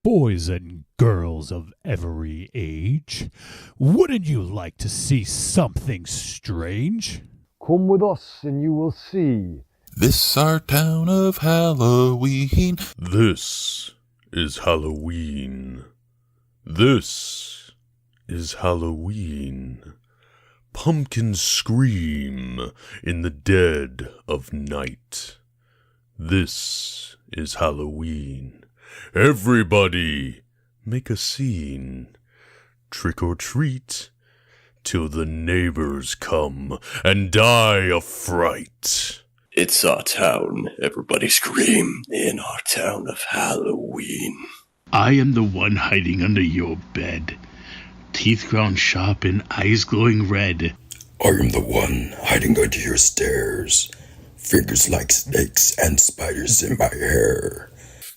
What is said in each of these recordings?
Boys and girls of every age, wouldn't you like to see something strange? Come with us and you will see. This our town of Halloween. This is Halloween. This is Halloween. Pumpkins scream in the dead of night. This is Halloween. Everybody, make a scene. Trick or treat, till the neighbors come and die of fright. It's our town. Everybody scream in our town of Halloween. I am the one hiding under your bed. Teeth ground sharp and eyes glowing red. I am the one hiding under your stairs. Fingers like snakes and spiders in my hair.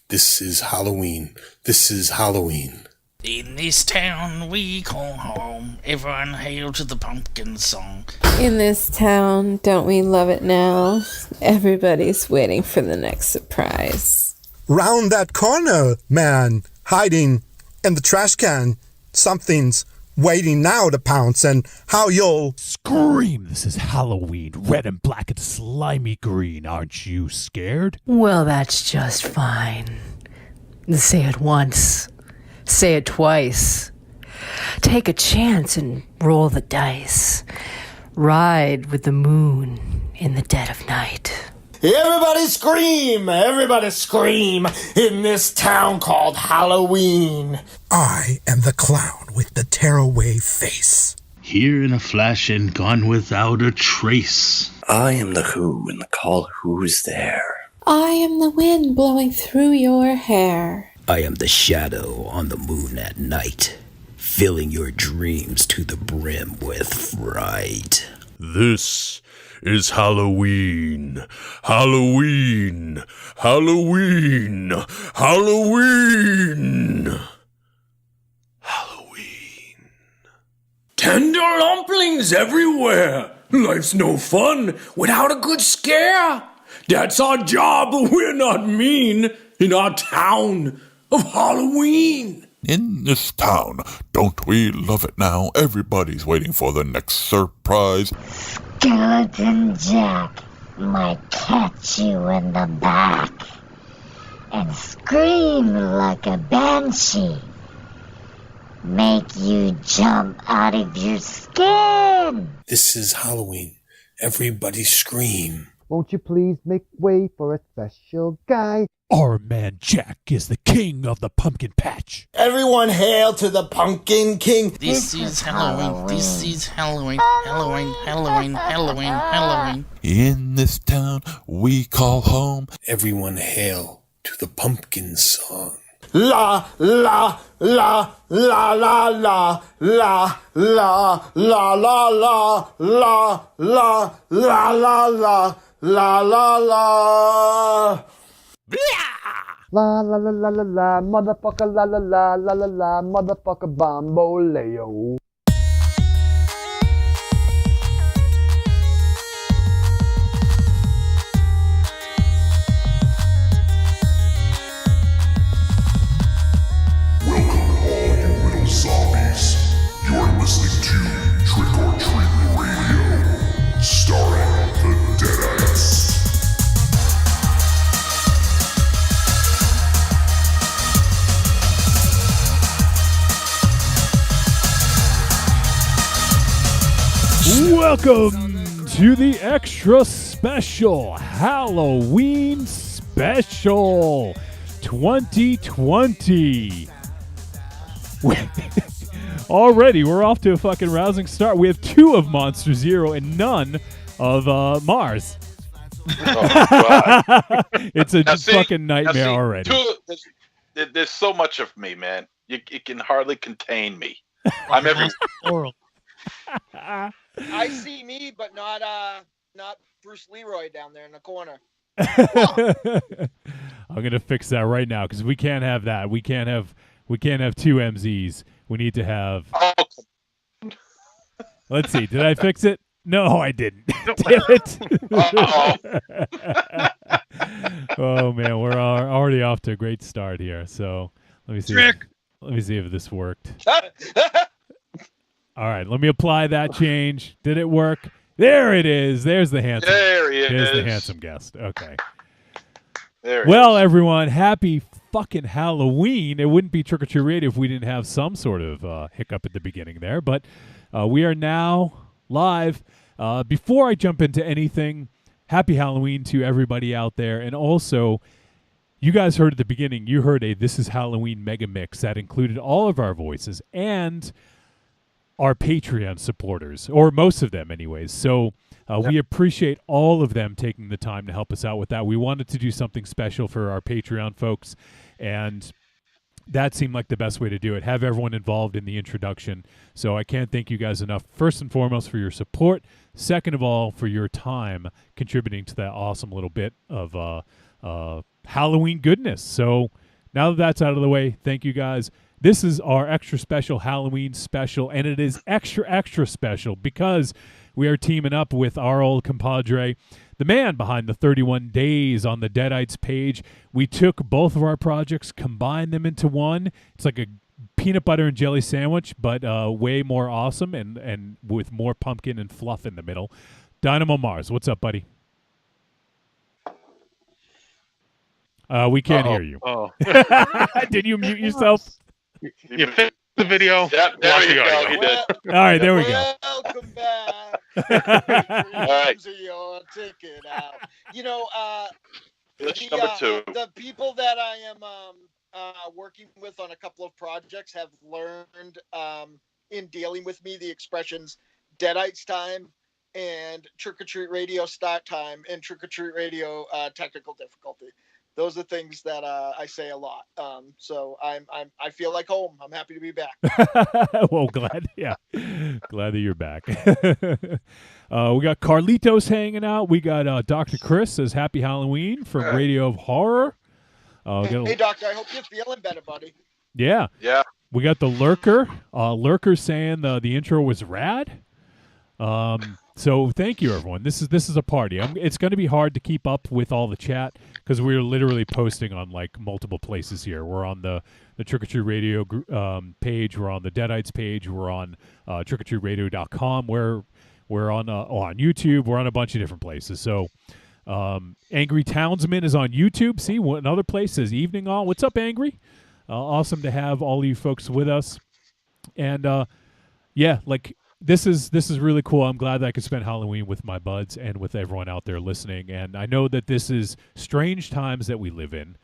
This is Halloween. This is Halloween. In this town we call home, everyone hail to the pumpkin song. In this town, don't we love it now? Everybody's waiting for the next surprise. Round that corner, man, hiding in the trash can. Something's waiting now to pounce, and how you'll Scream! This is Halloween, red and black and slimy green. Aren't you scared? Well, that's just fine. Say it once. Say it twice. Take a chance and roll the dice. Ride with the moon in the dead of night. Everybody scream! Everybody scream in this town called Halloween. I am the clown with the tearaway face. Here in a flash and gone without a trace. I am the who and the call who's there. I am the wind blowing through your hair. I am the shadow on the moon at night, filling your dreams to the brim with fright. This is Halloween. Halloween. Halloween. Halloween. Halloween. Tender lumplings everywhere. Life's no fun without a good scare. That's our job, but we're not mean in our town of Halloween. In this town, don't we love it now? Everybody's waiting for the next surprise. Skeleton Jack might catch you in the back and scream like a banshee. Make you jump out of your skin. This is Halloween. Everybody scream. Won't you please make way for a special guy? Our man Jack is the king of the pumpkin patch. Everyone hail to the Pumpkin King. This is Halloween. This is Halloween. Halloween. Halloween. Halloween. Halloween. In this town we call home. Everyone hail to the pumpkin song. La la la la la la la la la la la la la la la la la la. La la la la la la, motherfucker la la la la la la, motherfucker bamboleo. Welcome all you little zombies. You're listening to Trick or Treat Radio, starring the Deadites. Welcome to the extra special Halloween special 2020. Already, we're off to a fucking rousing start. We have 2 of Monster Zero and none of Mars. Oh, It's a fucking nightmare already. There's so much of me, man. You can hardly contain me. I'm every. I see me, but not Bruce Leroy down there in the corner. I'm gonna fix that right now because we can't have that. We can't have 2 MZs. We need to have. Let's see. Did I fix it? No, I didn't. Damn it. Oh man, we're already off to a great start here. So Let me see. Trick. Let me see if this worked. All right, let me apply that change. Did it work? There it is. There's the handsome. There he There's the is. handsome guest. Okay. There he Well, is. everyone, happy fucking Halloween. It wouldn't be Trick or Treat Radio if we didn't have some sort of hiccup at the beginning there. But we are now live. Before I jump into anything, happy Halloween to everybody out there. And also, you guys heard at the beginning, you heard a This Is Halloween mega mix that included all of our voices and our Patreon supporters, or most of them anyways. So we appreciate all of them taking the time to help us out with that. We wanted to do something special for our Patreon folks, and that seemed like the best way to do it. Have everyone involved in the introduction. So I can't thank you guys enough, first and foremost, for your support. Second of all, for your time contributing to that awesome little bit of Halloween goodness. So now that that's out of the way, thank you guys. This is our extra special Halloween special, and it is extra special because we are teaming up with our old compadre, the man behind the 31 Days on the Deadites page. We took both of our projects, combined them into one. It's like a peanut butter and jelly sandwich, but way more awesome and with more pumpkin and fluff in the middle. Dynamo Marz, what's up, buddy? We can't hear you. Oh. Did you mute yourself? You fixed the video. Yep, there you go. He did. All right, there we go. Welcome back. All right. Your ticket out. You know, Glitch number 2. the people that I am working with on a couple of projects have learned in dealing with me the expressions Deadites time and Trick or Treat Radio start time and Trick or Treat Radio technical difficulty. Those are things that I say a lot. So I feel like home. I'm happy to be back. Well, glad that you're back. We got Carlitos hanging out. We got Dr. Chris says Happy Halloween from Radio of Horror. Hey, Doctor, I hope you're feeling better, buddy. Yeah. Yeah. We got the Lurker. Lurker saying the intro was rad. So thank you, everyone. This is a party. It's going to be hard to keep up with all the chat because we're literally posting on like multiple places here. We're on the Trick or Treat Radio page. We're on the Deadites page. We're on trickortreatradio.com. We're on YouTube. We're on a bunch of different places. So Angry Townsman is on YouTube. See, another place says Evening All. What's up, Angry? Awesome to have all of you folks with us. And This is really cool. I'm glad that I could spend Halloween with my buds and with everyone out there listening. And I know that this is strange times that we live in.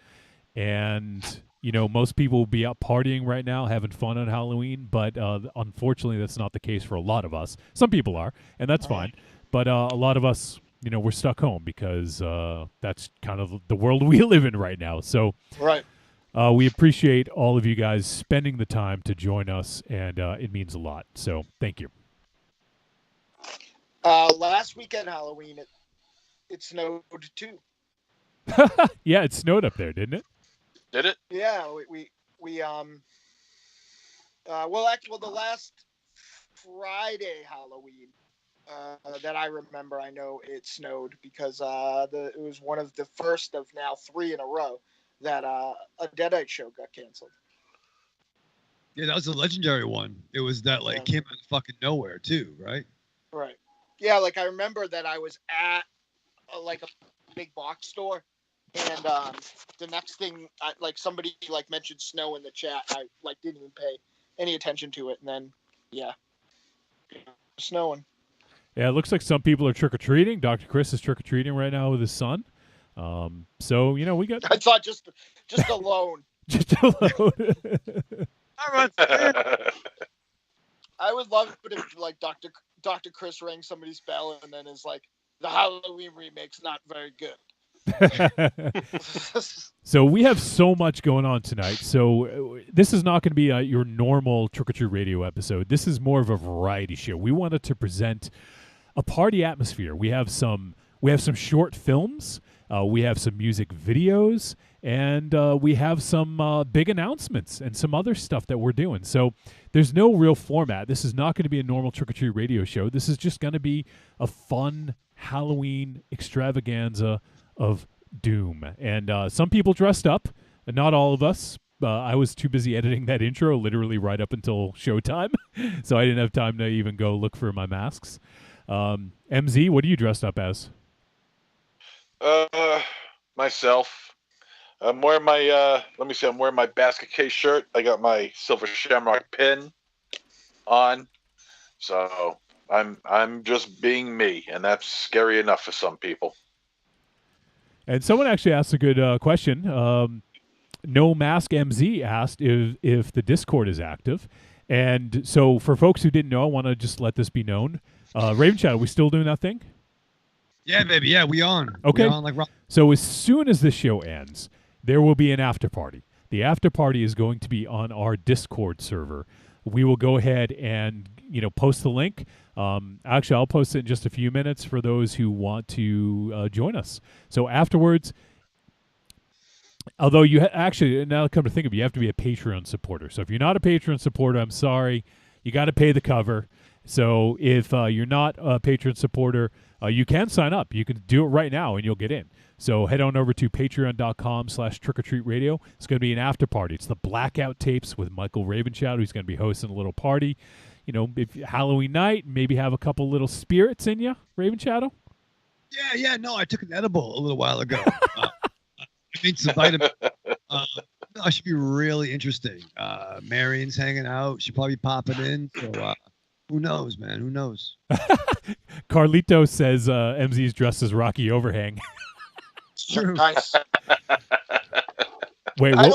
And, most people will be out partying right now, having fun on Halloween. But unfortunately, that's not the case for a lot of us. Some people are, and that's fine. But a lot of us, we're stuck home because that's kind of the world we live in right now. So Right. We appreciate all of you guys spending the time to join us, and it means a lot. So thank you. Last weekend Halloween, it snowed too. Yeah, it snowed up there, didn't it? Did it? Yeah, we the last Friday Halloween that I remember, I know it snowed because it was one of the first of now 3 in a row that a Deadite show got canceled. Yeah, that was a legendary one. It was that came out of fucking nowhere too, right? Right. Yeah, I remember that I was at a big box store, and the next thing, somebody mentioned snow in the chat. I didn't even pay any attention to it, and then snowing. Yeah, it looks like some people are trick or treating. Dr. Chris is trick or treating right now with his son. So we got. I thought just alone. Just alone. I would love it if Dr. Chris rang somebody's bell and then is like, the Halloween remake's not very good. So we have so much going on tonight. So this is not going to be your normal Trick or Treat Radio episode. This is more of a variety show. We wanted to present a party atmosphere. We have some short films. We have some music videos, and we have some big announcements and some other stuff that we're doing. So there's no real format. This is not going to be a normal Trick or Treat Radio show. This is just going to be a fun Halloween extravaganza of doom. And some people dressed up, not all of us. I was too busy editing that intro literally right up until showtime, so I didn't have time to even go look for my masks. MZ, what are you dressed up as? Myself. I'm wearing my let me see, I'm wearing my basket case shirt. I got my silver shamrock pin on. So I'm just being me, and that's scary enough for some people. And someone actually asked a good question. No Mask MZ asked if the Discord is active. And so for folks who didn't know, I want to just let this be known. Raven Chat, are we still doing that thing? Yeah, baby. Yeah, we on. Okay. We on like rock. So as soon as this show ends, there will be an after party. The after party is going to be on our Discord server. We will go ahead and post the link. Actually, I'll post it in just a few minutes for those who want to join us. So afterwards, although actually, now come to think of it, you have to be a Patreon supporter. So if you're not a Patreon supporter, I'm sorry, you got to pay the cover. So if you're not a Patreon supporter, you can sign up. You can do it right now and you'll get in. So head on over to patreon.com/trickortreatradio. It's going to be an after party. It's the blackout tapes with Michael Ravenshout, who's going to be hosting a little party. If Halloween night, maybe have a couple little spirits in you, Ravenshadow. Yeah. No, I took an edible a little while ago. I need some vitamin. No, it should be really interesting. Marion's hanging out. She'll probably be popping in. So who knows, man? Who knows? Carlito says MZ's dressed as Rocky Overhang. True. Nice. Wait, I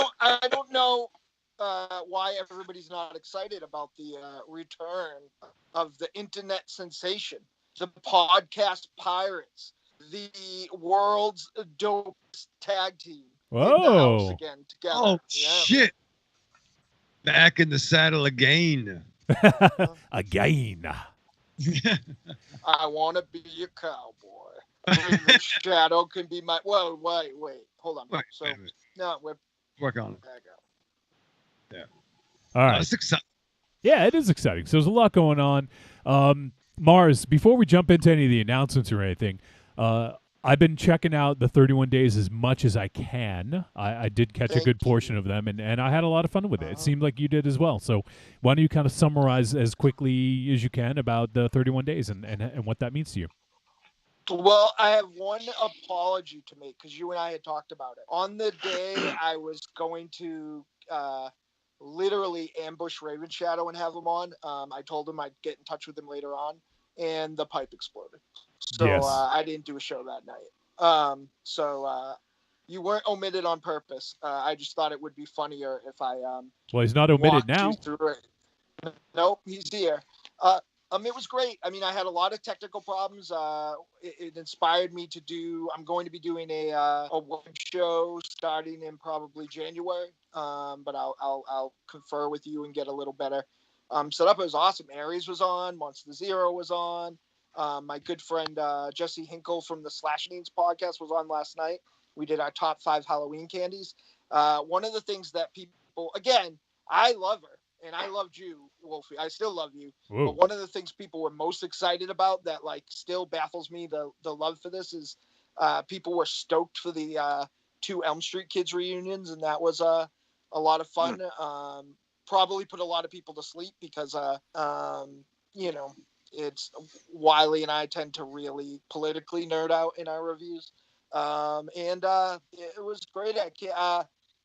don't know why everybody's not excited about the return of the internet sensation, the podcast pirates, the world's dopest tag team in the house again together. Oh, shit. Back in the saddle again. Again. I want to be a cowboy. Raven Shadow can be my. Whoa, wait. Hold on. Wait, no, we're work on it. back out. Yeah. All right. It's exciting. Yeah, it is exciting. So there's a lot going on. Mars, before we jump into any of the announcements or anything, I've been checking out the 31 days as much as I can. I did catch a good portion of them, and I had a lot of fun with it. It seemed like you did as well. So why don't you kind of summarize as quickly as you can about the 31 days and what that means to you? Well, I have one apology to make because you and I had talked about it. On the day I was going to literally ambush Raven Shadow and have him on, I told him I'd get in touch with him later on, and the pipe exploded. So Yes. I didn't do a show that night. So you weren't omitted on purpose. I just thought it would be funnier if I Well, he's not omitted walked now. you through it. Nope, he's here. It was great. I mean, I had a lot of technical problems. It inspired me to do. I'm going to be doing a web show starting in probably January. But I'll confer with you and get a little better set up. It was awesome. Aries was on. Monster Zero was on. My good friend Jesse Hinkle from the Slash Needs podcast was on last night. We did our top 5 Halloween candies. One of the things that people, again, I love her. And I loved you, Wolfie. I still love you. Whoa. But one of the things people were most excited about that still baffles me, the love for this, is people were stoked for the 2 Elm Street Kids reunions, and that was a lot of fun. Probably put a lot of people to sleep because it's Wiley and I tend to really politically nerd out in our reviews. It was great.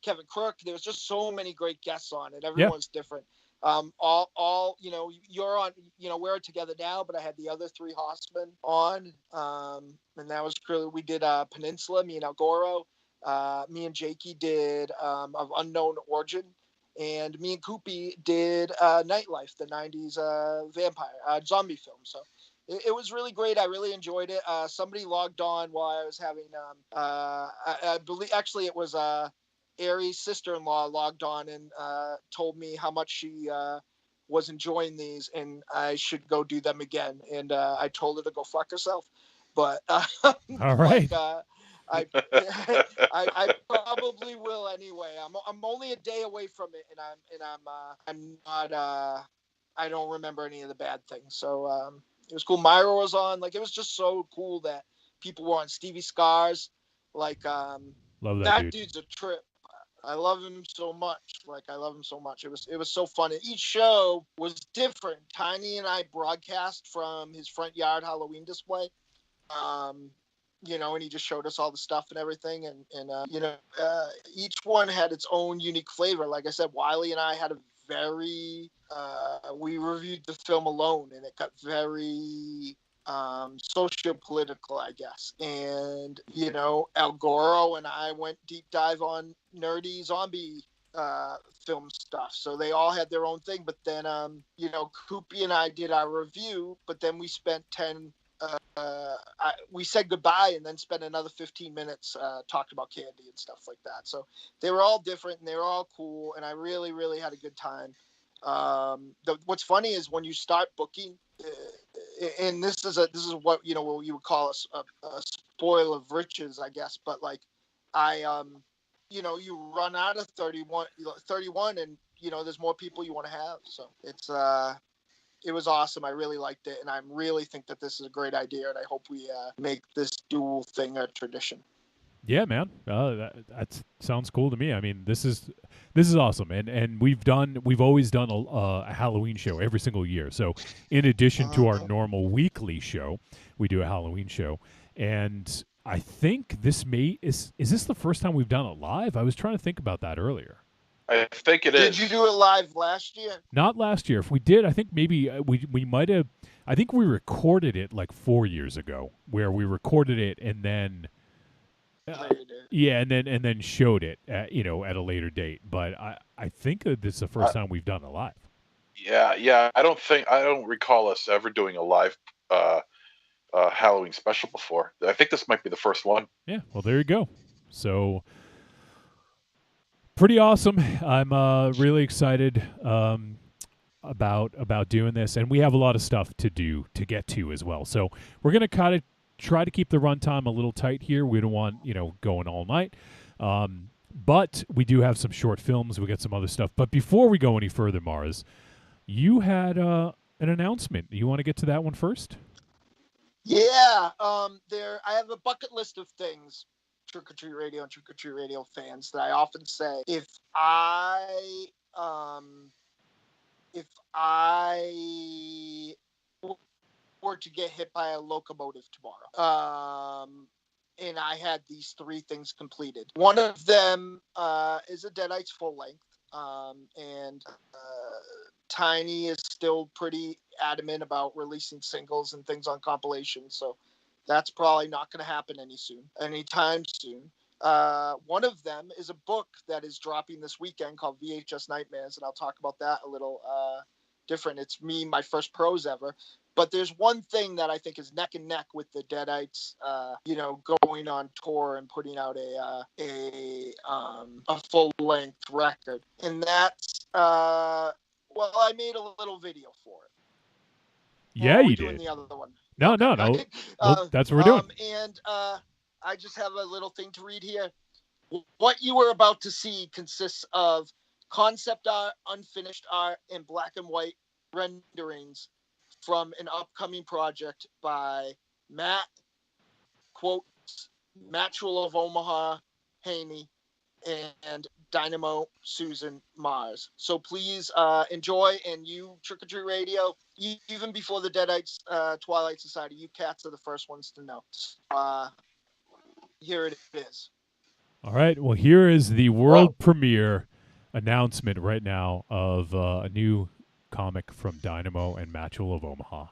Kevin Crook. There was just so many great guests on it. Everyone's different. All you're on. We're together now, but I had the other 3 Hossman on, and that was really. We did Peninsula. Me and Algoro. Me and Jakey did of Unknown Origin, and me and Koopy did Nightlife, the '90s vampire zombie film. So it was really great. I really enjoyed it. Somebody logged on while I was having. I believe actually it was Aries' sister-in-law logged on and told me how much she was enjoying these and I should go do them again. And I told her to go fuck herself. But all right. I probably will anyway. I'm only a day away from it, and I'm not. I don't remember any of the bad things. So it was cool. Myra was on. It was just so cool that people were on. Stevie Scars, love that dude. Dude's a trip. I love him so much. Like, I love him so much. It was so fun. And each show was different. Tiny and I broadcast from his front yard Halloween display. You know, and he just showed us all the stuff and everything. Each one had its own unique flavor. Like I said, Wiley and I had a very, we reviewed the film alone, and it got very socio-political, I guess. And, you know, El Goro and I went deep dive on nerdy zombie film stuff. So they all had their own thing. But then, you know, Koopy and I did our review, but then we spent we said goodbye and then spent another 15 minutes talking about candy and stuff like that. So they were all different and they were all cool, and I really, really had a good time. What's funny is when you start booking, and this is what, you know, what you would call a spoil of riches, I guess. But like, you know, you run out of 31, and you know, there's more people you want to have. So it was awesome. I really liked it, and I really think that this is a great idea, and I hope we make this dual thing a tradition. Yeah, man, that sounds cool to me. I mean, this is awesome, and we've always done a Halloween show every single year. So, in addition to our normal weekly show, we do a Halloween show, and I think is this the first time we've done it live? I was trying to think about that earlier. I think it is. Did you do it live last year? Not last year. If we did, I think maybe we might have. I think we recorded it like 4 years ago, where we recorded it and then. Yeah, and then showed it at, you know, at a later date. But I think this is the first time we've done it live. Yeah. I don't recall us ever doing a live Halloween special before. I think this might be the first one. Yeah. Well, there you go. So. Pretty awesome. I'm really excited about doing this, and we have a lot of stuff to get to as well. So we're gonna kind of try to keep the runtime a little tight here. We don't want, you know, going all night, but we do have some short films. We got some other stuff. But before we go any further, Marz, you had an announcement. You want to get to that one first? Yeah. I have a bucket list of things. Trick or Treat Radio and Trick or Treat Radio fans that I often say, if I were to get hit by a locomotive tomorrow, and I had these 3 things completed. One of them is a Deadites full length, and Tiny is still pretty adamant about releasing singles and things on compilations, so that's probably not going to happen anytime soon. One of them is a book that is dropping this weekend called VHS Nightmares, and I'll talk about that a little different. It's my first prose ever. But there's one thing that I think is neck and neck with the Deadites, you know, going on tour and putting out a full length record, and that's well, I made a little video for it. Yeah, you did. Doing the other one. No. Well, that's what we're doing. And I just have a little thing to read here. What you are about to see consists of concept art, unfinished art, and black and white renderings from an upcoming project by Matt, quotes, Matchel of Omaha, Haney, and Dynamo Susan Marz. So please enjoy, and you, Trick or Treat Radio, even before the Deadites Twilight Society, you cats are the first ones to know. Here it is. All right. Well, here is the world premiere announcement right now of a new comic from Dynamo and Matchel of Omaha.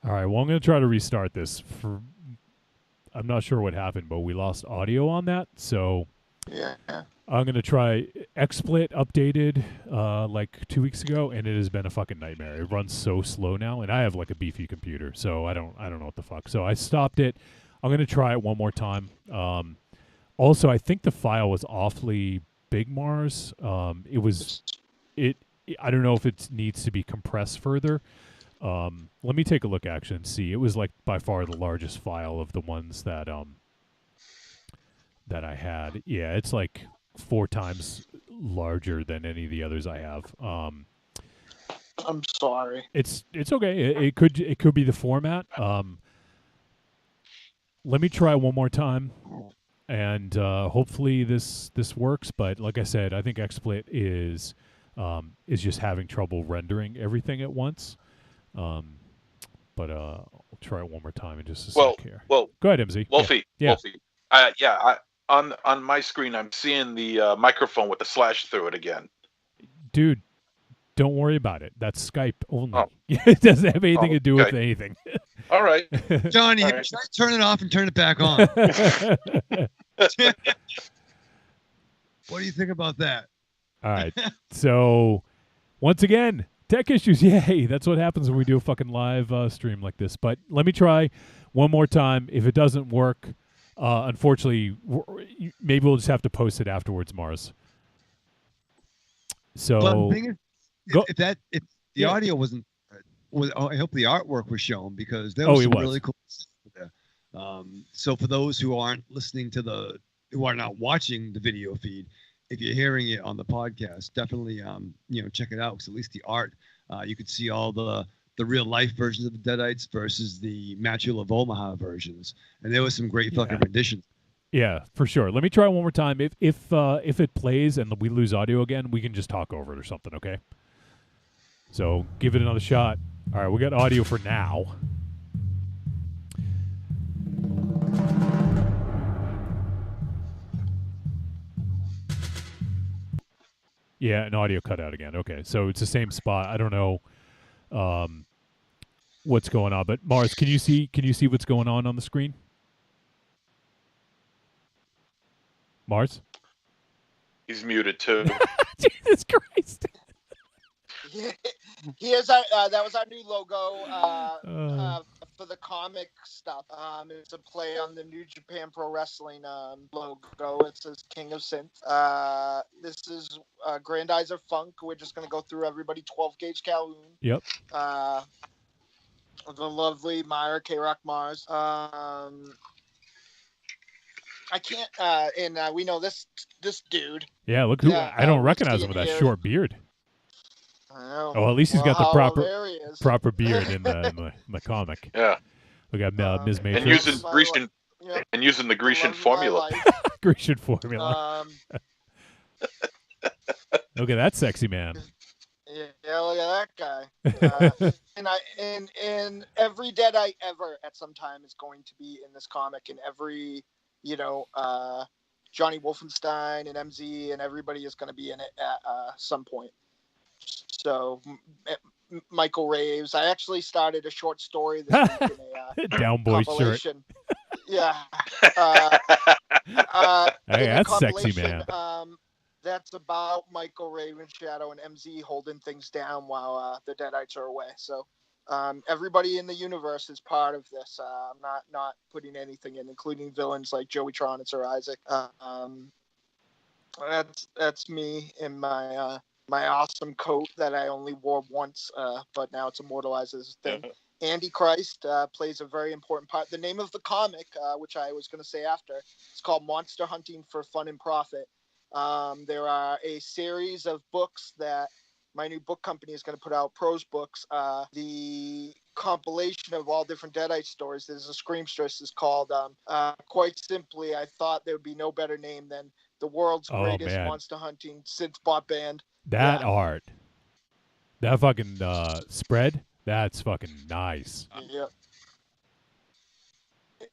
All right. Well, I'm going to try to restart this. I'm not sure what happened, but we lost audio on that. So Yeah. I'm going to try XSplit updated like 2 weeks ago, and it has been a fucking nightmare. It runs so slow now, and I have like a beefy computer, so I don't know what the fuck. So I stopped it. I'm going to try it one more time. Also, I think the file was awfully big, Mars. I don't know if it needs to be compressed further. Let me take a look actually and see. It was like by far the largest file of the ones that I had. Yeah, it's like 4 times larger than any of the others I have. I'm sorry. It's okay. It could be the format. Let me try one more time, and hopefully this works. But like I said, I think XSplit is just having trouble rendering everything at once. But I'll try it one more time in just a sec here. Well, go ahead, MZ. Wolfie. Yeah. Wolfie. On my screen, I'm seeing the microphone with the slash through it again. Dude, don't worry about it. That's Skype only. Oh. It doesn't have anything to do with anything. All right. Johnny, All right. Turn it off and turn it back on. What do you think about that? All right. So, once again, tech issues. Yay. That's what happens when we do a fucking live stream like this. But let me try one more time. If it doesn't work, unfortunately, maybe we'll just have to post it afterwards, Mars. So, but the thing is, if the audio wasn't, I hope the artwork was shown because there was some really cool stuff there. So for those who aren't listening to who are not watching the video feed, if you're hearing it on the podcast, definitely check it out because at least the art, you could see all the real life versions of the Deadites versus the Matula of Omaha versions, and there was some great fucking renditions. Yeah, for sure. Let me try one more time. If it plays and we lose audio again, we can just talk over it or something, okay? So give it another shot. All right, we got audio for now. Yeah, an audio cut out again. Okay, so it's the same spot. I don't know what's going on, but Mars, can you see what's going on the screen? Mars? He's muted too. Jesus Christ. Here's that was our new logo for the comic stuff. It's a play on the New Japan Pro Wrestling logo. It says King of Synth. This is Grandizer Funk. We're just going to go through everybody. 12 Gauge Calhoun. Yep. The lovely Myra K-Rock Mars. I can't, and we know this dude. Yeah, look who I don't recognize him with that short beard. Oh, at least he's got the proper beard in the comic. Yeah. We got Ms. Matrix. And using the Grecian formula. Grecian formula. Look at that sexy man. Yeah, look at that guy. And every Deadite ever at some time is going to be in this comic, and every Johnny Wolfenstein and MZ and everybody is going to be in it at some point. So Michael Raves. I actually started a short story this week in a down boy shirt. Yeah. Hey, that's sexy, man. That's about Michael Ravenshadow and MZ holding things down while the Deadites are away. So everybody in the universe is part of this. I'm not putting anything in, including villains like Joey Tron and Sir Isaac. That's me in my my awesome coat that I only wore once, but now it's immortalized as a thing. Andy Christ plays a very important part. The name of the comic, which I was going to say after, it's called Monster Hunting for Fun and Profit. There are a series of books that my new book company is going to put out, prose books. The compilation of all different Deadite stories. There's a Screamstress is called, quite simply, I thought there would be no better name than the world's greatest monster hunting synth bot band. That art. That fucking spread, that's fucking nice. Yep.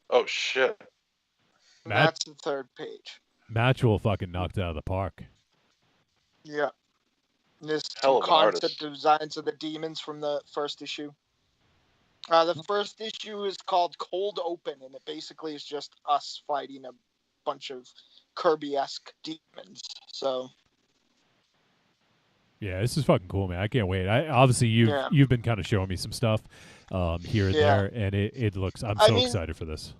Oh, shit. That's the third page. Matchwell fucking knocked it out of the park. Yeah. This Hell of an concept artist. designs of the demons from the first issue. The first issue is called Cold Open, and it basically is just us fighting a bunch of Kirby-esque demons. So Yeah, this is fucking cool, man. I can't wait. Obviously you've been kind of showing me some stuff here and there, and it looks. I'm so excited for this.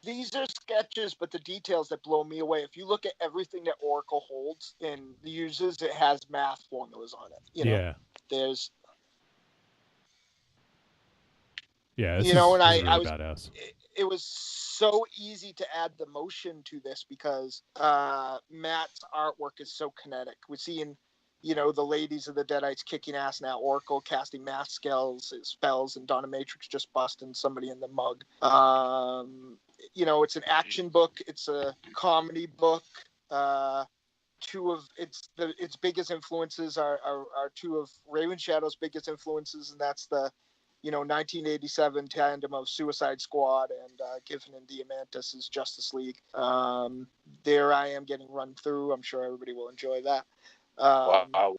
These are sketches, but the details that blow me away. If you look at everything that Oracle holds and uses, it has math formulas on it. You know, there's. Yeah, this is really badass. It was so easy to add the motion to this because Matt's artwork is so kinetic. We're seeing, the ladies of the Deadites kicking ass now. Oracle casting math spells, and Dominatrix just busting somebody in the mug. It's an action book. It's a comedy book. Its biggest influences are two of Raven Shadow's biggest influences, and that's the 1987 tandem of Suicide Squad and Giffen and Diamantis' Justice League. There I am getting run through. I'm sure everybody will enjoy that. Wow.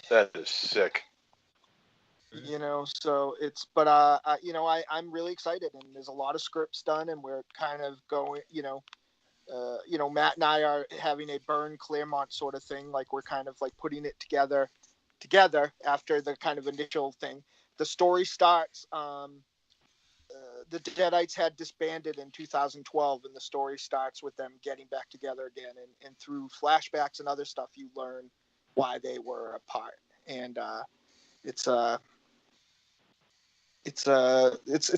That is sick. So it's, but I'm really excited, and there's a lot of scripts done, and we're kind of going, Matt and I are having a Byrne Claremont sort of thing. Like we're kind of like putting it together after the kind of initial thing. The story starts, the Deadites had disbanded in 2012, and the story starts with them getting back together again, and through flashbacks and other stuff you learn why they were apart. And it's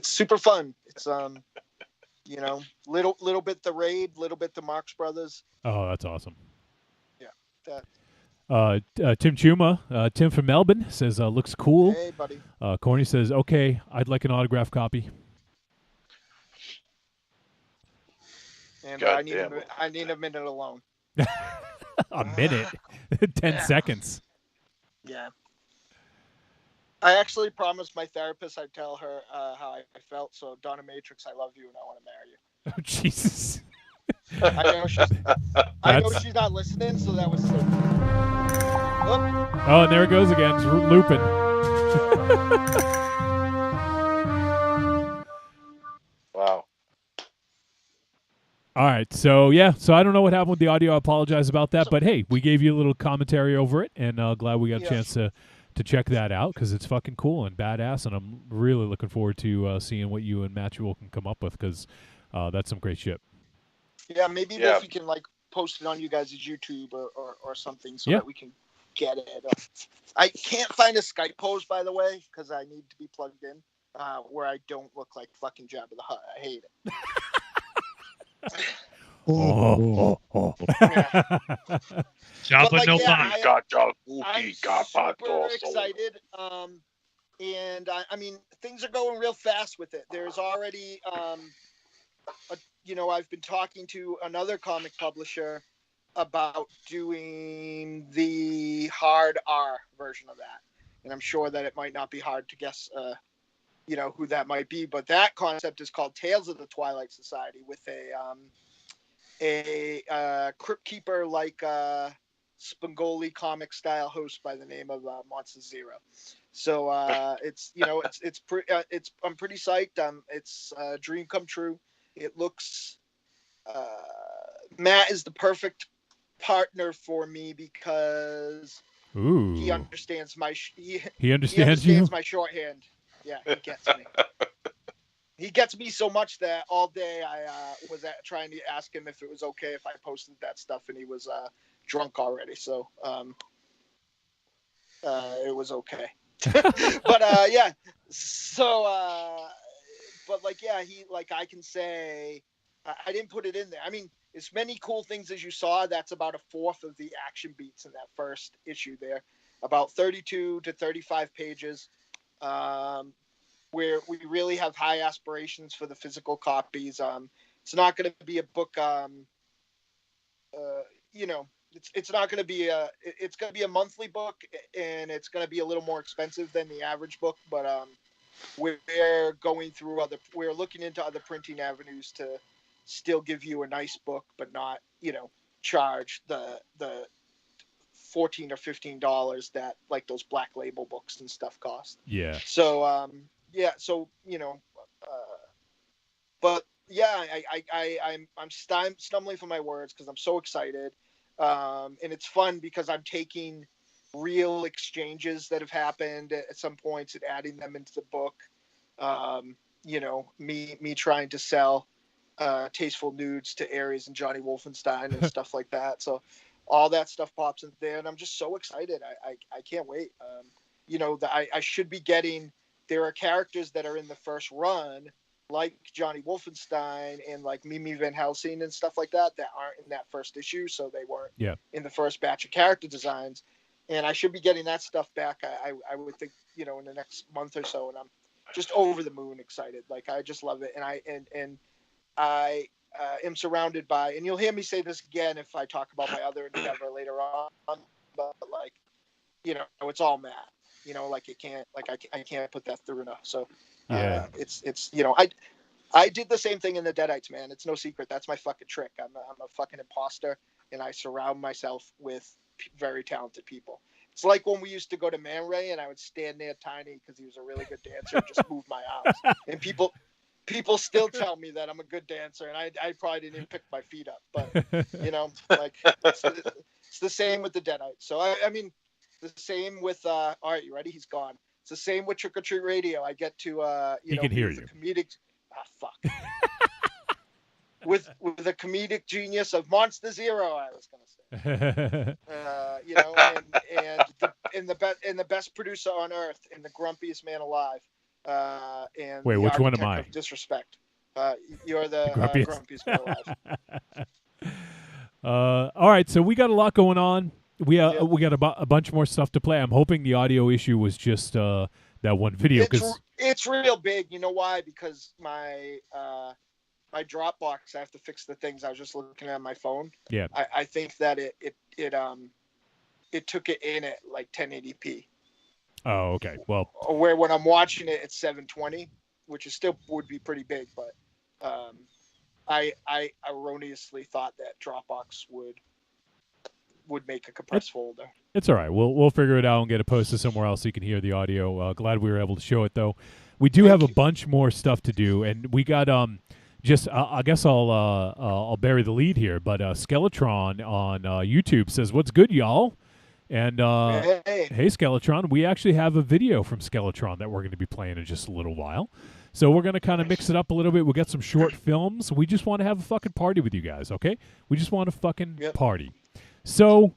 super fun. It's little bit the Raid, little bit the Marx Brothers. Oh, that's awesome. Yeah, that. Tim Chuma, Tim from Melbourne says, looks cool. Hey, buddy. Corny says, okay, I'd like an autograph copy. And I need a minute alone. A minute? 10 seconds. Yeah. I actually promised my therapist I'd tell her how I felt. So, Dominatrix, I love you and I want to marry you. Oh, Jesus. I know she's not listening, so that was sick. Oh, and there it goes again. It's looping. Wow. All right. So I don't know what happened with the audio. I apologize about that. But hey, we gave you a little commentary over it, and glad we got a chance to check that out because it's fucking cool and badass, and I'm really looking forward to seeing what you and Matt Jewell can come up with because that's some great shit. Yeah, maybe if you can like post it on you guys' YouTube or something so that we can get it. I can't find a Skype pose, by the way, because I need to be plugged in where I don't look like fucking Jabba the Hutt. I hate it. Jabba no I'm super excited. And I mean, things are going real fast with it. There's already, I've been talking to another comic publisher about doing the hard R version of that. And I'm sure that it might not be hard to guess, who that might be. But that concept is called Tales of the Twilight Society with a Crypt Keeper like Spangoli comic style host by the name of Monster Zero. So I'm pretty psyched. It's a dream come true. It looks Matt is the perfect partner for me because he understands my he understands my shorthand. Yeah, he gets me. He gets me so much that all day I was trying to ask him if it was okay if I posted that stuff, and he was drunk already. So it was okay. But yeah. So but like he I can say I didn't put it in there. I mean, as many cool things as you saw, that's about a fourth of the action beats in that first issue there. About 32 to 35 pages. Where we really have high aspirations for the physical copies. It's not going to be a book. It's not going to be it's going to be a monthly book, and it's going to be a little more expensive than the average book. But we're looking into other printing avenues to still give you a nice book, but not charge the $14 or $15 that like those black label books and stuff cost. Yeah. So so but yeah, I'm stumbling for my words because I'm so excited, and it's fun because I'm taking real exchanges that have happened at some points and adding them into the book. Me trying to sell tasteful nudes to Ares and Johnny Wolfenstein and stuff like that. So all that stuff pops in there, and I'm just so excited. I can't wait. I should be getting. There are characters that are in the first run, like Johnny Wolfenstein and like Mimi Van Helsing and stuff like that aren't in that first issue, so they weren't in the first batch of character designs. And I should be getting that stuff back. I would think, in the next month or so, and I'm just over the moon excited. Like I just love it, and I am surrounded by. And you'll hear me say this again if I talk about my other endeavor later on. But like, it's all Matt. Like it can't. Like I can't put that through enough. So it's I did the same thing in the Deadites, man. It's no secret. That's my fucking trick. I'm a fucking imposter, and I surround myself with very talented people. It's like when we used to go to Man Ray and I would stand near Tiny because he was a really good dancer and just move my arms. And people still tell me that I'm a good dancer, and I probably didn't even pick my feet up. But like it's the same with the Deadites. So I mean, the same with all right, you ready? He's gone. It's the same with Trick or Treat Radio. I get to he can hear you. Comedic. Fuck. with the comedic genius of Monster Zero, I was gonna say. And the best producer on earth, and the grumpiest man alive. And wait, which one am I? Disrespect. You're the grumpiest man alive. All right, so we got a lot going on. We got a bunch more stuff to play. I'm hoping the audio issue was just that one video because it's real big. You know why? Because my Dropbox, I have to fix the things. I was just looking at my phone. Yeah. I think that it took it in at like 1080p. Oh, okay. Well, where when I'm watching it, it's 720, which is still would be pretty big, but I erroneously thought that Dropbox would make a compressed folder. It's all right. We'll figure it out and get it posted somewhere else so you can hear the audio. Glad we were able to show it though. We do have a bunch more stuff to do, and we got just I guess I'll bury the lead here, but Skeletron on YouTube says, "What's good, y'all?" And hey, Skeletron, we actually have a video from Skeletron that we're going to be playing in just a little while. So we're going to kind of mix it up a little bit. We'll get some short films. We just want to have a fucking party with you guys, okay? We just want to fucking party. So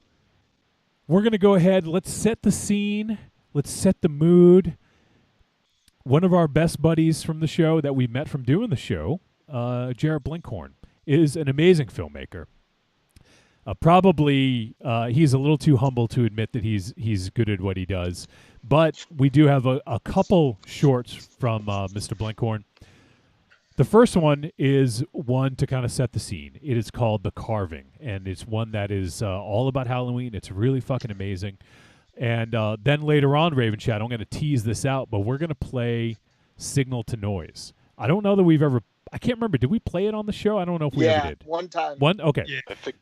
we're going to go ahead. Let's set the scene. Let's set the mood. One of our best buddies from the show that we met from doing the show, Jarrett Blinkhorn, is an amazing filmmaker. Probably he's a little too humble to admit that he's good at what he does. But we do have a couple shorts from Mr. Blinkhorn. The first one is one to kind of set the scene. It is called The Carving, and it's one that is all about Halloween. It's really fucking amazing. And then later on, Raven Shadow, I'm going to tease this out, but we're going to play Signal to Noise. I don't know that we've ever... I can't remember. Did we play it on the show? I don't know if we ever did. One time. One? Okay. Yeah. I think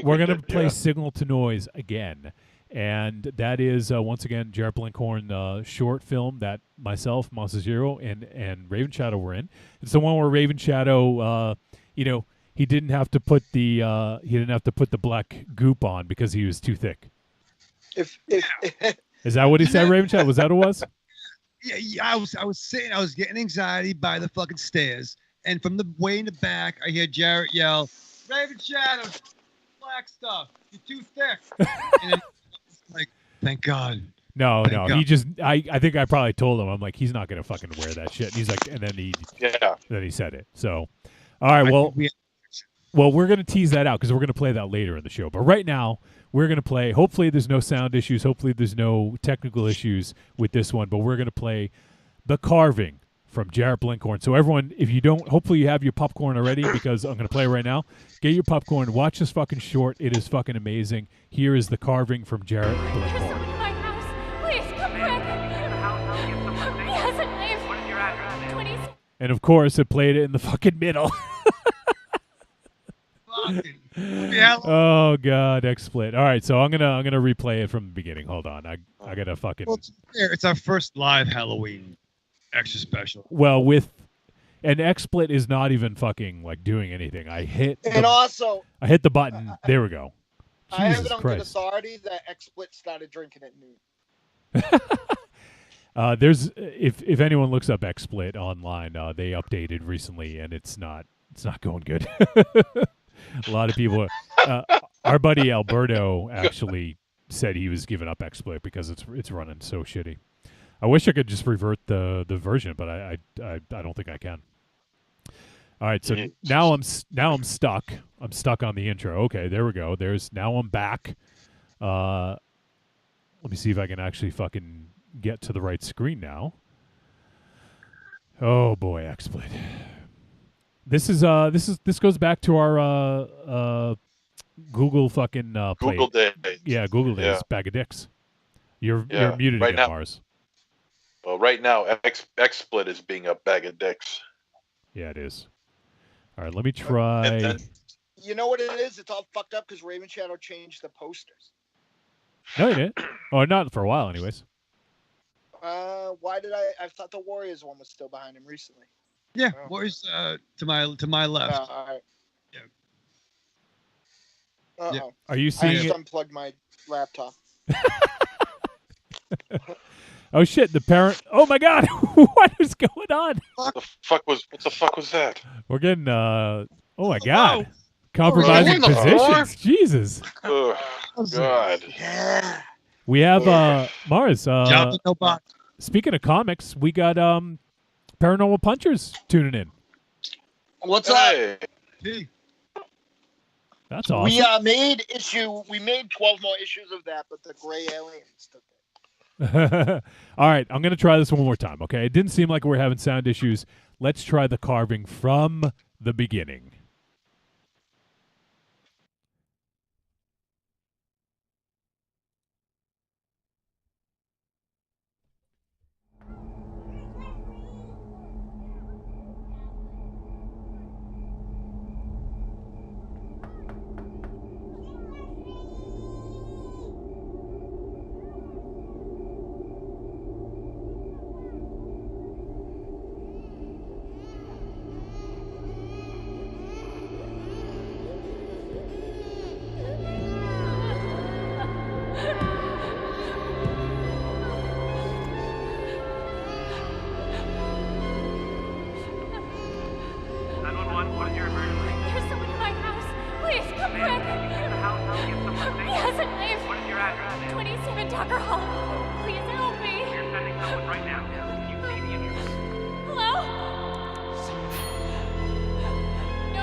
we're going to play Signal to Noise again. And that is, once again, Jarrett Blinkhorn short film that myself, Monster Zero, and Raven Shadow were in. It's the one where Raven Shadow, he didn't have to put the black goop on because he was too thick. Is that what he said, Raven Shadow? Was that what it was? Yeah, I was saying I was getting anxiety by the fucking stairs, and from the way in the back, I hear Jarrett yell, "Raven Shadow, black stuff, you're too thick." And then, like, thank God. No, Thank God. he just. I think I probably told him. I'm like, he's not gonna fucking wear that shit. And he's like, and then he said it. So, all right, well, we're gonna tease that out because we're gonna play that later in the show. But right now, we're going to play, hopefully there's no sound issues, hopefully there's no technical issues with this one, but we're going to play The Carving from Jarrett Blinkhorn. So everyone, if you don't, hopefully you have your popcorn already because I'm going to play right now. Get your popcorn, watch this fucking short. It is fucking amazing. Here is The Carving from Jarrett Blinkhorn. And of course, it played it in the fucking middle. Oh God, XSplit. All right, so I'm gonna replay it from the beginning. Hold on, I gotta fucking. Well, it's our first live Halloween extra special. Well, with and XSplit is not even fucking like doing anything. I hit also I hit the button. There we go. I have Jesus it on good Christ. authority that XSplit started drinking at noon. There's if anyone looks up XSplit online, they updated recently and it's not going good. A lot of people. Our buddy Alberto actually said he was giving up XSplit because it's running so shitty. I wish I could just revert the version, but I don't think I can. All right, so now I'm stuck. I'm stuck on the intro. Okay, there we go. Now I'm back. Let me see if I can actually fucking get to the right screen now. Oh boy, XSplit. This goes back to our Google fucking Google play. Days. Yeah, Google Days. Yeah. Bag of dicks. You're Yeah, muted right again, now. Mars. Well, right now, XSplit is being a bag of dicks. Yeah, it is. All right, let me try. You know what it is? It's all fucked up because Raven Shadow changed the posters. No, you didn't. Oh, not for a while, anyways. Why did I thought the Warriors one was still behind him recently. Yeah, Warriors to my left. All right. Yeah. Uh-oh. Yeah. Are you I seeing just it? unplugged my laptop. Oh shit! The parent. Oh my God! What is going on? What the fuck was that? We're getting. Oh my God! Compromising What the fuck? positions. Jesus. Oh God. We have Mars. Job no box. Speaking of comics, we got Paranormal Punchers tuning in. What's Hey. That's awesome. We made 12 more issues of that, but the gray aliens took it. All right, I'm going to try this one more time, okay? It didn't seem like we're having sound issues. Let's try the carving from the beginning. There's someone in my house. Please, come quick. Yes, and I have... What is your address? 27 Tucker Hall. Please help me. We're sending someone right now. Can you see the intruder? Hello? No.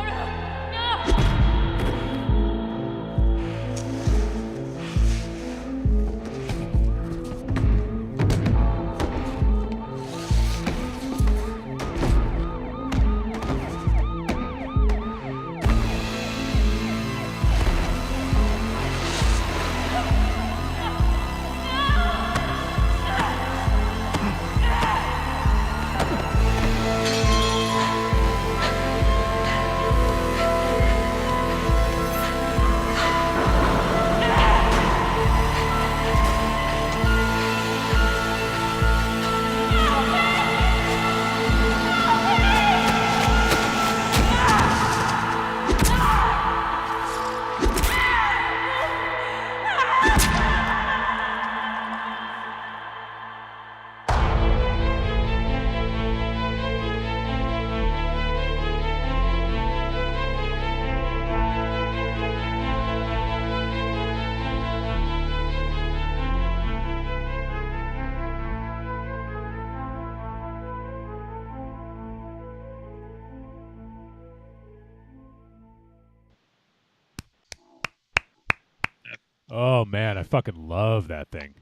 Oh man, I fucking love that thing.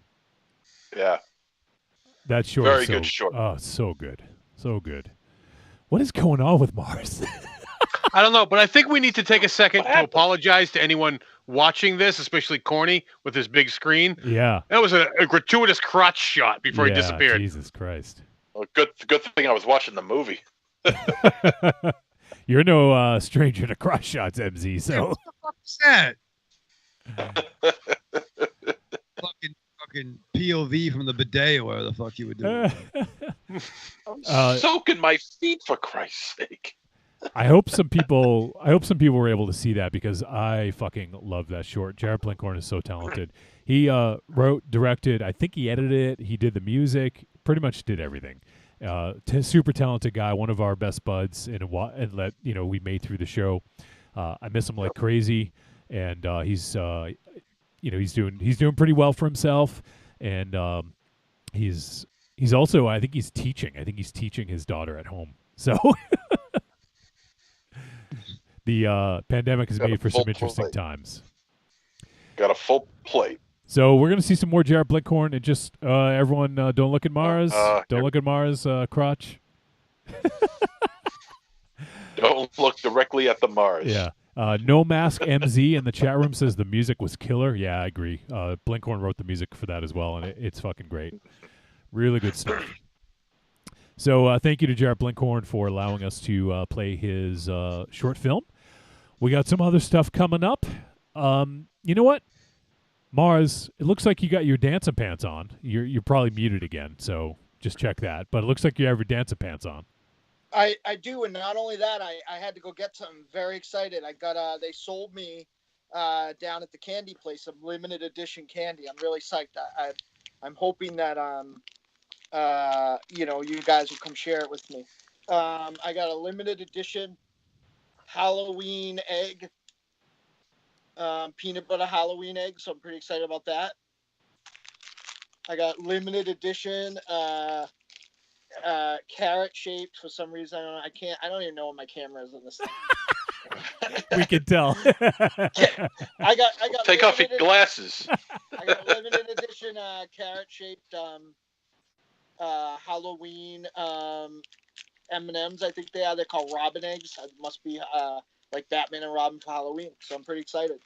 Yeah. That short. Very is so, good short. Oh, it's so good, so good. What is going on with Mars? I don't know, but I think we need to take a second to apologize to anyone watching this, especially Corny with his big screen. Yeah. That was a gratuitous crotch shot before he Yeah, disappeared. Jesus Christ. Well, good thing I was watching the movie. You're no stranger to cross shots, MZ. So What the fuck is that? fucking POV from the bidet or whatever the fuck you were doing. I'm soaking my feet, for Christ's sake. I hope some people were able to see that because I fucking love that short. Jared Blinkhorn is so talented. He wrote, directed, I think he edited it, he did the music, pretty much did everything. Super talented guy, one of our best buds and we made through the show. I miss him like crazy, and he's doing pretty well for himself, and he's also, I think he's teaching his daughter at home. So the pandemic has made for some interesting times. Got a full plate. So we're going to see some more Jared Blinkhorn, and just everyone don't look at Mars. Don't look at Mars, crotch. Don't look directly at the Mars. Yeah. No Mask MZ in the chat room says the music was killer. Yeah, I agree. Blinkhorn wrote the music for that as well, and it's fucking great. Really good stuff. So thank you to Jared Blinkhorn for allowing us to play his short film. We got some other stuff coming up. You know what? Mars, it looks like you got your dancing pants on. You're probably muted again, so just check that. But it looks like you have your dancing pants on. I do, and not only that, I had to go get some. Very excited. I got they sold me down at the candy place some limited edition candy. I'm really psyched. I'm hoping that you guys will come share it with me. I got a limited edition Halloween egg. Peanut butter Halloween egg, so I'm pretty excited about that. I got limited edition carrot shaped for some reason. I don't even know what my camera is on this thing. We can tell. I got take off your glasses. I got limited edition carrot shaped Halloween M&Ms. I think they are. They're called Robin eggs. It must be like Batman and Robin for Halloween. So I'm pretty excited.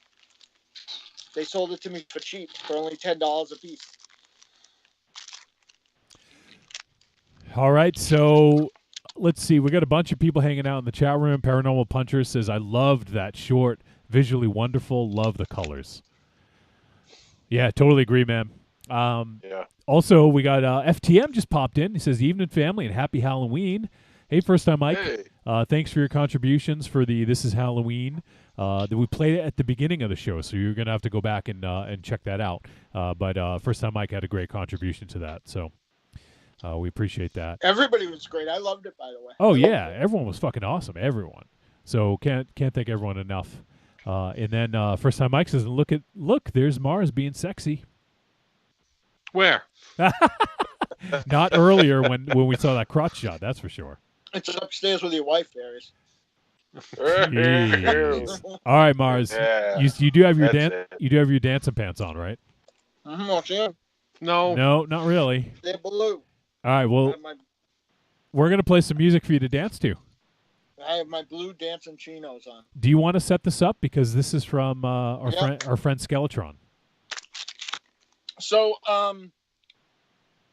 They sold it to me for cheap, for only $10 a piece. All right, so let's see. We got a bunch of people hanging out in the chat room. Paranormal Puncher says, I loved that short. Visually wonderful. Love the colors. Yeah, totally agree, man. Yeah. Also, we got FTM just popped in. He says, evening, family, and happy Halloween. Hey, first time, Mike. Hey. Thanks for your contributions for the This Is Halloween. That we played it at the beginning of the show, so you're going to have to go back and check that out. But first time, Mike had a great contribution to that, so we appreciate that. Everybody was great. I loved it, by the way. Oh, yeah. Everyone was fucking awesome. Everyone. So can't thank everyone enough. And then first time, Mike says, look, there's Mars being sexy. Where? Not earlier when we saw that crotch shot, that's for sure. It's upstairs with your wife, Darius. All right, Mars. Yeah, you do have your that's you do have your dancing pants on, right? Mm-hmm, no. No, not really. They're blue. All right, well, we're gonna play some music for you to dance to. I have my blue dancing chinos on. Do you want to set this up because this is from our friend Skeletron? So,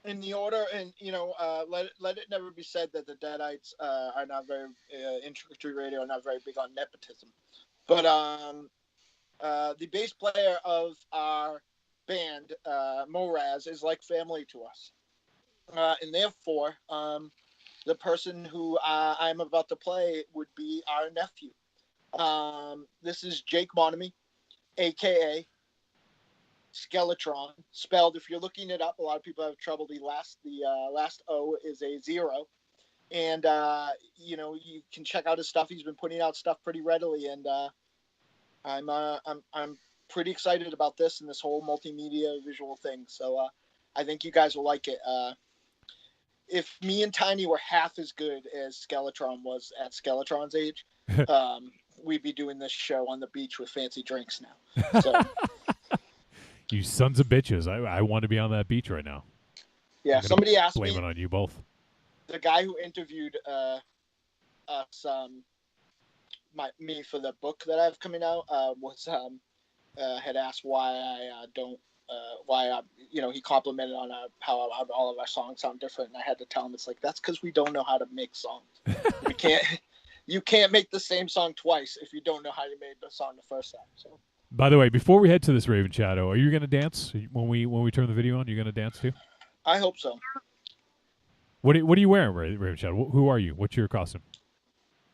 in the order, and let it never be said that the Deadites are not very in Trick or Treat Radio are not very big on nepotism, but the bass player of our band, Moraz, is like family to us, and therefore, the person who I'm about to play would be our nephew. This is Jake Monomy, aka Skeletron, spelled, if you're looking it up, a lot of people have trouble. The last O is a 0, and you can check out his stuff. He's been putting out stuff pretty readily, and I'm pretty excited about this and this whole multimedia visual thing. So I think you guys will like it. If me and Tiny were half as good as Skeletron was at Skeletron's age, we'd be doing this show on the beach with fancy drinks now. So. You sons of bitches. I want to be on that beach right now. Yeah, somebody asked blame it on you both. The guy who interviewed us, me for the book that I have coming out, had asked why I don't, he complimented on how all of our songs sound different, and I had to tell him it's like, that's because we don't know how to make songs. you can't make the same song twice if you don't know how you made the song the first time. So. By the way, before we head to this Raven Shadow, are you going to dance when we turn the video on? You're going to dance too? I hope so. What are you wearing, Raven Shadow? Who are you? What's your costume?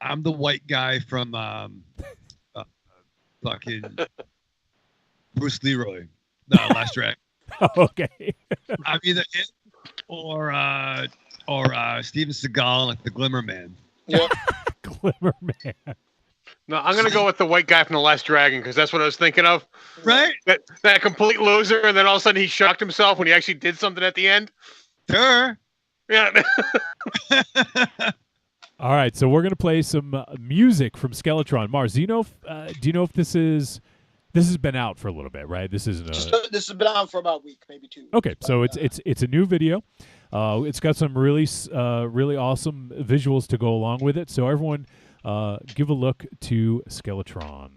I'm the white guy from fucking Bruce Leroy, the Last Dragon. Okay. I'm either it or Steven Seagal, like the Glimmer Man. Yep. Glimmer Man. No, I'm gonna go with the white guy from The Last Dragon because that's what I was thinking of. Right? That complete loser, and then all of a sudden he shocked himself when he actually did something at the end. Sure. Yeah. All right, so we're gonna play some music from Skeletron. Marz, do you know if this has been out for a little bit, right? This isn't This has been out for about a week, maybe 2 weeks. Okay, so it's a new video. It's got some really awesome visuals to go along with it. So everyone, give a look to Skeletron.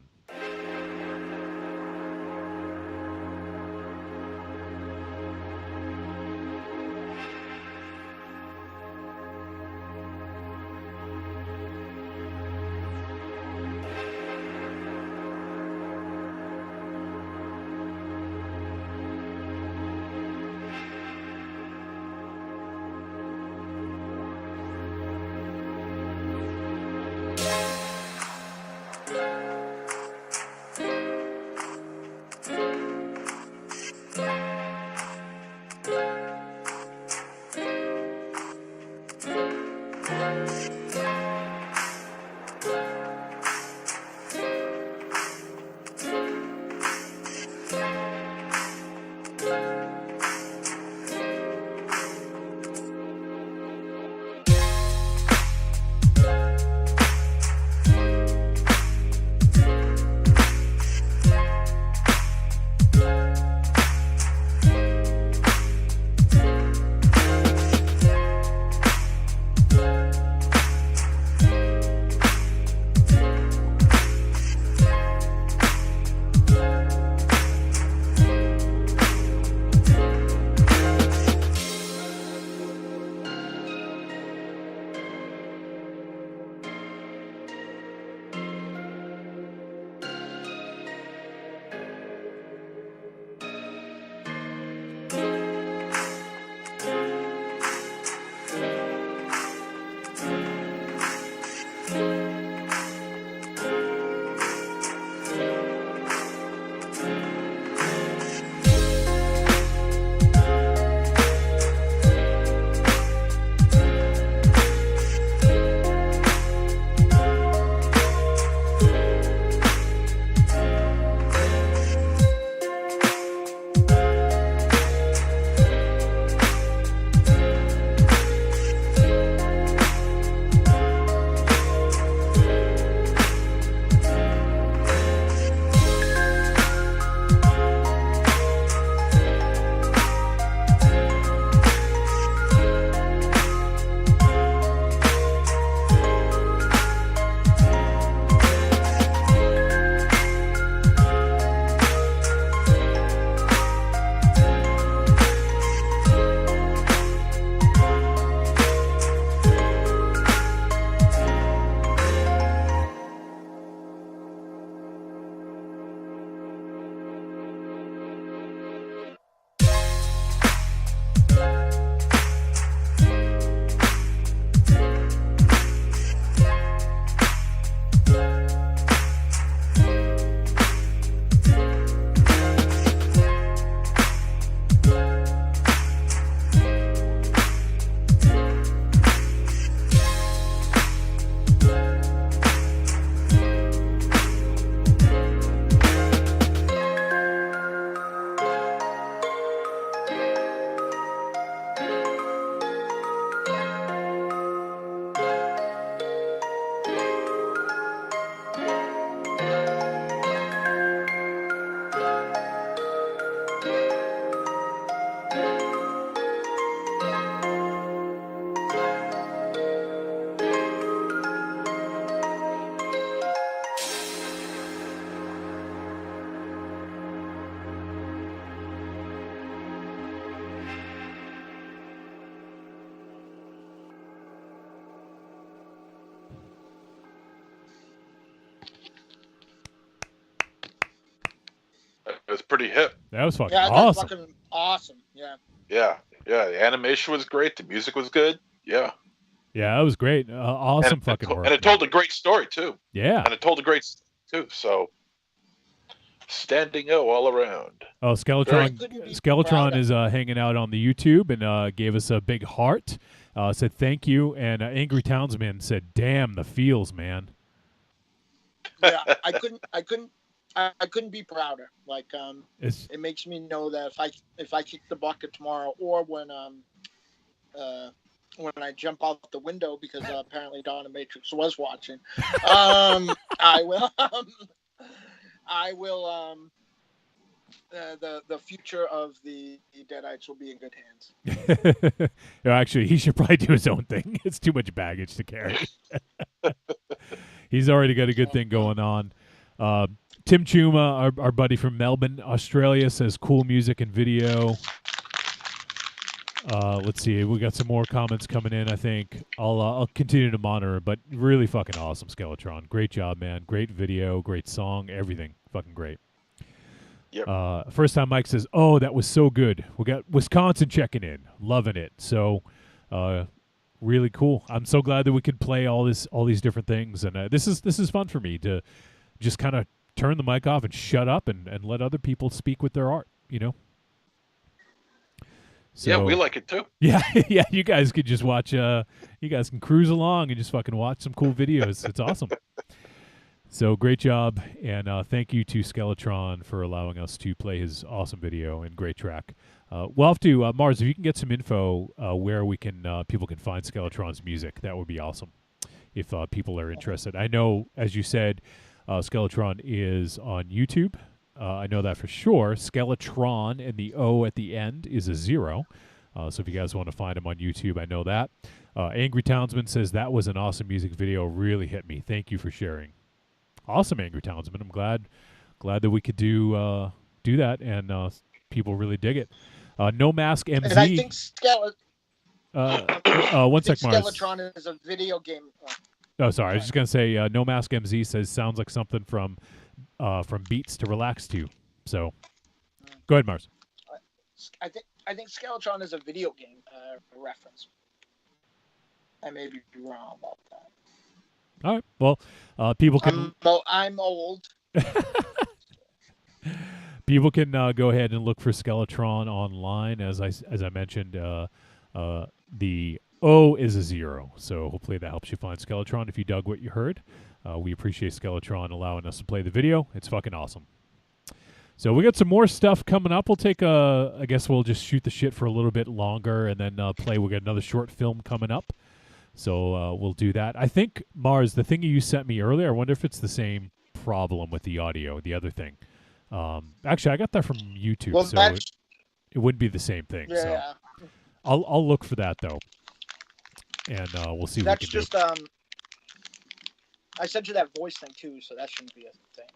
It was pretty hip. That was fucking Yeah, awesome. that's fucking awesome. Yeah. Yeah. The animation was great. The music was good. Yeah. Yeah, that was great. Awesome fucking work. And it told a great story too. Yeah. And it told a great story too. So standing O all around. Oh, Skeletron is hanging out on the YouTube and gave us a big heart. Said thank you, and Angry Townsman said, "Damn the feels, man." Yeah, I couldn't be prouder. Like, It's- it makes me know that if I kick the bucket tomorrow, or when I jump out the window because apparently Dawn and Matrix was watching, I will. The future of the Deadites will be in good hands. No, actually, he should probably do his own thing. It's too much baggage to carry. He's already got a good thing going on. Tim Chuma, our buddy from Melbourne, Australia, says cool music and video. Let's see. We got some more comments coming in, I think. I'll continue to monitor, but really fucking awesome, Skeletron. Great job, man. Great video, great song, everything. Fucking great. Yep. First time Mike says, "Oh, that was so good." We got Wisconsin checking in, loving it. So, really cool. I'm so glad that we could play all these different things, and this is fun for me to just kind of turn the mic off and shut up and let other people speak with their art. You know. So, yeah, we like it too. Yeah, yeah. You guys could just watch. You guys can cruise along and just fucking watch some cool videos. It's awesome. So great job, and thank you to Skeletron for allowing us to play his awesome video and great track. We'll have to Marz, if you can get some info where we can people can find Skeletron's music, that would be awesome. If people are interested, I know, as you said, Skeletron is on YouTube. I know that for sure. Skeletron and the O at the end is a 0. So if you guys want to find him on YouTube, I know that. Angry Townsman says that was an awesome music video. Really hit me. Thank you for sharing. Awesome, Angry Townsman. I'm glad that we could do that, and people really dig it. No Mask MZ. And I think one sec, Mars. Skeletron is a video game. Oh, sorry. I was just gonna say No Mask MZ says sounds like something from Beats to Relax to. So, go ahead, Mars. I think Skeletron is a video game reference. I may be wrong about that. All right. Well, people can. I'm old. People can go ahead and look for Skeletron online. As I mentioned, the O is a 0, so hopefully that helps you find Skeletron. If you dug what you heard, we appreciate Skeletron allowing us to play the video. It's fucking awesome. So we got some more stuff coming up. We'll take I guess we'll just shoot the shit for a little bit longer and then play. We got another short film coming up. So we'll do that. I think, Mars, the thing you sent me earlier, I wonder if it's the same problem with the audio, the other thing. Actually, I got that from YouTube, Well, so it wouldn't be the same thing. Yeah. So I'll look for that, though, and we'll see what we can do. I sent you that voice thing, too, so that shouldn't be a thing.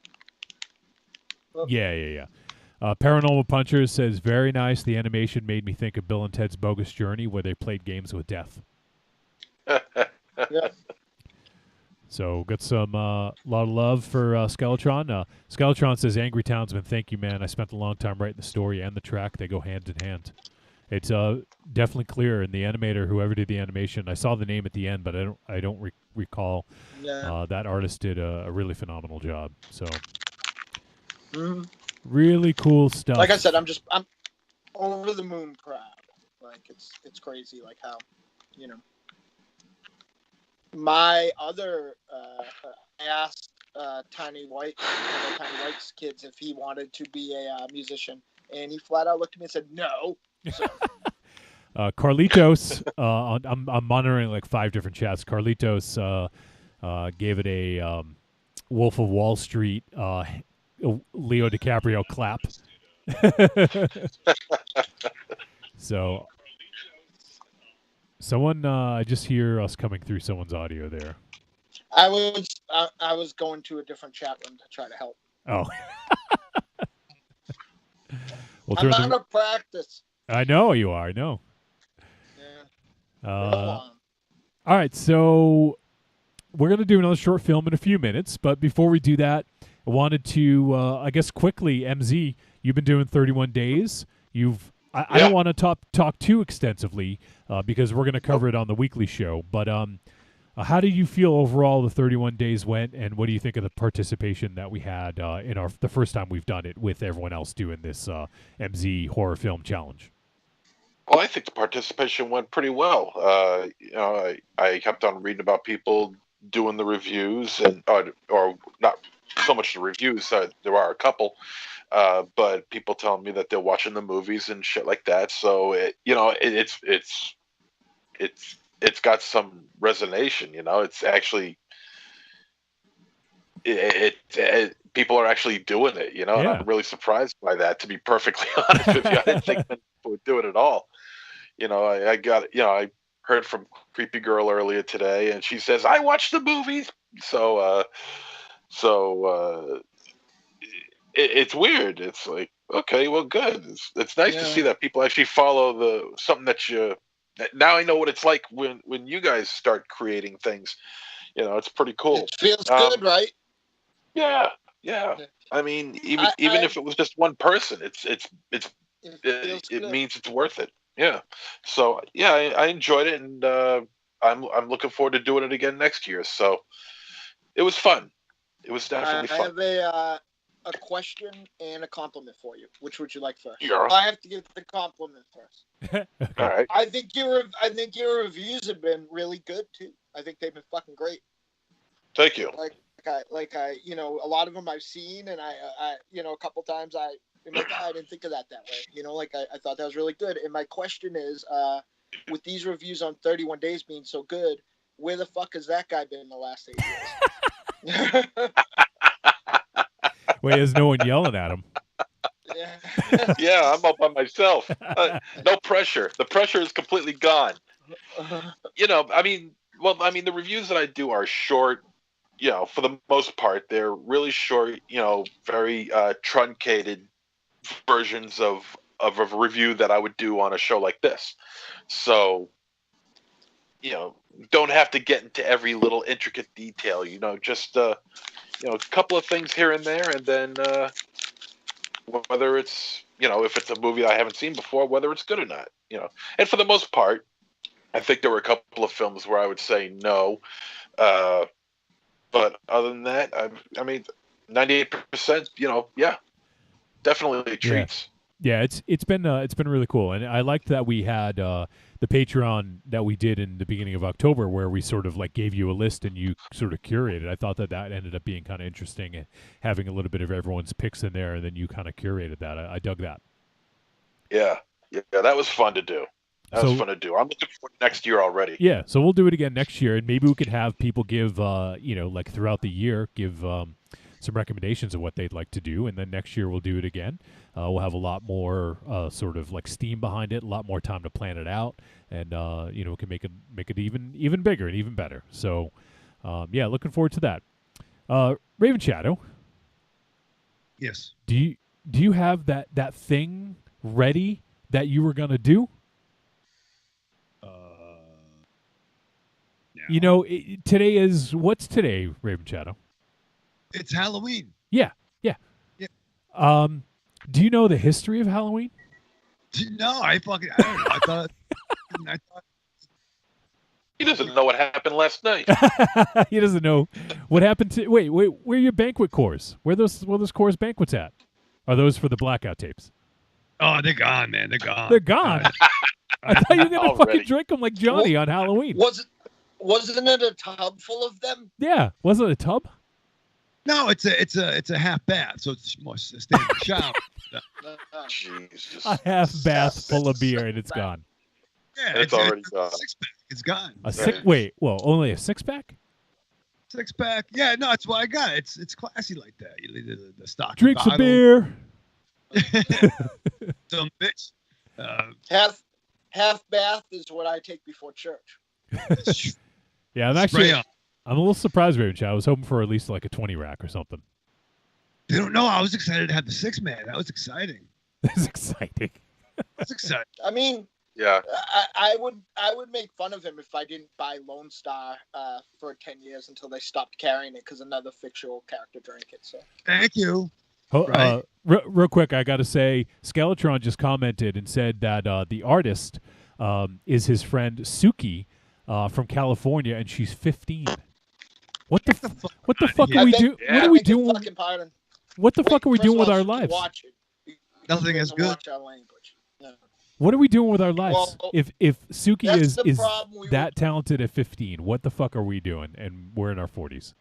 Yeah. Paranormal Puncher says, very nice. The animation made me think of Bill and Ted's Bogus Journey, where they played games with death. Yeah. So got some lot of love for Skeletron. Skeletron says, Angry Townsman, thank you, man. I spent a long time writing the story and the track. They go hand in hand. It's definitely clear. And the animator, whoever did the animation, I saw the name at the end, but I don't recall. Yeah. That artist did a really phenomenal job. So Mhm. really cool stuff. Like I said, I'm over the moon proud. Like it's crazy, like how, my other asked Tiny White's kids if he wanted to be a musician, and he flat out looked at me and said no. So, Carlitos, I'm monitoring like 5 different chats. Carlitos gave it a Wolf of Wall Street Leo DiCaprio clap. So someone, I just hear us coming through someone's audio there. I was going to a different chat room to try to help. Oh. I'm out of practice. I know you are. I know. Yeah. All right, so we're going to do another short film in a few minutes, but before we do that, I wanted to, I guess, quickly, MZ, you've been doing 31 days. I don't want to talk too extensively because we're going to cover it on the weekly show. But how do you feel overall the 31 days went, and what do you think of the participation that we had in the first time we've done it with everyone else doing this MZ horror film challenge? Well, I think the participation went pretty well. I kept on reading about people doing the reviews, and or not so much the reviews. There are a couple, but people telling me that they're watching the movies and shit like that. So it's got some resonation. It's actually people are actually doing it. And I'm really surprised by that. To be perfectly honest with you, I didn't think people would do it at all. I heard from Creepy Girl earlier today, and she says, I watched the movies. So it's weird. It's like, okay, well, good. It's nice to see that people actually follow something that you. Now I know what it's like when you guys start creating things. It's pretty cool. It feels good, right? Yeah. I mean, even if it was just one person, it means it's worth it. Yeah. So yeah, I enjoyed it, and I'm looking forward to doing it again next year. So it was fun. It was definitely fun. I have a question and a compliment for you. Which would you like first? Yeah. I have to give the compliment first. All right. I think your reviews have been really good too. I think they've been fucking great. Thank you. Like I a lot of them I've seen, and I a couple times I didn't think of that way. I thought that was really good. And my question is, with these reviews on 31 Days being so good, where the fuck has that guy been the last 8 years? Wait, there's no one yelling at him. Yeah, I'm up by myself. No pressure. The pressure is completely gone. The reviews that I do are short. For the most part, they're really short. Very truncated versions of a review that I would do on a show like this. So, don't have to get into every little intricate detail. Just a couple of things here and there, and then whether it's if it's a movie I haven't seen before, whether it's good or not. And for the most part, I think there were a couple of films where I would say no. But other than that, I mean, 98%, definitely treats. Yeah, it's been really cool, and I liked that we had the Patreon that we did in the beginning of October, where we sort of like gave you a list and you sort of curated. I thought that ended up being kind of interesting, and having a little bit of everyone's picks in there, and then you kind of curated that. I dug that. Yeah, that was fun to do. That was fun to do. I'm looking forward to next year already. Yeah, so we'll do it again next year, and maybe we could have people give, like throughout the year, give some recommendations of what they'd like to do, and then next year we'll do it again. We'll have a lot more sort of like steam behind it, a lot more time to plan it out, and we can make it even bigger and even better. So, looking forward to that. Raven Shadow. Yes. Do you have that thing ready that you were gonna do? No. Today is, what's today, Raven Shadow? It's Halloween. Yeah. Do you know the history of Halloween? No, I don't know. I thought he doesn't know what happened last night. He doesn't know what happened to. Wait, where are your banquet cores? Where those cores banquets at? Are those for the blackout tapes? Oh, they're gone, man. They're gone. They're gone. I thought you were gonna fucking drink them like Johnny on Halloween. Wasn't it a tub full of them? Yeah, was it a tub? No, it's a half bath, so it's more standing shower. Jesus. A half bath full of beer and it's gone. Yeah, it's already gone. It's gone. Only a 6-pack? 6-pack. Yeah, no, that's why I got it. It's classy like that. You leave the stock. Drink some beer. Some bitch. Half bath is what I take before church. Yeah, I'm a little surprised, Raven Shadow. I was hoping for at least like a 20 rack or something. They don't know. I was excited to have the 6-man. That was exciting. That's exciting. That's exciting. I mean, Yeah. I would make fun of him if I didn't buy Lone Star for 10 years until they stopped carrying it because another fictional character drank it. So Thank you. Oh, real quick, I got to say, Skeletron just commented and said that the artist is his friend Suki from California, and she's 15. What the fuck are we doing? What are we doing? What the fuck are we doing with our lives? Watch it. Nothing is good. Watch our language. Yeah. What are we doing with our lives? Well, if Suki that's is the problem that talented at 15, what the fuck are we doing? And we're in our 40s.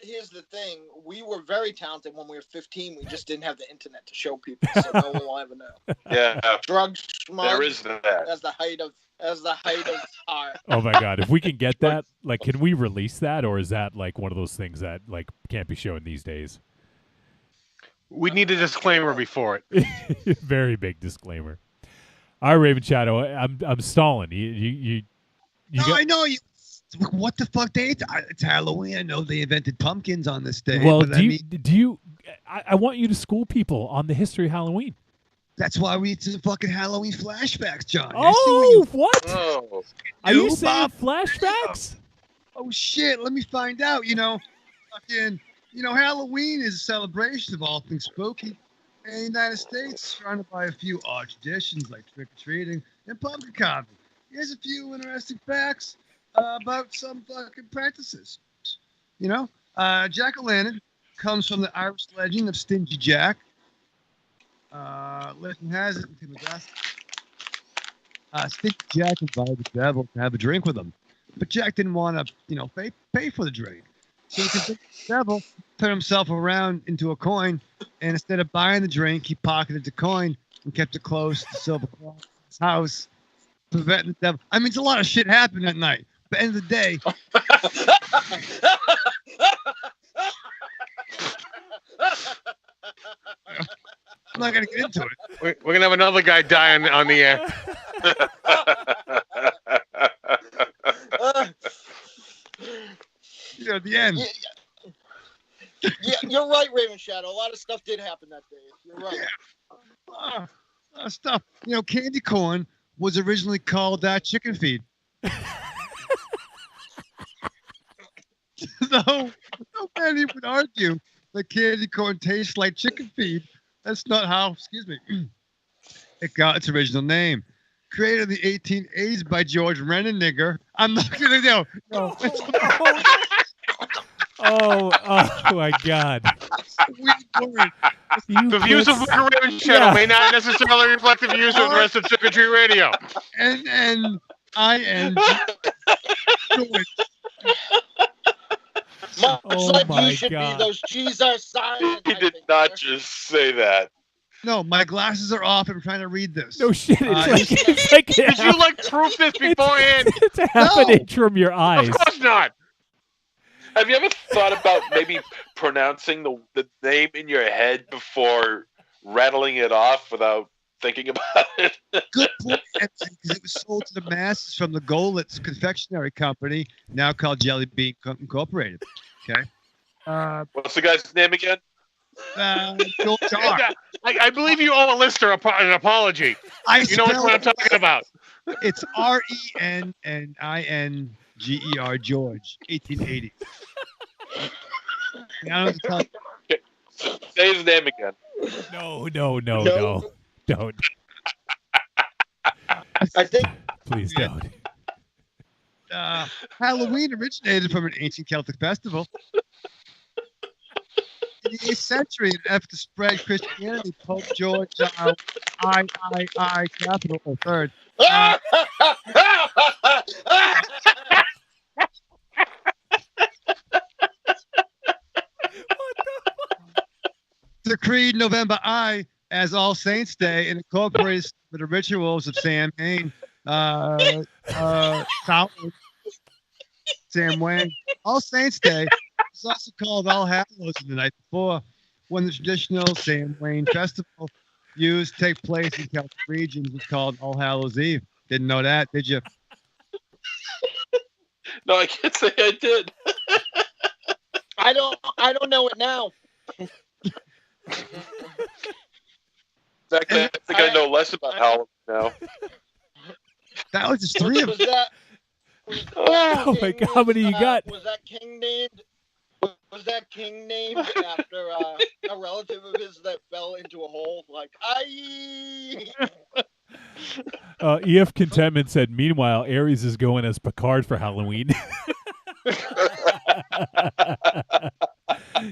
Here's the thing: we were very talented when we were 15. We just didn't have the internet to show people, so no one will ever know. Yeah. Drugs, schmugs, There is that. As the height of art. Oh my god! If we can get that, like, can we release that, or is that like one of those things that like can't be shown these days? We need a disclaimer before it. Very big disclaimer. All right, Raven Shadow, I'm stalling. I know you. What the fuck day? It's Halloween. I know they invented pumpkins on this day. Well, but I want you to school people on the history of Halloween. That's why we did the fucking Halloween flashbacks, John. Oh, what? Oh. Are you saying flashbacks? Oh shit! Let me find out. Halloween is a celebration of all things spooky. In the United States, surrounded by a few odd traditions like trick or treating and pumpkin carving. Here's a few interesting facts about some fucking practices. Jack-o'-lantern comes from the Irish legend of Stingy Jack. Legend has it, Stingy Jack invited the devil to have a drink with him, but Jack didn't want to, pay for the drink. So he convinced the devil, turned himself around into a coin, and instead of buying the drink, he pocketed the coin and kept it close to the silver cross in his house, preventing the devil. I mean, it's a lot of shit happened that night. But at the end of the day, I'm not going to get into it. We're going to have another guy die on the air. At the end. Yeah, you're right, Raven Shadow. A lot of stuff did happen that day. You're right. Stuff. Candy corn was originally called chicken feed. So many would argue that candy corn tastes like chicken feed. That's not how, it got its original name. Created in the 1880s by George Renninger. I'm not going to know. No. Oh my God. The views of Raven Shadow may not necessarily reflect the views of the rest of Trick or Treat Radio. N-N-I-N. You should be. Those G's are silent. He did not just say that. No, my glasses are off. I'm trying to read this. No shit. It's like Did you proof this beforehand? It's a half an inch from your eyes. Of course not. Have you ever thought about maybe pronouncing the name in your head before rattling it off without thinking about it? Good point. It was sold to the masses from the Golitz Confectionery Company, now called Jelly Bean Incorporated. Okay. What's the guy's name again? George R. I believe you owe a listener an apology. You know what I'm talking about. It's RENNINGER George, 1880. Say his name again. No. Don't. I think. Please don't. Halloween originated from an ancient Celtic festival. In the 8th century, in an effort to spread Christianity, Pope George I capital or third. Decreed November I as All Saints Day and incorporated the rituals of Samhain, Sam Wayne. All Saints Day is also called All Hallows the night before, when the traditional Sam Wayne festival used to take place in Celtic regions was called All Hallows Eve. Didn't know that, did you? No, I can't say I did. I don't know it now. In fact, I think I know less about Halloween now. That was just 3 of them. Oh my God! How many you got? Was that king named? Was that king named after a relative of his that fell into a hole? Like, EF Contentment said, meanwhile, Aries is going as Picard for Halloween.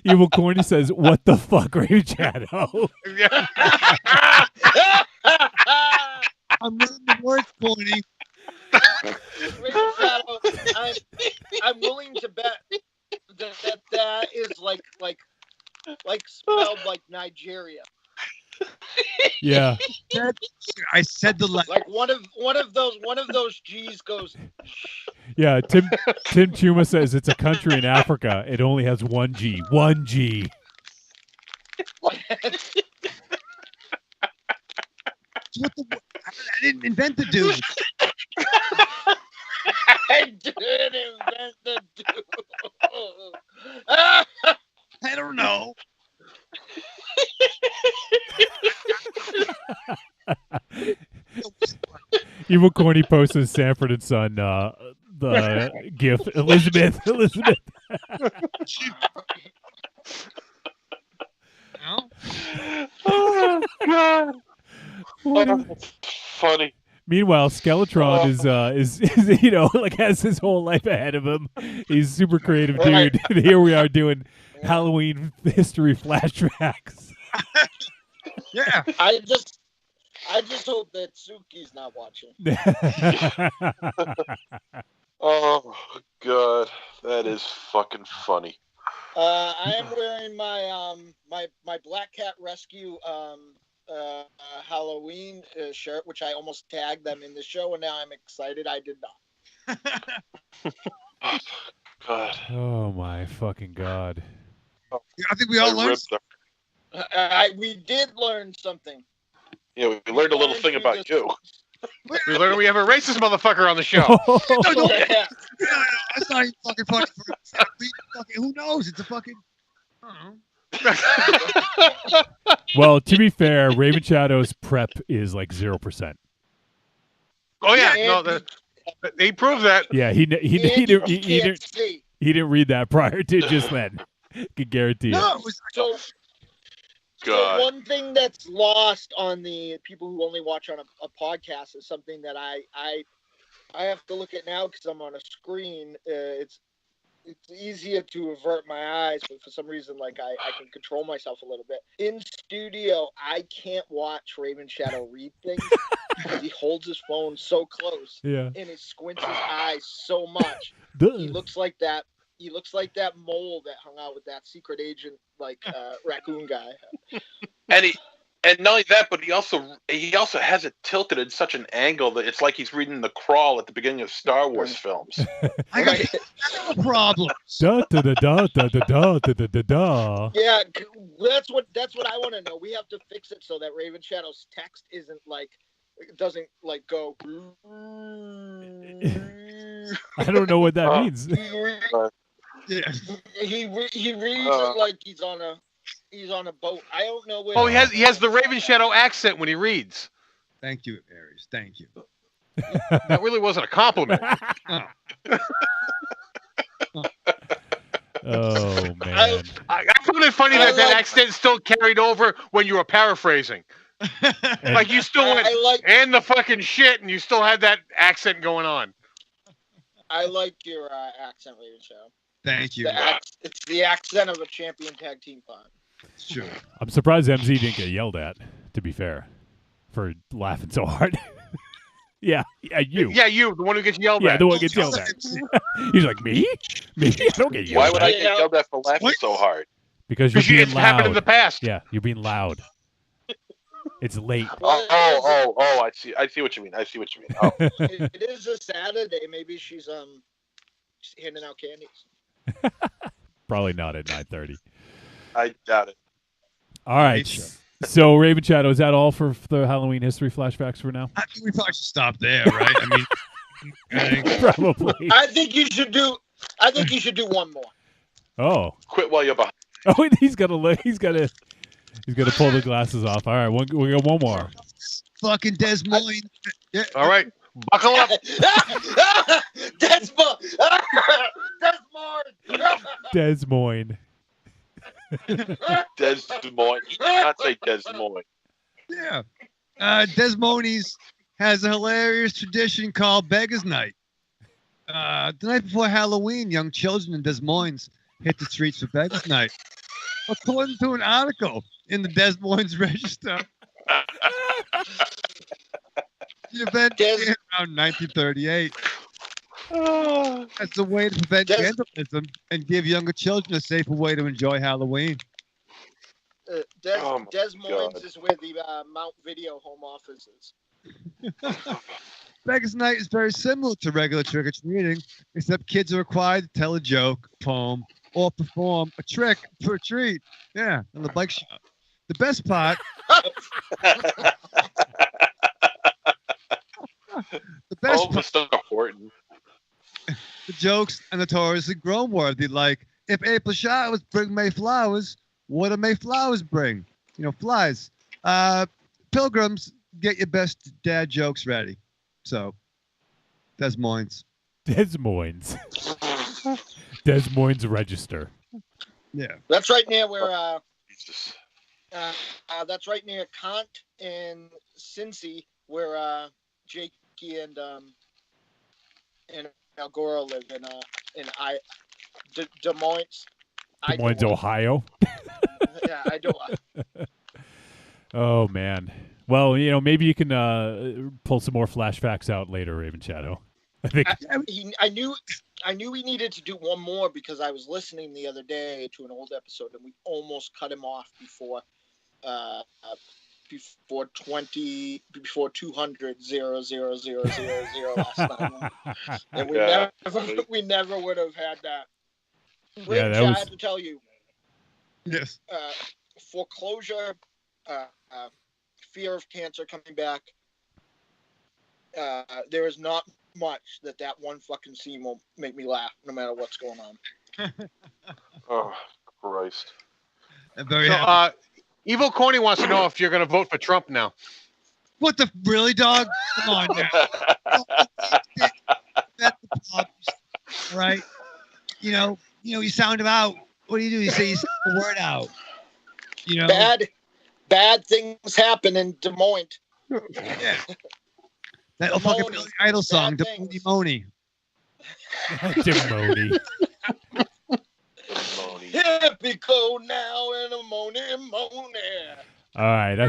Evil Corny says, what the fuck, Raven Shadow? I'm learning the words, Corny. Raven Shadow, I'm willing to bet that is like spelled like Nigeria. Yeah. I said the like one of those G's goes. Yeah, Tim Chuma says it's a country in Africa. It only has one G. One G. I didn't invent the dude. I didn't invent the dude. I don't know. Evil Corny posted Sanford and Son the GIF. Elizabeth. Oh God! Funny. Meanwhile, Skeletron is like has his whole life ahead of him. He's a super creative dude. And here we are doing Halloween history flashbacks. Yeah. I just hope that Suki's not watching. Oh God, that is fucking funny. I am wearing my my Black Cat Rescue Halloween shirt, which I almost tagged them in the show, and now I'm excited I did not. God. Oh my fucking God. I think we all learned. We did learn something. Yeah, we learned a little thing about you. We learned we have a racist motherfucker on the show. That's not even fucking funny. Who knows? It's a fucking. Well, to be fair, Raven Shadow's prep is like 0%. Oh yeah, no, he proved that. Yeah, he didn't read that prior to just then. Could guarantee it. No, so one thing that's lost on the people who only watch on a podcast is something that I have to look at now because I'm on a screen. It's easier to avert my eyes, but for some reason, like I can control myself a little bit. In studio, I can't watch Raven Shadow read things because he holds his phone so close, and he squints his eyes so much. He looks like that. He looks like that mole that hung out with that secret agent, raccoon guy. And not only that, but he also has it tilted in such an angle that it's like he's reading The Crawl at the beginning of Star Wars films. I got problems. Da da da da da da da da da. Yeah, that's what I want to know. We have to fix it so that Raven Shadow's text doesn't go. I don't know what that means. He reads it like he's on a boat. I don't know where. Oh, he has the Raven Shadow accent when he reads. Thank you, Aries. Thank you. That really wasn't a compliment. Oh man! I found it funny that accent still carried over when you were paraphrasing. Like you still went and the fucking shit, and you still had that accent going on. I like your accent, Raven Shadow. Thank you. It's the accent of a champion tag team pod. Sure. I'm surprised MZ didn't get yelled at, to be fair, for laughing so hard. you. Yeah, you, the one who gets yelled at. Yeah, the one who gets yelled at. He's like, me? Me? I don't get yelled at. Why would I get yelled at for laughing so hard? Because you're being it's loud. happened in the past. Yeah, you're being loud. It's late. Oh! I see what you mean. Oh. It is a Saturday. Maybe she's handing out candies. Probably not at 9:30. I doubt it. All right. So, Raven Shadow, is that all for the Halloween history flashbacks for now? I think we probably should stop there, right? I mean, probably. I think you should do one more. Oh. Quit while you're behind. Oh, he's got to pull the glasses off. All right, we got one more. Fucking Des Moines. All right. Buckle up. Desmond. Des Moines. Des Moines. You cannot say Des Moines. Yeah. Des Moines has a hilarious tradition called Beggars Night. The night before Halloween, young children in Des Moines hit the streets for Beggars Night. According to an article in the Des Moines Register, the event began around 1938 as a way to prevent vandalism and give younger children a safer way to enjoy Halloween. Des Moines is where the Mount Video home office is. Beggars Night is very similar to regular trick-or-treating, except kids are required to tell a joke, poem, or perform a trick for a treat. Yeah, on the bike shop. The best part... the best part... Mr. Horton. The jokes are notoriously groan-worthy, like, if April showers bring May flowers, what do May flowers bring? You know, flies. Pilgrims, get your best dad jokes ready. So, Des Moines. Des Moines. Des Moines Register. Yeah. That's right near where that's right near Kant and Cincy, where Jakey and Algora live in Des Moines. Des Moines, Ohio. Yeah, I do. Oh man. Well, you know, maybe you can pull some more flashbacks out later, Raven Shadow. I think I knew we needed to do one more because I was listening the other day to an old episode and we almost cut him off before 200 last time, and we never would have had that. Yeah, Rich, that was... I have to tell you. Yes. Foreclosure, fear of cancer coming back. There is not much that one fucking scene will make me laugh, no matter what's going on. Oh, Christ. I'm very happy. Evil Corny wants to know if you're going to vote for Trump now. What the really, dog? Come on now. That's the problems, right? You know, you sound him out. What do? You say you sound the word out. You know, bad things happen in Des Moines. Yeah. That fucking Billy Idol song, Demoni. Demoni. Hippico now in a morning. All right, I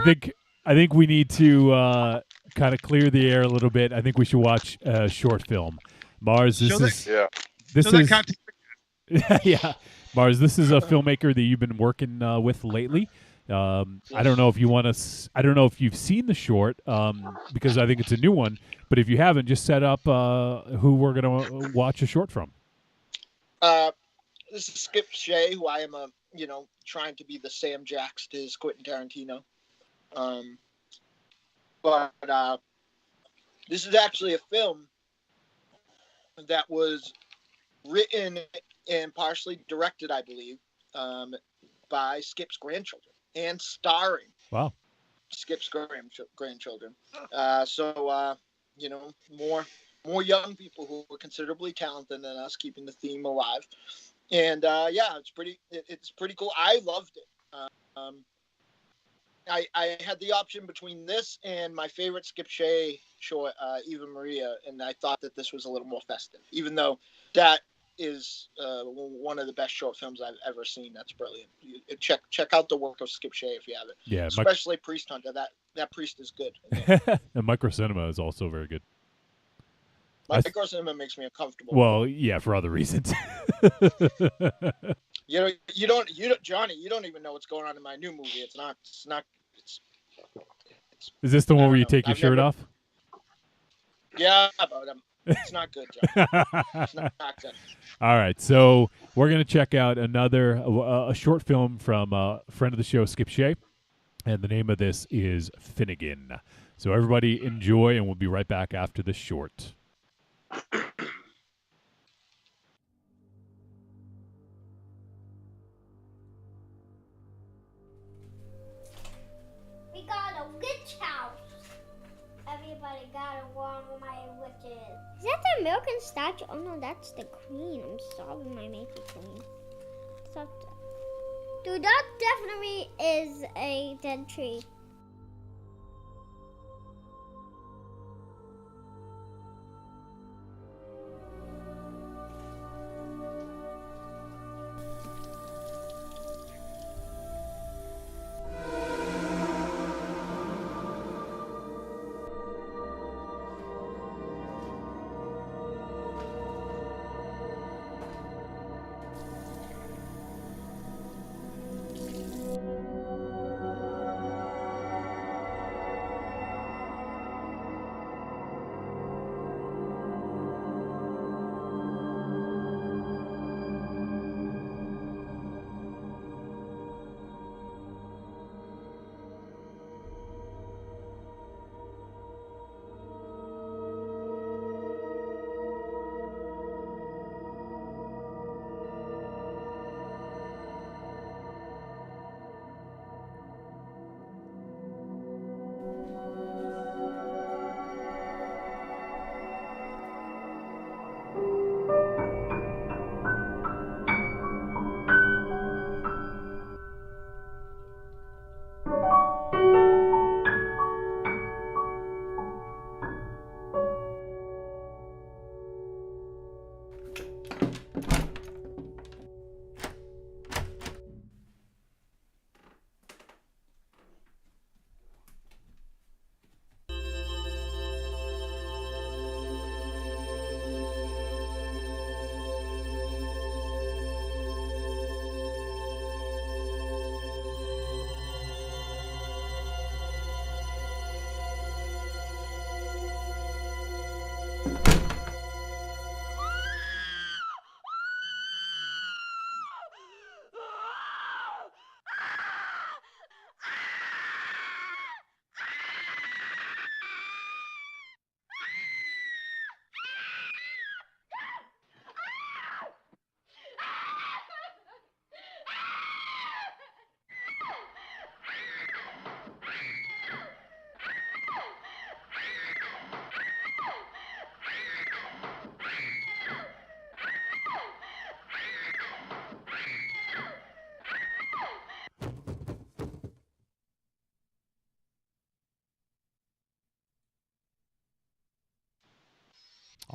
think we need to kind of clear the air a little bit. I think we should watch a short film. Marz, this is yeah. Marz, this is a filmmaker that you've been working with lately. I don't know if you want to. I don't know if you've seen the short because I think it's a new one. But if you haven't, just set up who we're gonna watch a short from. This is Skip Shea, who I am trying to be the Sam Jacks to his Quentin Tarantino. But this is actually a film that was written and partially directed, I believe, by Skip's grandchildren and starring Skip's grandchildren. So more young people who were considerably talented than us, keeping the theme alive. And it's pretty cool. I loved it. I had the option between this and my favorite Skip Shea short, Eva Maria, and I thought that this was a little more festive, even though that is one of the best short films I've ever seen. That's brilliant. Check out the work of Skip Shea if you haven't. Yeah, especially Priest Hunter. That Priest is good. And Microcinema is also very good. Microcinema makes me uncomfortable. Well, yeah, for other reasons. You don't, Johnny. You don't even know what's going on in my new movie. It's not. Is this the one where you take your shirt off? Yeah, but it's not good, Johnny. It's not good. All right, so we're gonna check out a short film from a friend of the show, Skip Shea, and the name of this is Finnegan. So everybody enjoy, and we'll be right back after the short. We got a witch house. Everybody got a warm Is that the American statue? Oh no, that's the queen. I'm solving my Maker queen. Stop that. Dude, that definitely is a dead tree.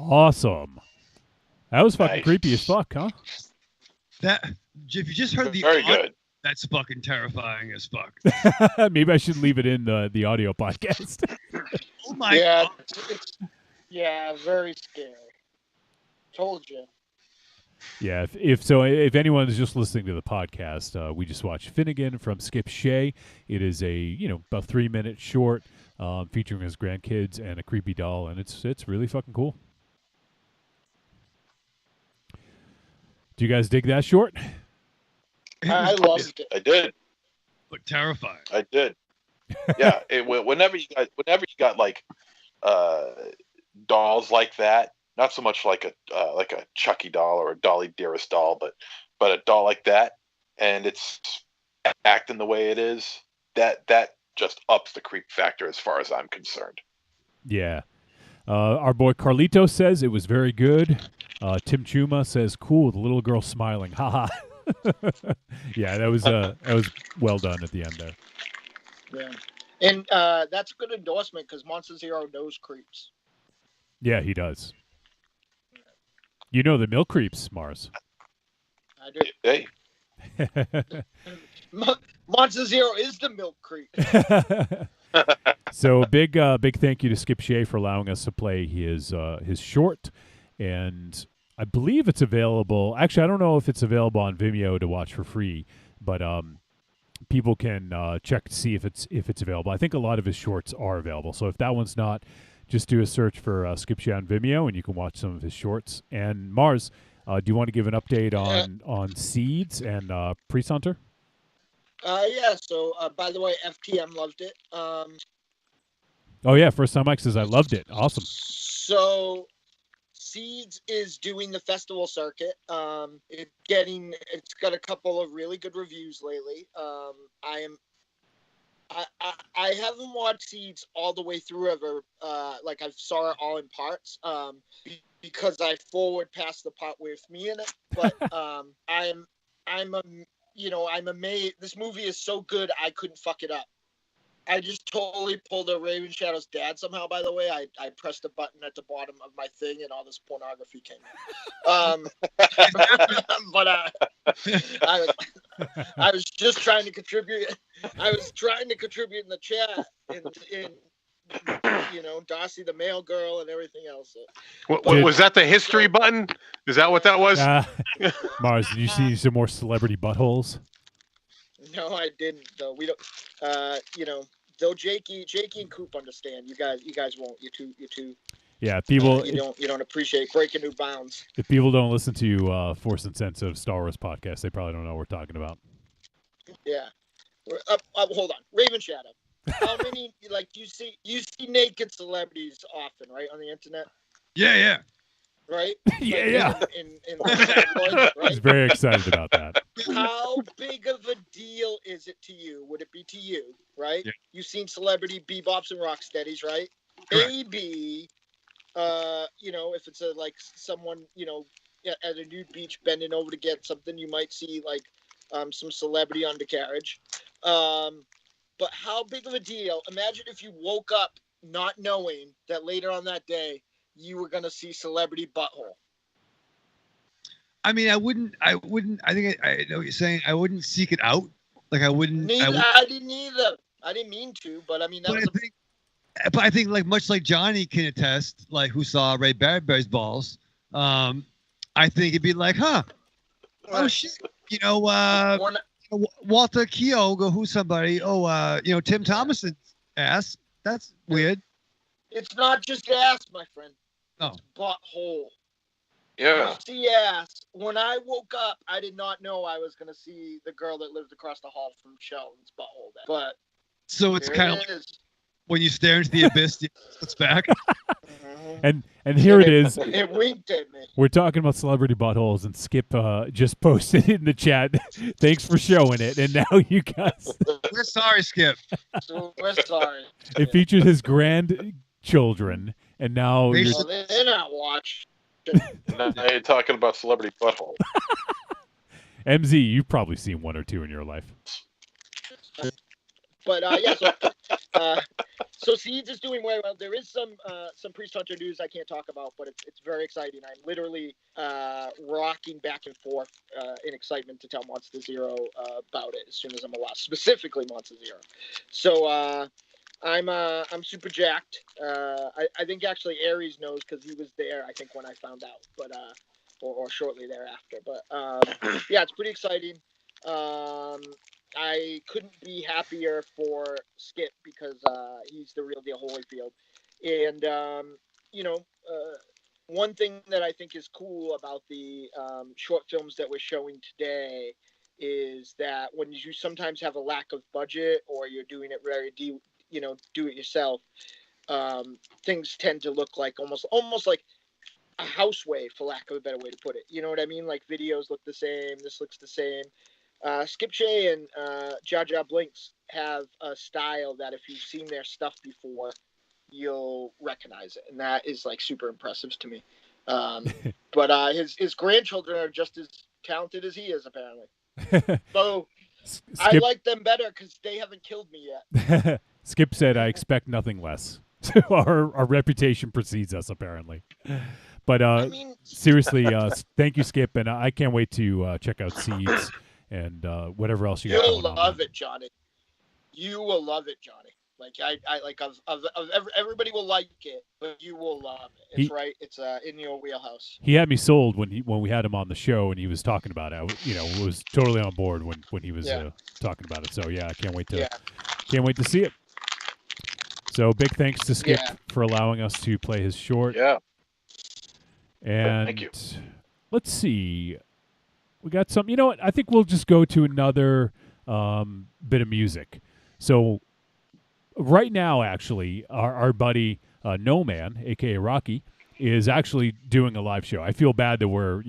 Awesome. That was fucking Nice. creepy as fuck, huh? That if you just heard the Very audio, good. that's fucking terrifying as fuck. Maybe I should leave it in the audio podcast. Oh my Yeah, god. yeah, very scary. Told you. Yeah, if anyone is just listening to the podcast, we just watched Finnegan from Skip Shea. It is a about 3-minute short featuring his grandkids and a creepy doll, and it's really fucking cool. Do you guys dig that short? I loved it. I did. But terrifying. I did. Yeah. Whenever you got like dolls like that, not so much like a Chucky doll or a Dolly Dearest doll, but a doll like that, and it's acting the way it is, that just ups the creep factor as far as I'm concerned. Yeah. Our boy Carlito says it was very good. Tim Chuma says, cool, the little girl smiling. Haha. Yeah, that was well done at the end there. Yeah. And that's a good endorsement because Monster Zero knows creeps. Yeah, he does. You know the milk creeps, Mars. I do. Hey. Monster Zero is the milk creep. So big thank you to Skip Shea for allowing us to play his short, and I believe it's available. Actually, I don't know if it's available on Vimeo to watch for free, but people can check to see if it's available. I think a lot of his shorts are available. So if that one's not, just do a search for Skip Shea on Vimeo, and you can watch some of his shorts. And Mars, do you want to give an update on Seeds and Priest Hunter? Yeah, so by the way, FTM loved it. Oh yeah, first time Mike says I loved it. Awesome. So Seeds is doing the festival circuit. It's got a couple of really good reviews lately. I haven't watched Seeds all the way through ever. Like I saw it all in parts. Because I forward past the part with me in it. But I'm amazed. This movie is so good I couldn't fuck it up. I just totally pulled a Raven Shadow's dad somehow, by the way. I pressed a button at the bottom of my thing and all this pornography came out. But I was just trying to contribute. I was trying to contribute in the chat in Darcy the mail girl and everything else. Was that the history button? Is that what that was? Mars, did you see some more celebrity buttholes? No, I didn't. Though we don't. Though Jakey and Coop understand. You guys won't. You're too. Yeah, people. You don't appreciate breaking new bounds. If people don't listen to Force and Sensitive Star Wars podcast, they probably don't know what we're talking about. Yeah. Hold on, Raven Shadow. How many you see naked celebrities often, right, on the internet? Yeah. Right? Yeah. In right? I was very excited about that. How big of a deal is it to you? Would it be to you, right? Yeah. You've seen celebrity bebops and rocksteadies, right? Correct. Maybe, if it's someone, at a nude beach bending over to get something, you might see some celebrity undercarriage. But how big of a deal? Imagine if you woke up not knowing that later on that day you were going to see celebrity butthole. I mean, I wouldn't. I think I know what you're saying. I wouldn't seek it out. I wouldn't. I didn't either. I didn't mean to, but I mean, but I think much like Johnny can attest, who saw Ray Bradbury's balls. I think it'd be oh shit, Walter Keogh, who's somebody? Tim Thomason's ass. That's weird. It's not just ass, my friend. No. It's butthole. Yeah. See ass. When I woke up, I did not know I was going to see the girl that lived across the hall from Sheldon's butthole. But so it's kind of when you stare into the abyss, it's back. And here it is. It winked at me. We're talking about celebrity buttholes, and Skip just posted it in the chat. Thanks for showing it. And now you guys. We're sorry, Skip. We're sorry. It features his grandchildren, and now They're not watching. Now you're talking about celebrity butthole. MZ, you've probably seen one or two in your life. But so Seeds is doing very well. There is some Priest Hunter news I can't talk about, but it's very exciting. I'm literally rocking back and forth in excitement to tell Monster Zero about it as soon as I'm allowed, specifically Monster Zero. So I'm super jacked. I think actually Aries knows because he was there, I think, when I found out, but or shortly thereafter. But yeah, it's pretty exciting. I couldn't be happier for Skip because he's the real deal Holyfield. And, one thing that I think is cool about the short films that we're showing today is that when you sometimes have a lack of budget or you're doing it very, do it yourself, things tend to look like almost like a house wave, for lack of a better way to put it. You know what I mean? Like videos look the same. This looks the same. Skip Shea and Jar Jar Blinks have a style that if you've seen their stuff before, you'll recognize it, and that is super impressive to me. But his grandchildren are just as talented as he is, apparently. So I like them better because they haven't killed me yet. Skip said, "I expect nothing less." our reputation precedes us, apparently. But seriously, thank you, Skip, and I can't wait to check out Seeds. And whatever else you got going on. You'll love it, Johnny. You will love it, Johnny. Everybody will like it, but you will love it. It's in your wheelhouse. He had me sold when we had him on the show, and he was talking about it. Was totally on board when he was talking about it. So yeah, I can't wait to see it. So big thanks to Skip for allowing us to play his short. Yeah. And thank you. Let's see. We got some. You know what? I think we'll just go to another bit of music. So right now, actually, our buddy No Man, aka Rocky, is actually doing a live show. I feel bad that we're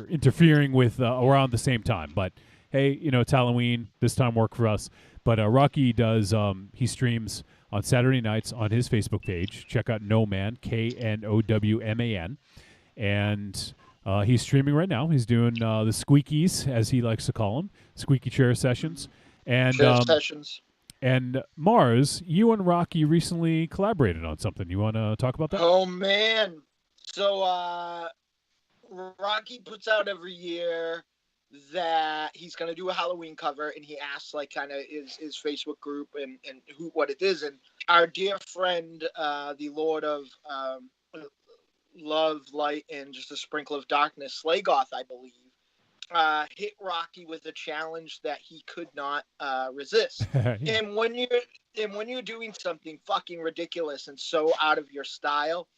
interfering with around the same time, but hey, it's Halloween. This time worked for us. But Rocky does. He streams on Saturday nights on his Facebook page. Check out Knowman, KNOWMAN, and he's streaming right now. He's doing the squeakies, as he likes to call them, squeaky chair sessions. And sessions. And Marz, you and Rocky recently collaborated on something. You want to talk about that? Oh man! So Rocky puts out every year that he's gonna do a Halloween cover, and he asks like kind of his Facebook group and what it is. And our dear friend, the Lord of Love, Light, and just a sprinkle of darkness, Slagoth, I believe, hit Rocky with a challenge that he could not resist. And when you're doing something fucking ridiculous and so out of your style,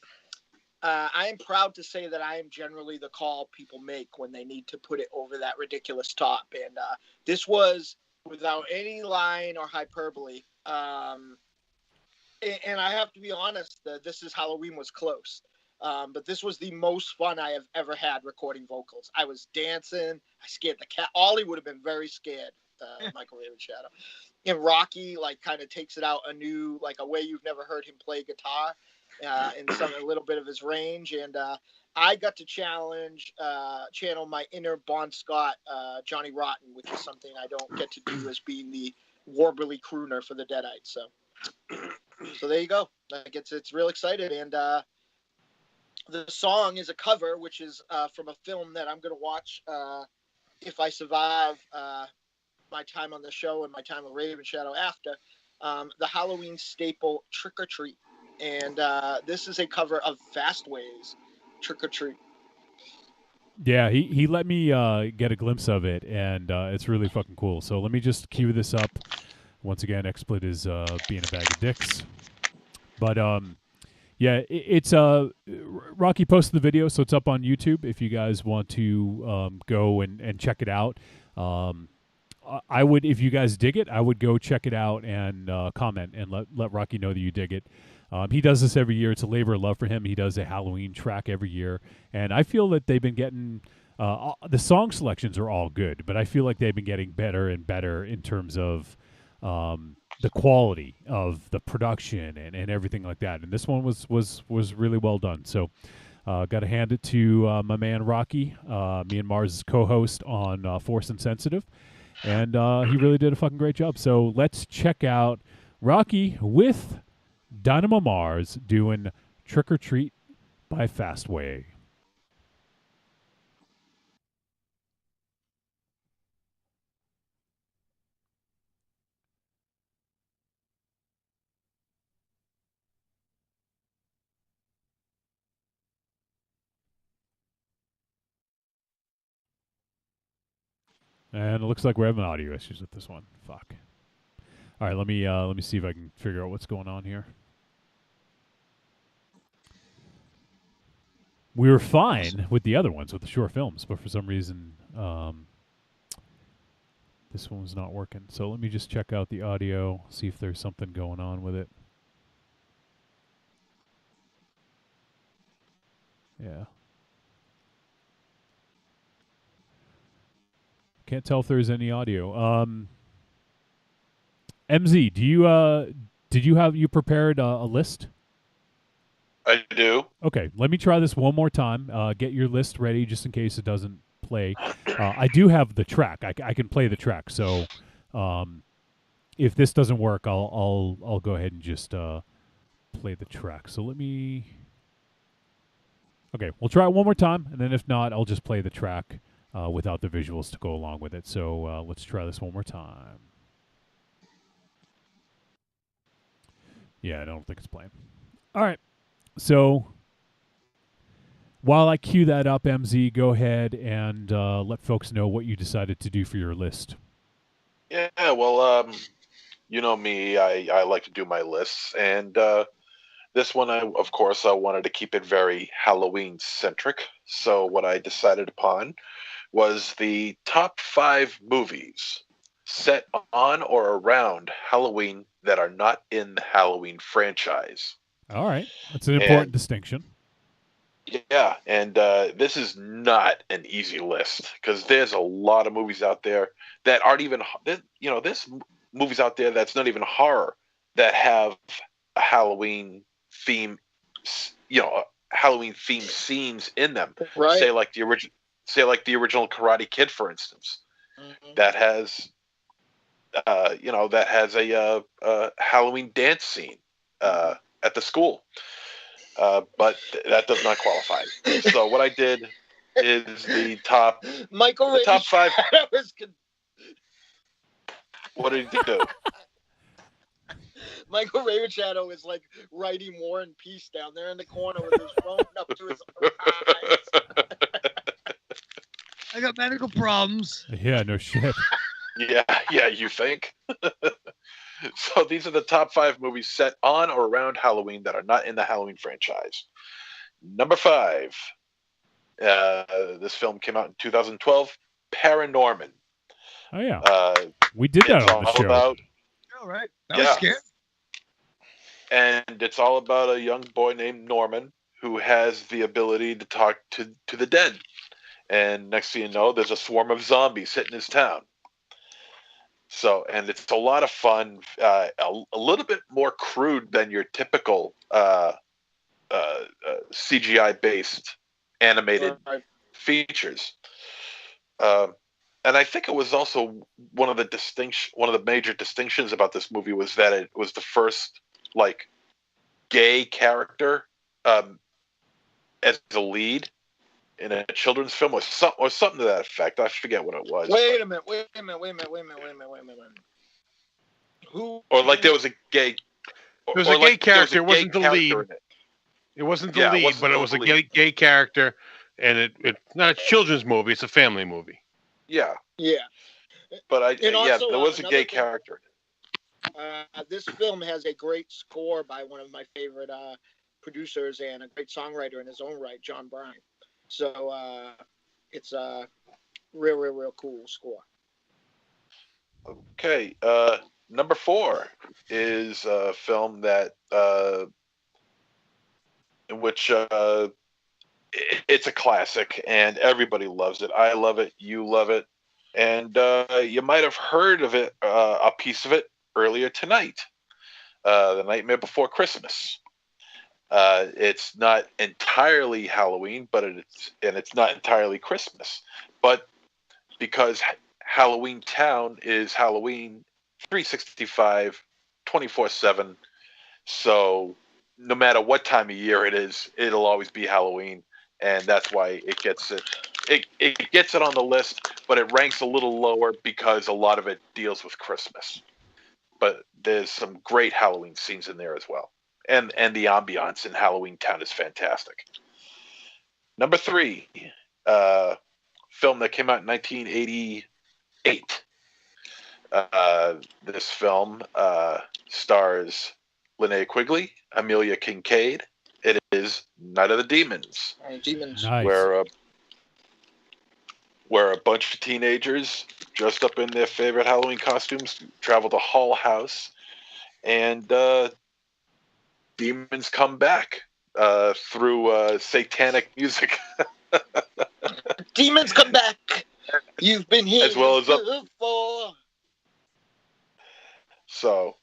I am proud to say that I am generally the call people make when they need to put it over that ridiculous top. And this was without any line or hyperbole. And I have to be honest, This Is Halloween was close. But this was the most fun I have ever had recording vocals. I was dancing. I scared the cat. Ollie would have been very scared, Michael Raven Shadow. And Rocky, like, kind of takes it out a way you've never heard him play guitar, and a little bit of his range. And I got to channel my inner Bon Scott, Johnny Rotten, which is something I don't get to do as being the warbly crooner for the Deadites. So there you go. Like, it's real excited. And the song is a cover, which is from a film that I'm going to watch if I survive my time on the show and my time with Raven Shadow after, the Halloween staple Trick or Treat. And this is a cover of Fastway's Trick or Treat. Yeah, he let me get a glimpse of it, and it's really fucking cool. So let me just cue this up. Once again, XSplit is being a bag of dicks. But yeah, it's Rocky posted the video, so it's up on YouTube if you guys want to go and check it out. I would, if you guys dig it, I would go check it out and comment and let Rocky know that you dig it. He does this every year. It's a labor of love for him. He does a Halloween track every year, and I feel that they've been getting the song selections are all good, but I feel like they've been getting better and better in terms of the quality of the production and everything like that. And this one was really well done. So got to hand it to my man Rocky, me and Marz's co-host on Force Insensitive, and he really did a fucking great job. So let's check out Rocky with Dynamo Marz doing Trick or Treat by Fastway. And it looks like we're having audio issues with this one. Fuck. All right, let me see if I can figure out what's going on here. We were fine with the other ones, with the short films, but for some reason, this one was not working. So let me just check out the audio, see if there's something going on with it. Yeah. Can't tell if there's any audio. MZ, did you prepared a list? I do. Okay, let me try this one more time. Get your list ready just in case it doesn't play. I do have the track. I can play the track. So if this doesn't work, I'll go ahead and just play the track. So let me. Okay, we'll try it one more time, and then if not, I'll just play the track without the visuals to go along with it. So let's try this one more time. Yeah, I don't think it's playing. All right. So while I cue that up, MZ, go ahead and let folks know what you decided to do for your list. Yeah, well, you know me, I like to do my lists, and this one, I wanted to keep it very Halloween-centric. So what I decided upon was the top 5 movies set on or around Halloween that are not in the Halloween franchise. All right. That's an important distinction. Yeah, and this is not an easy list because there's a lot of movies out there that aren't even, this movies out there that's not even horror that have a Halloween theme, Halloween themed scenes in them. Right. Say like the original Karate Kid, for instance, that has a Halloween dance scene at the school, but that does not qualify. So what I did is the top top 5. What did he do? Michael Ravenshadow is like writing War and Peace down there in the corner with his phone up to his eyes. I got medical problems. Yeah, no shit. Yeah, you think? So these are the top 5 movies set on or around Halloween that are not in the Halloween franchise. Number 5. This film came out in 2012. Paranorman. Oh yeah. We did that on the show. All right. That was scary. And it's all about a young boy named Norman who has the ability to talk to the dead. And next thing you know, there's a swarm of zombies hitting his town. So, and it's a lot of fun, a little bit more crude than your typical CGI-based animated features. And I think it was also one of the major distinctions about this movie was that it was the first like gay character as the lead in a children's film or something to that effect. I forget what it was. Wait a minute. Who? Or like there was a gay. There was a gay character. It wasn't the lead. It wasn't the lead, but it was a gay character, and it's not a children's movie. It's a family movie. Yeah. Yeah. But there was a gay thing, character. This film has a great score by one of my favorite producers and a great songwriter in his own right, John Bryan. So it's a real cool score. Okay. Number 4 is a film that in which it's a classic and everybody loves it. I love it. You love it. And you might have heard of it, a piece of it earlier tonight, The Nightmare Before Christmas. It's not entirely Halloween, but it's not entirely Christmas. But because Halloween Town is Halloween 365, 24/7, so no matter what time of year it is, it'll always be Halloween, and that's why it gets it. It gets it on the list, but it ranks a little lower because a lot of it deals with Christmas. But there's some great Halloween scenes in there as well. And the ambiance in Halloween Town is fantastic. Number 3, film that came out in 1988. This film stars Linnea Quigley, Amelia Kincaid. It is Night of the Demons. Demons. Nice. Where a bunch of teenagers dressed up in their favorite Halloween costumes travel to Hull House, and demons come back through satanic music. Demons come back. You've been here as well as before. So,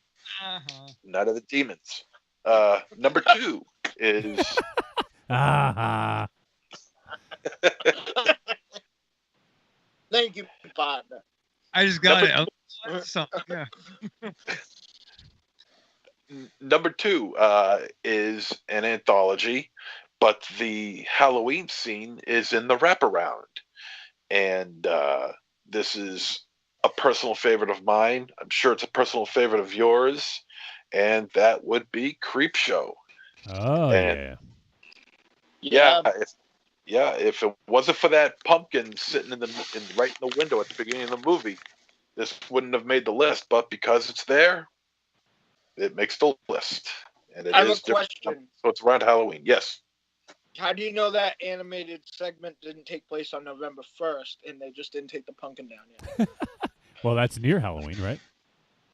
Night of the Demons. Number 2 is. Thank you, partner. I just got it. Yeah. Number 2 is an anthology, but the Halloween scene is in the wraparound. And this is a personal favorite of mine. I'm sure it's a personal favorite of yours. And that would be Creepshow. Oh, and if it wasn't for that pumpkin sitting right in the window at the beginning of the movie, this wouldn't have made the list. But because it's there, it makes the list. And it I have is a different. question. So it's around Halloween. Yes. How do you know that animated segment didn't take place on November 1st and they just didn't take the pumpkin down yet? Well, that's near Halloween, right?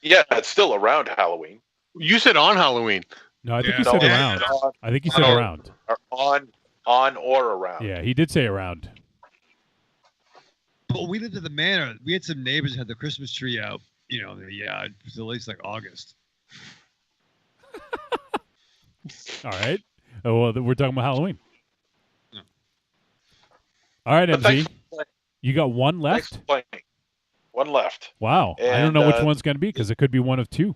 Yeah, it's still around Halloween. You said on Halloween. No, I think he said around. I think he said around. On or around. Yeah, he did say around. But we lived at the manor. We had some neighbors who had the Christmas tree out, it's at least like August. All right. Oh, well, we're talking about Halloween. All right, But MZ. thanks for playing. You got one Thanks left? for playing. One left. Wow. I don't And, know which one's going to be because it could be one of two.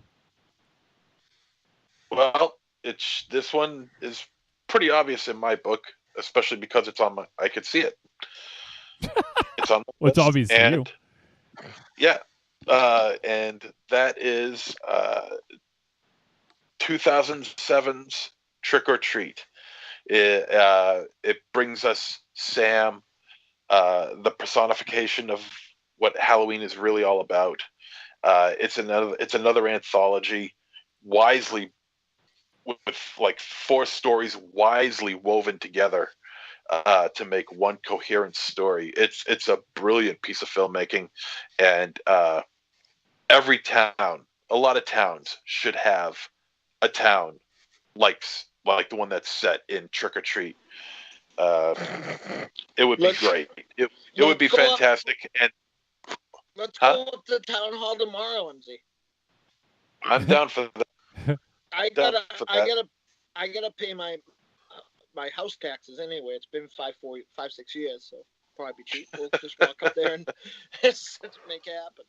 Well, this one is pretty obvious in my book, especially because it's on I could see it. It's on. Well, it's obvious to you. Yeah, and that is 2007's Trick or Treat. It brings us Sam, the personification of what Halloween is really all about. It's another anthology, wisely with like 4 stories wisely woven together to make one coherent story. It's a brilliant piece of filmmaking, and every town, a lot of towns should have a town like the one that's set in Trick or Treat. It would be great. It would be fantastic. And let's go up to town hall tomorrow, MZ. I'm down for that. I gotta pay my house taxes anyway. It's been 5-6 years, so probably be cheap. We'll just walk up there and let's make it happen.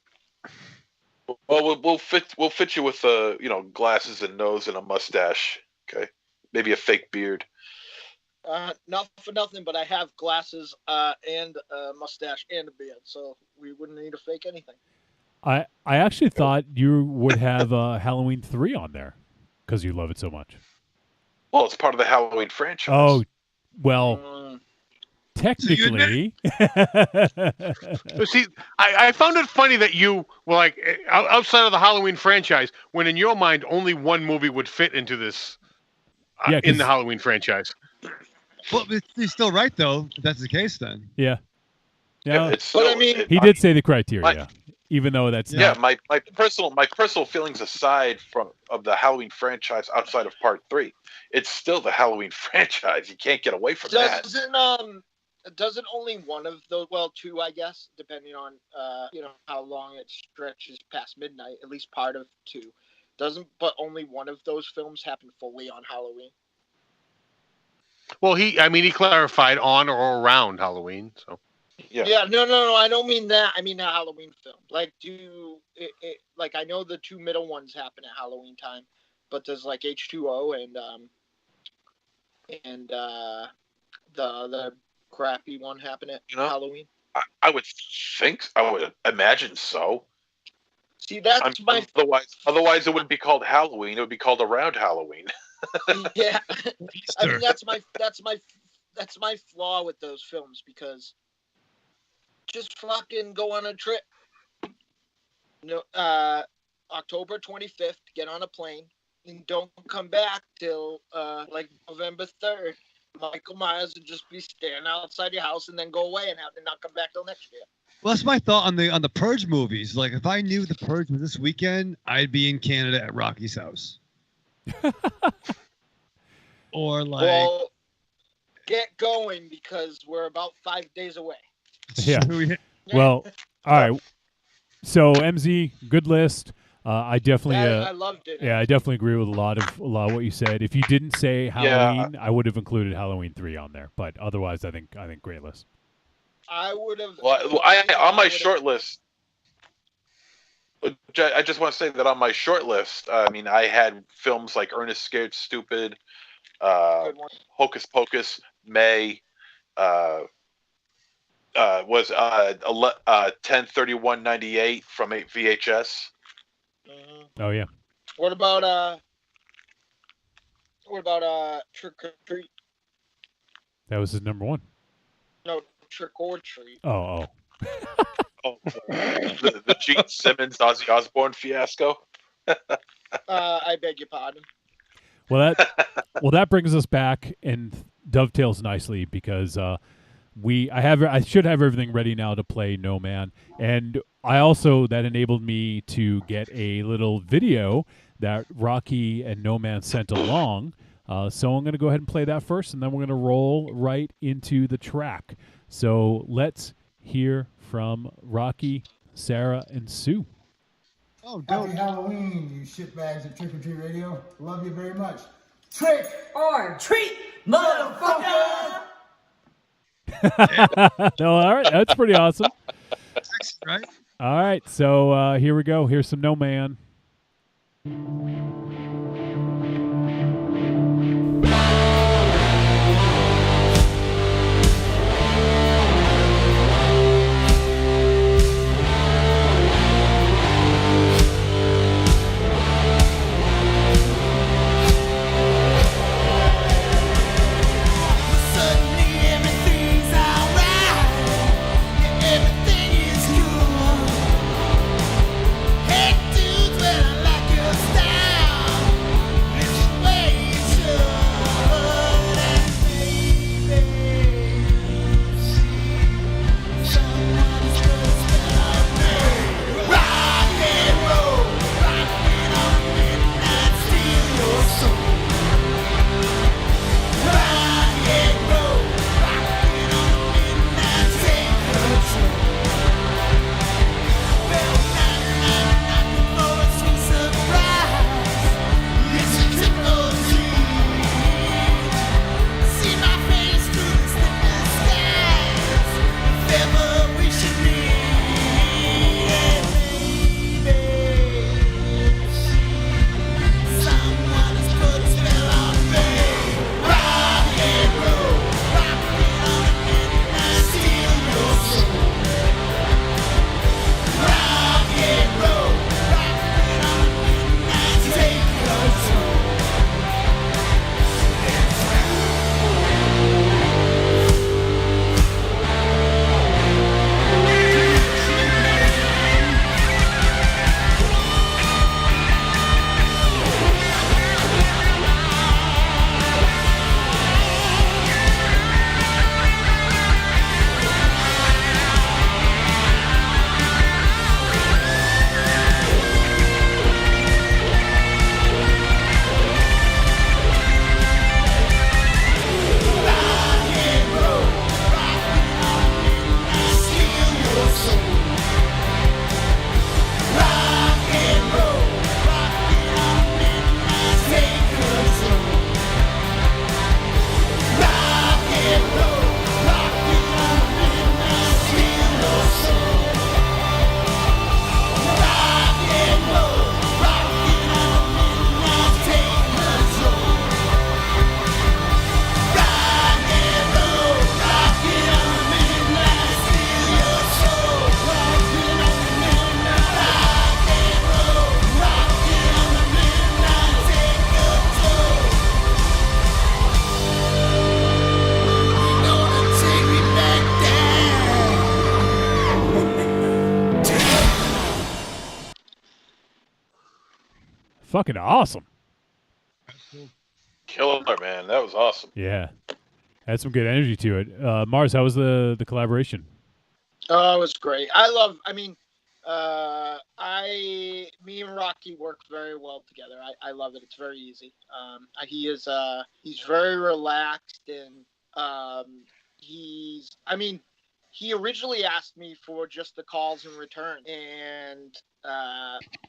Well, we'll fit you with glasses and nose and a mustache. Okay, maybe a fake beard. Not for nothing, but I have glasses and a mustache and a beard, so we wouldn't need to fake anything. I actually thought you would have Halloween 3 on there because you love it so much. Well, it's part of the Halloween franchise. Oh, well, technically. So see, I found it funny that you were like, outside of the Halloween franchise, when in your mind only one movie would fit into this in the Halloween franchise. Well, he's still right, though. If that's the case, then. Yeah. Yeah. But I mean, he did say the criteria, even though that's not. My personal feelings aside of the Halloween franchise outside of Part 3, it's still the Halloween franchise. You can't get away from that. Doesn't only one of those, well, 2, I guess, depending on how long it stretches past midnight, at least part of 2. But only one of those films happen fully on Halloween. Well, he clarified on or around Halloween, so. Yeah, no, I don't mean that. I mean a Halloween film. Like, like I know the 2 middle ones happen at Halloween time, but there's like H2O and the crappy one happen at Halloween. I would imagine so. See, that's otherwise it wouldn't be called Halloween. It would be called Around Halloween. Yeah, I mean that's my flaw with those films, because just fucking go on a trip. October 25th, get on a plane and don't come back till like November 3rd. Michael Myers would just be standing outside your house and then go away and not come back till next year. Well, that's my thought on the Purge movies. Like, if I knew the Purge was this weekend, I'd be in Canada at Rocky's house. Or like, well, get going because we're about 5 days away. Yeah. Well, all right. So MZ, good list. I definitely, I loved it. Yeah, I definitely agree with a lot of what you said. If you didn't say Halloween, I would have included Halloween 3 on there. But otherwise, I think great list. I would have. Well, on my short list, I just want to say that on my short list, I mean, I had films like Ernest Scared Stupid, Hocus Pocus, May, was 10/31/98 from VHS. Oh yeah. What about Trick or Treat? That was his number 1. No, Trick or Treat. Oh. The Gene Simmons Ozzy Osbourne fiasco. I beg your pardon. Well, that brings us back and dovetails nicely because I should have everything ready now to play No Man, and that enabled me to get a little video that Rocky and No Man sent along. So I'm going to go ahead and play that first, and then we're going to roll right into the track. So let's hear from Rocky, Sarah, and Sue. Oh, Happy Halloween, you shitbags at Trick or Treat Radio. Love you very much. Trick or treat, motherfucker! No, all right, that's pretty awesome. Sexy, right? All right, so here we go. Here's some No Man. Fucking awesome. Killer, man. That was awesome. Yeah. Had some good energy to it. Marz, how was the collaboration? Oh, it was great. Me and Rocky work very well together. I love it. It's very easy. He's very relaxed and he originally asked me for just the calls in return, and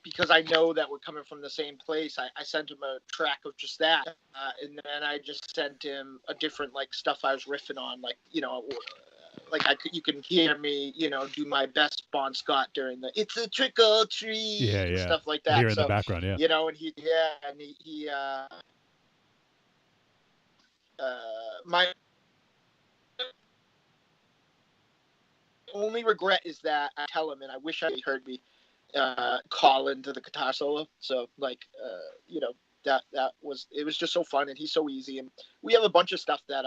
because I know that we're coming from the same place, I sent him a track of just that, and then I just sent him a different stuff I was riffing on, you can hear me, do my best Bon Scott during the "It's a trick or treat" and stuff like that. Here in the background, yeah. And my only regret is that I tell him, and I wish he heard me call into the guitar solo. So it was just so fun, and he's so easy, and we have a bunch of stuff that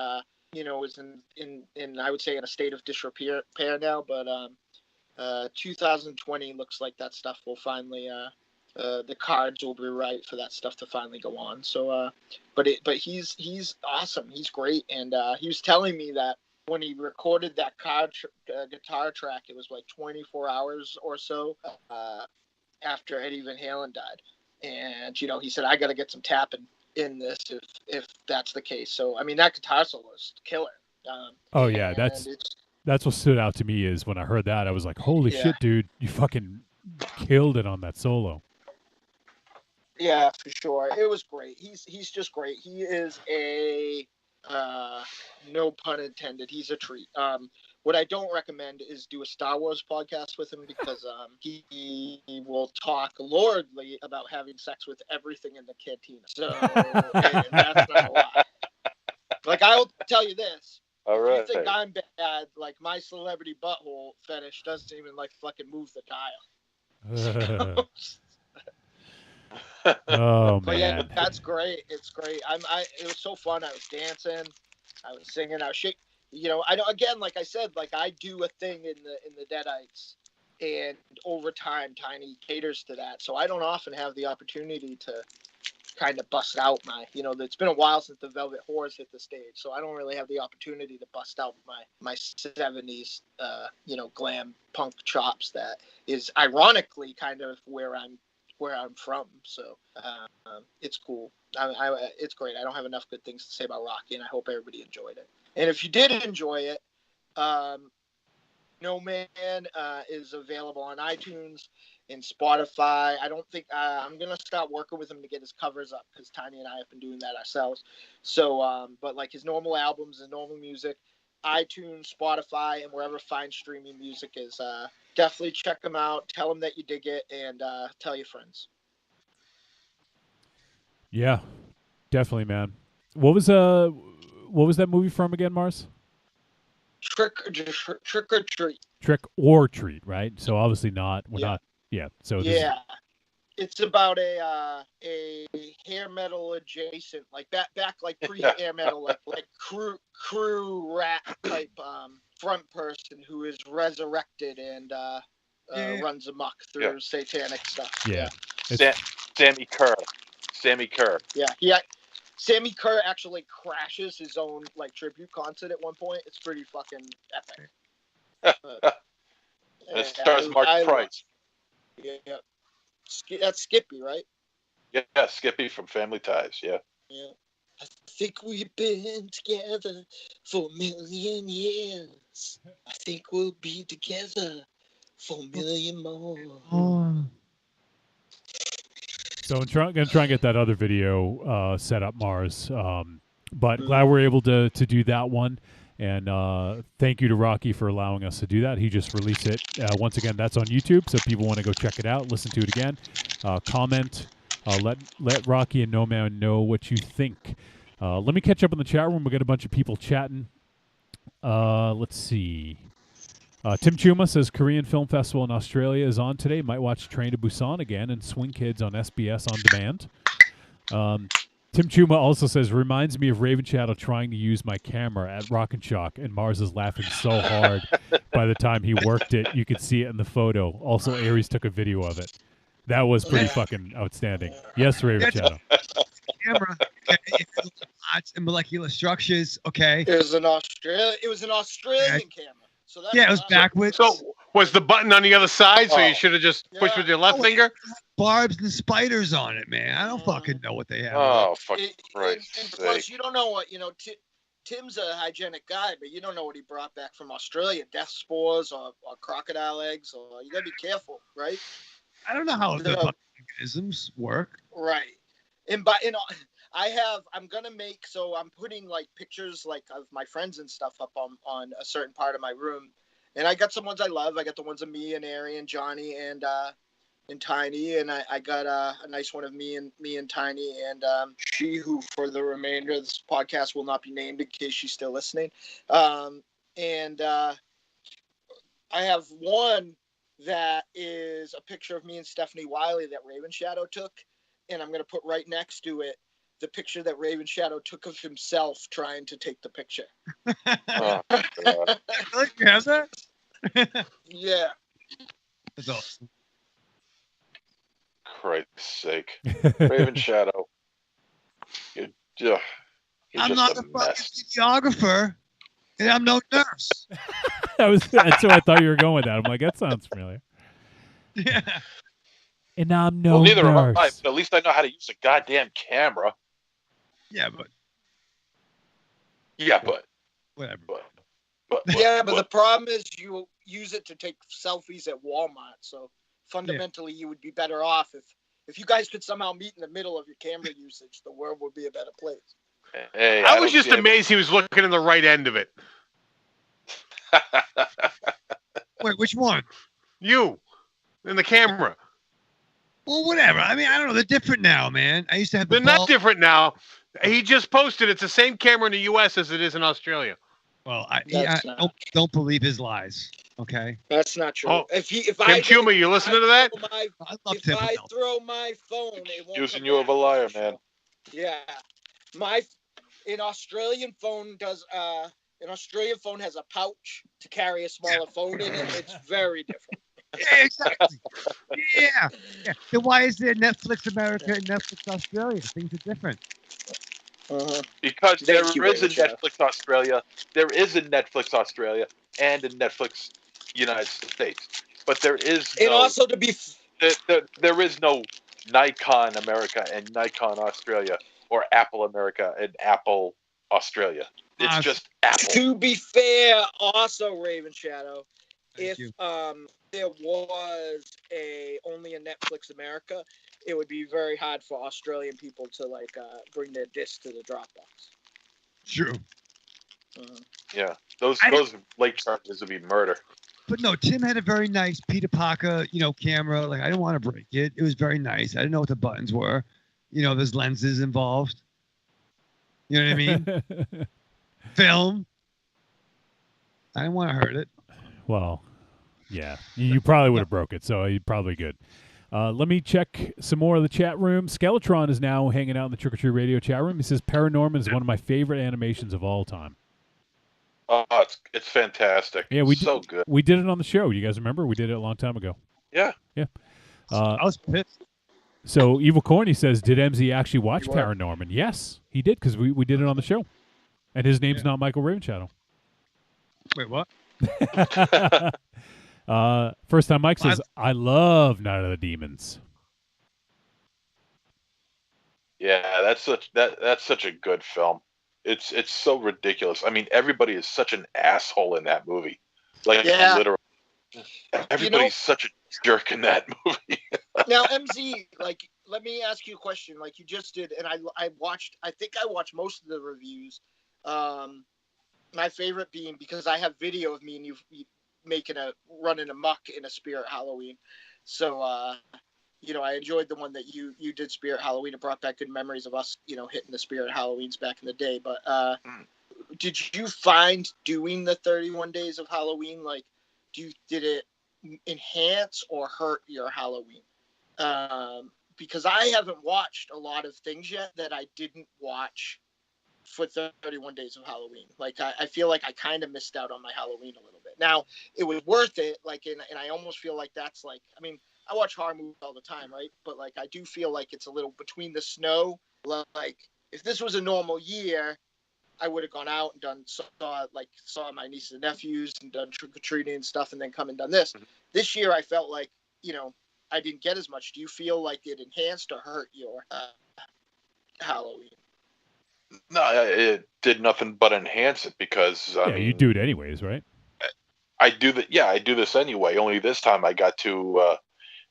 is in I would say in a state of disrepair now, but 2020 looks like that stuff will finally the cards will be right for that stuff to finally go on. So but he's awesome, he's great, and he was telling me that when he recorded that guitar track, it was 24 hours or so after Eddie Van Halen died, and he said, I got to get some tapping in this if that's the case. So that guitar solo is killer. That's what stood out to me is when I heard that, I was like, holy shit, dude, you fucking killed it on that solo. Yeah, for sure. It was great. He's just great. He is a no pun intended. He's a treat. What I don't recommend is do a Star Wars podcast with him because he will talk lordly about having sex with everything in the cantina. So and that's not a lie. Like I will tell you this. All If right. you think I'm bad, like my celebrity butthole fetish doesn't even like fucking move the dial. Oh But yeah, man. that's great. It's great. It was so fun. I was dancing, I was singing, I was shaking. You know, I don't. Again, like I said, like I do a thing in the Deadites, and over time, Tiny caters to that. So I don't often have the opportunity to kind of bust out my. You know, it's been a while since the Velvet Whores hit the stage, so I don't really have the opportunity to bust out my 70s, glam punk chops. That is ironically kind of where I'm from, so it's cool. It's great. I don't have enough good things to say about Rocky, and I hope everybody enjoyed it. And if you did enjoy it, No Man is available on iTunes and Spotify. I don't think I'm gonna start working with him to get his covers up because Tiny and I have been doing that ourselves. So, but like his normal albums, his normal music, iTunes, Spotify, and wherever fine streaming music is. Definitely check them out. Tell them that you dig it, and tell your friends. Yeah, definitely, man. What was that movie from again, Mars? Trick or Treat. Trick or Treat, right? So obviously not. We're Yeah. not. Yeah. So Yeah, it's about a hair metal adjacent, like back like pre hair metal, like crew rat type front person who is resurrected and runs amok through satanic stuff. Yeah. Sammy Kerr. Yeah. Sammy Kerr actually crashes his own like tribute concert at one point. It's pretty fucking epic. And it stars Mark Price. Yeah. That's Skippy, right? Yeah, Skippy from Family Ties. Yeah. Yeah. I think we've been together for a million years. I think we'll be together for a million more. So I'm going to try and get that other video set up, Mars. But glad we're able to do that one. And thank you to Rocky for allowing us to do that. He just released it. Once again, that's on YouTube, so people want to go check it out, listen to it again, comment, let Rocky and No Man know what you think. Let me catch up in the chat room. We got a bunch of people chatting. Let's see. Tim Chuma says Korean Film Festival in Australia is on today. Might watch Train to Busan again and Swing Kids on SBS on demand. Tim Chuma also says, reminds me of Raven Shadow trying to use my camera at Rock and Shock, and Mars is laughing so hard by the time he worked it. You could see it in the photo. Also, Aries took a video of it. That was pretty fucking outstanding. Yes, Raven Shadow. Camera. Lots and molecular structures. Okay. It was an Australian camera. So that's it was backwards. So was the button on the other side? So you should have just pushed with your left finger. Barbs and spiders on it, man. I don't fucking know what they have. Oh, fucking Christ! And plus, you don't know what Tim's a hygienic guy, but you don't know what he brought back from Australia: death spores or crocodile eggs. Or you gotta be careful, right? I don't know how the fucking mechanisms work. Right. I'm gonna make, so I'm putting like pictures like of my friends and stuff up on a certain part of my room, and I got some ones I love. I got the ones of me and Ari and Johnny and Tiny, and I got a nice one of me and Tiny and she, who for the remainder of this podcast will not be named in case she's still listening. And I have one that is a picture of me and Stephanie Wiley that Raven Shadow took, and I'm gonna put right next to it the picture that Raven Shadow took of himself trying to take the picture. Oh, God. You have that? Yeah. That's awesome. Christ's sake. Raven Shadow. You're I'm just not a a fucking mess. videographer, and I'm no nurse. That's what I thought you were going with that. I'm like, that sounds familiar. Yeah. And I'm no Well, neither am I, nurse. but at least I know how to use a goddamn camera. Yeah, but whatever. But the problem is you use it to take selfies at Walmart. So fundamentally you would be better off if you guys could somehow meet in the middle of your camera usage. The world would be a better place. Hey, I was just amazed he was looking in the right end of it. Wait, which one? You in the camera. Well, whatever. I mean, I don't know. They're different now, man. I used to have. They're not different now. He just posted it's the same camera in the U.S. as it is in Australia. Well, I don't believe his lies. Okay. That's not true. Oh, if Tim Schumer, you listening to that? If I throw my phone, it won't Accusing you of a liar, man. Yeah, an Australian phone has a pouch to carry a smaller phone in it. It's very different. Yeah, exactly. Yeah. Then why is there Netflix America and Netflix Australia? Things are different. Because there is a Netflix Australia, there is a Netflix Australia, and a Netflix United States. But there is no. And also to be. There is no Nikon America and Nikon Australia, or Apple America and Apple Australia. It's just Apple. To be fair, also Raven Shadow, if there was only a Netflix America, it would be very hard for Australian people to bring their disc to the Dropbox. True. Yeah, those late charges would be murder. But no, Tim had a very nice Peter Parker, camera. Like, I didn't want to break it. It was very nice. I didn't know what the buttons were. There's lenses involved. You know what I mean? Film. I didn't want to hurt it. Well, yeah. You probably would have broke it, so you're probably good. Let me check some more of the chat room. Skeletron is now hanging out in the Trick or Treat Radio chat room. He says Paranorman is one of my favorite animations of all time. Oh, it's fantastic. Yeah, so good. We did it on the show. You guys remember? We did it a long time ago. Yeah. Yeah. I was pissed. So Evil Corny says, did MZ actually watch Paranorman? Yes, he did, because we did it on the show. And his name's not Michael Ravenshadow. Wait, what? First time Mike says, I love Night of the Demons. Yeah, that's such a good film. It's so ridiculous. I mean, everybody is such an asshole in that movie. Literally. Everybody's such a jerk in that movie. Now, MZ, let me ask you a question. Like you just did, and I watched most of the reviews. My favorite being, because I have video of me and you running amok in a Spirit Halloween. So, I enjoyed the one that you did, Spirit Halloween. It brought back good memories of us, hitting the Spirit Halloweens back in the day. But did you find doing the 31 days of Halloween, did it enhance or hurt your Halloween? Because I haven't watched a lot of things yet that I didn't watch for 31 days of Halloween. I feel like I kind of missed out on my Halloween a little bit. Now, it was worth it, and I almost feel like that's I watch horror movies all the time, right? But I do feel like it's a little between the snow. If this was a normal year, I would have gone out and saw my nieces and nephews and done trick-or-treating and stuff, and then come and done this. Mm-hmm. This year, I felt like, I didn't get as much. Do you feel like it enhanced or hurt your Halloween? No, it did nothing but enhance it, because I mean, you do it anyways, right? I do that. Yeah, I do this anyway. Only this time I got to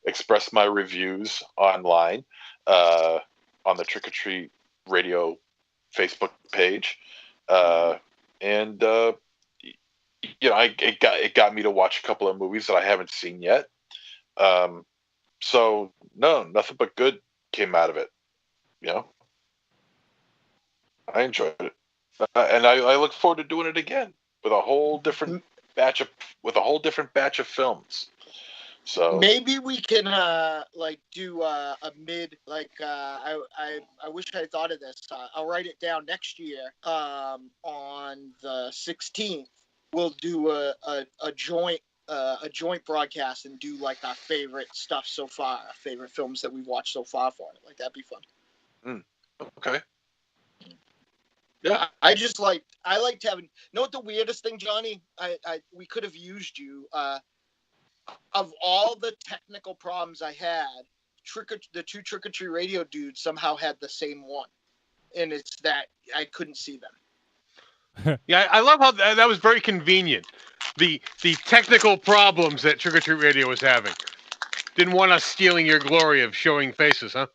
express my reviews online on the Trick or Treat Radio Facebook page, and it got me to watch a couple of movies that I haven't seen yet. So no, nothing but good came out of it. I enjoyed it, and I look forward to doing it again with a whole different batch of films. So maybe we can do a mid I wish I thought of this. I'll write it down next year. On the 16th, we'll do a joint broadcast and do our favorite stuff so far, favorite films that we've watched so far for it. That'd be fun. Okay. Yeah, I liked having. Know what the weirdest thing, Johnny? We could have used you. Of all the technical problems I had, the two Trick or Treat Radio dudes somehow had the same one, and it's that I couldn't see them. Yeah, I love how that was very convenient. The technical problems that Trick or Treat Radio was having. Didn't want us stealing your glory of showing faces, huh?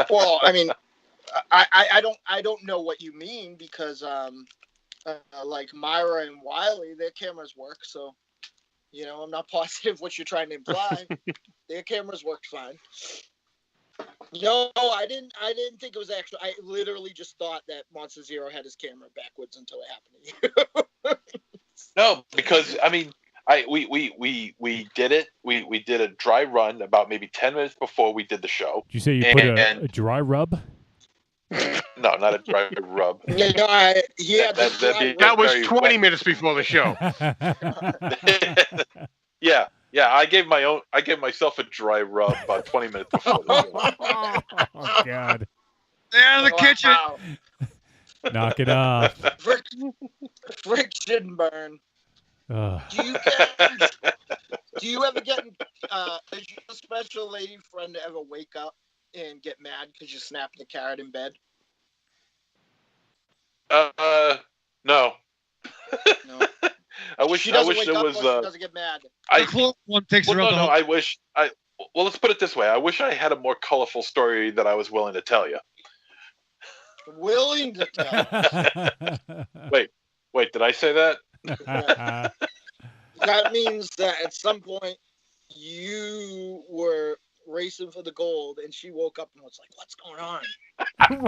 Well, I mean, I don't know what you mean because like Myra and Wiley, their cameras work, so I'm not positive what you're trying to imply. Their cameras worked fine. No, I didn't think it was actually. I literally just thought that Monster Zero had his camera backwards until it happened to you. No, because I mean, we did it. We did a dry run about maybe 10 minutes before we did the show. Did you say you put a dry rub? No, not a dry rub. No, he had that was 20 minutes before the show. Yeah. I gave myself a dry rub about 20 minutes before the show. Oh God! Stay out of the kitchen. Wow. Knock it off. Friction burn. Do you ever get? Does your special lady friend ever wake up and get mad because you snapped the carrot in bed? No. No. I wish it was. She doesn't get mad. One takes her out. No. I wish. Well, let's put it this way. I wish I had a more colorful story that I was willing to tell you. Willing to tell. Wait. Did I say that? That means that at some point you were racing for the gold, and she woke up and was like, "What's going on?"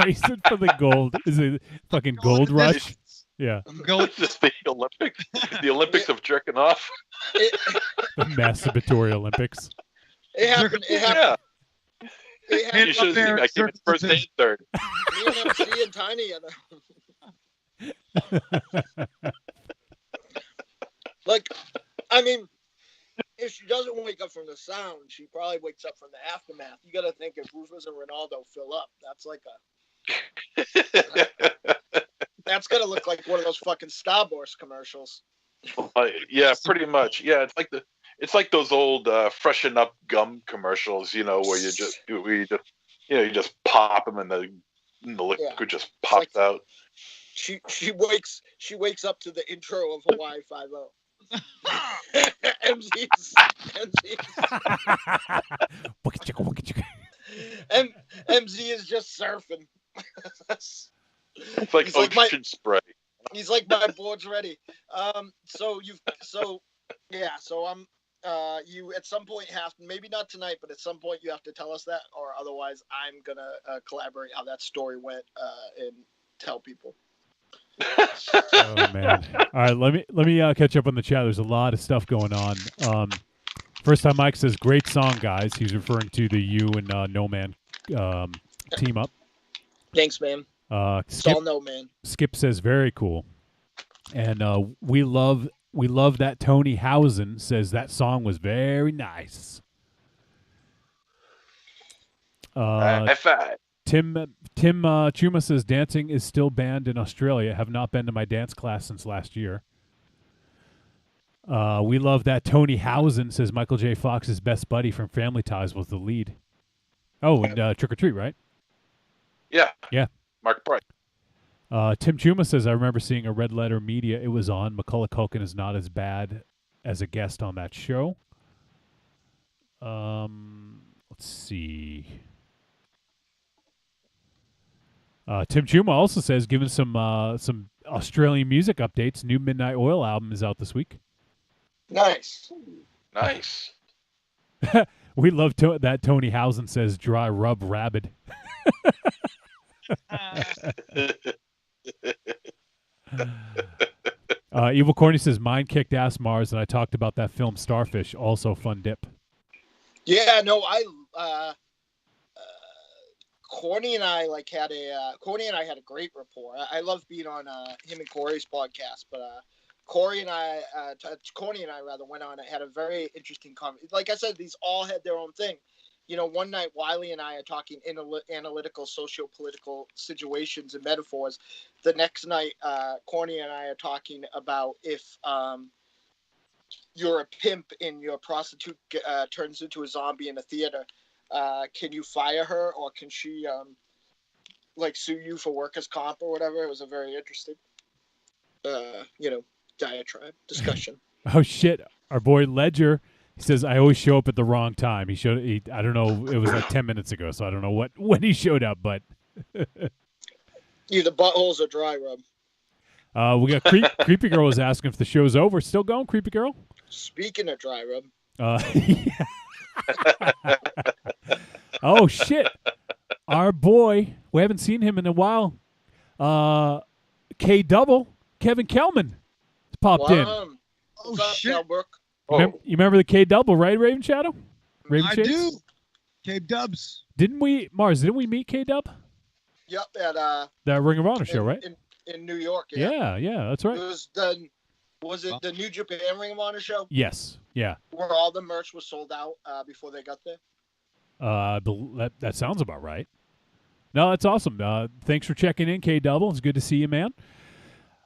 Racing for the gold. Is it fucking gold rush? Yeah. It's just the Olympics. The Olympics of jerking off. The masturbatory Olympics. It happened. Yeah. You should have seen I came in first and third. Me and MC and Tiny. Like, I mean, if she doesn't wake up from the sound, she probably wakes up from the aftermath. You got to think if Rufus and Ronaldo fill up, that's like that's gonna look like one of those fucking Starburst commercials. Yeah, pretty much. Yeah, it's like those old freshen up gum commercials, where you just pop them and the liquid just pops out. She wakes up to the intro of Hawaii 5-0. MZ's. MZ is just surfing. It's like ocean spray. He's like, my board's ready. So I'm. You at some point have to, maybe not tonight, but at some point you have to tell us that, or otherwise I'm gonna collaborate how that story went and tell people. Oh man! All right, let me catch up on the chat. There's a lot of stuff going on. First time Mike says, "Great song, guys." He's referring to the You and No Man team up. Thanks, man. It's all No Man. Skip says, "Very cool," and we love that. Tony Housen says that song was very nice. High five. Tim Chuma says dancing is still banned in Australia. Have not been to my dance class since last year. We love that. Tony Housen says Michael J. Fox's best buddy from Family Ties was the lead. Oh, and Trick or Treat, right? Yeah. Yeah. Mark Bright. Tim Chuma says I remember seeing a Red Letter Media. It was on. Macaulay Culkin is not as bad as a guest on that show. Let's see. Tim Chuma also says, given some Australian music updates, new Midnight Oil album is out this week. Nice. We love that Tony Housen says dry rub rabid. Evil Corny says mine kicked ass Mars, and I talked about that film Starfish, also fun dip. Yeah, no, Corny and I had a great rapport. I love being on him and Corey's podcast, but Corny and I went on and had a very interesting conversation. Like I said, these all had their own thing. One night Wiley and I are talking analytical, socio-political situations and metaphors. The next night, Corny and I are talking about if you're a pimp and your prostitute turns into a zombie in a theater, can you fire her, or can she sue you for workers' comp or whatever? It was a very interesting, diatribe discussion. Oh shit! Our boy Ledger He says, I always show up at the wrong time. I don't know, it was like 10 minutes ago, so I don't know when he showed up, but. Either buttholes or dry rub. We got Creepy Girl was asking if the show's over. Still going, Creepy Girl? Speaking of dry rub. Oh, shit. Our boy, we haven't seen him in a while. K-Double, Kevin Kelman has popped in. What's up, Kelbrook? You remember the K-Double, right, Raven Shadow? Raven I Shades? do. Cape Dubs. Didn't we meet K-Dub? Yep, at That Ring of Honor show, right? In New York. Yeah, that's right. It was it the New Japan Ring of Honor show? Yes, yeah. Where all the merch was sold out before they got there. That sounds about right. No, that's awesome. Thanks for checking in, K-Double. It's good to see you, man.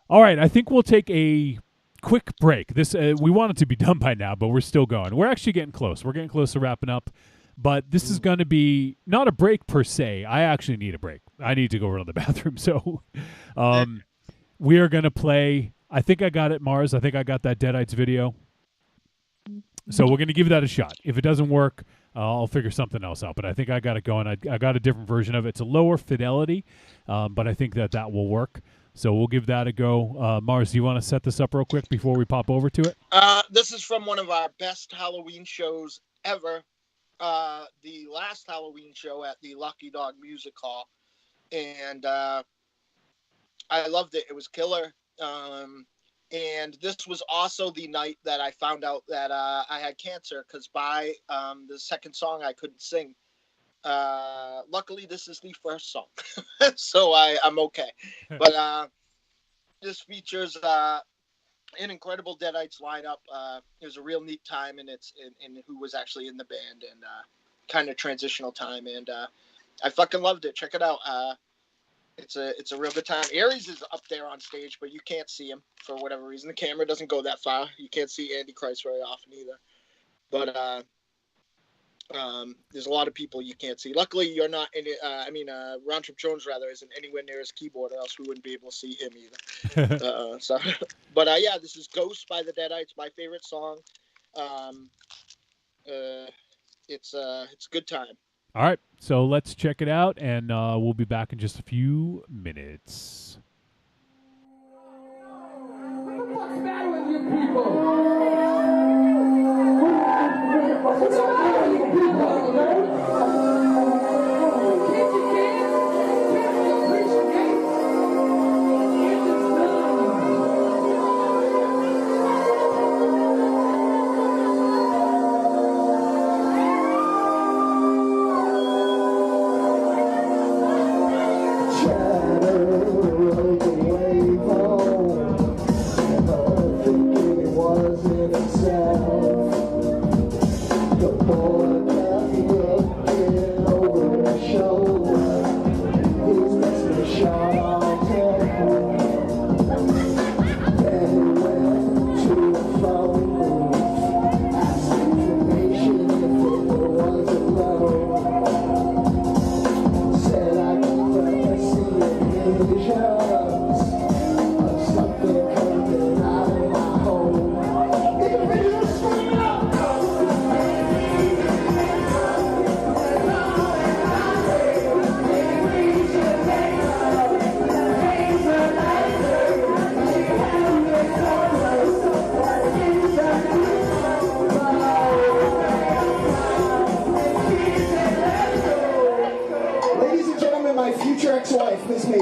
All right, I think we'll take a quick break. This we want it to be done by now, but we're still going. We're actually getting close. We're getting close to wrapping up. But this is going to be not a break per se. I actually need a break. I need to go run to the bathroom. So we are going to play. I think I got it, Mars. I think I got that Deadites video. So we're going to give that a shot. If it doesn't work, I'll figure something else out. But I think I got it going. I got a different version of it. It's a lower fidelity, but I think that will work. So we'll give that a go. Mars, do you want to set this up real quick before we pop over to it? This is from one of our best Halloween shows ever. The last Halloween show at the Lucky Dog Music Hall. And I loved it. It was killer. And this was also the night that I found out that I had cancer, because by the second song I couldn't sing. Luckily, this is the first song, so I'm okay. But this features an incredible Deadites lineup. It was a real neat time, and it's in who was actually in the band, and kind of transitional time, and I fucking loved it. Check it out. It's a real good time. Aries is up there on stage, but you can't see him for whatever reason. The camera doesn't go that far. You can't see Andy Christ very often either. But there's a lot of people you can't see. Luckily, you're not in it. Round Trip Jones rather isn't anywhere near his keyboard, or else we wouldn't be able to see him either. But yeah, this is Ghost by the Deadites, my favorite song. It's a good time. All right, so let's check it out, and we'll be back in just a few minutes. What's the matter with you people? What's the matter with you people? Can't you dance? Can't you appreciate?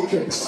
Friends.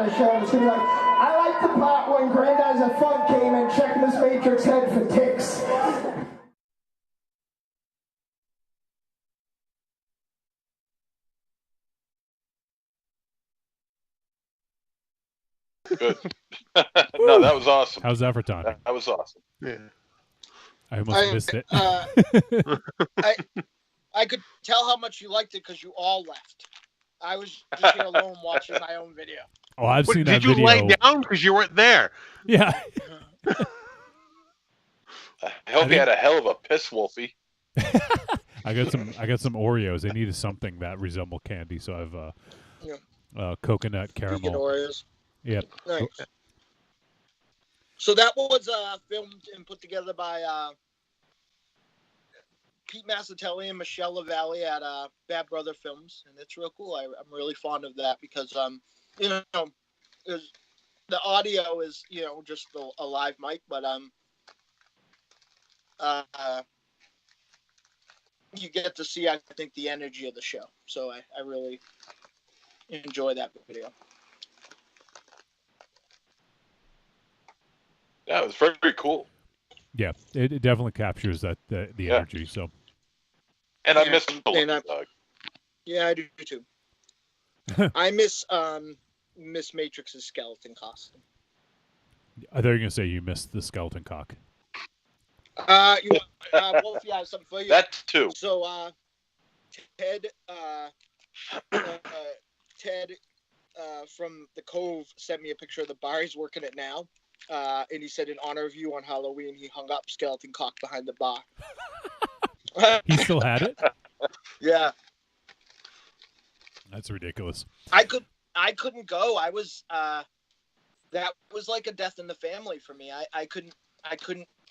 on the show, I'm just gonna be like, I like the part when Granddad's a Funk came and checked Miss Matrix head for ticks. Good. No, that was awesome. How's that for timing? That was awesome. Yeah. I almost missed it. I could tell how much you liked it because you all left. I was just here alone watching my own video. Oh, I've seen that Did you video. lay down because you weren't there? Yeah. I hope you had a hell of a piss, Wolfie. I got some Oreos. I needed something that resembled candy, so I've coconut caramel. Oreos. Yep. Nice. So that was filmed and put together by Pete Massatelli and Michelle LaValle at Bad Brother Films, and it's real cool. I'm really fond of that because you know, the audio is just a live mic, but you get to see, I think, the energy of the show. So I really enjoy that video. Yeah, it was very, very cool. Yeah, it definitely captures the energy. So. And I missed the dog. Yeah, I do too. I miss Miss Matrix's skeleton costume. I thought you were gonna say you missed the skeleton cock. Wolfie, I have something for you. That too. So, Ted from the Cove sent me a picture of the bar he's working at now. And he said, in honor of you on Halloween, he hung up skeleton cock behind the bar. He still had it? Yeah. That's ridiculous. I couldn't go. I was that was like a death in the family for me. I couldn't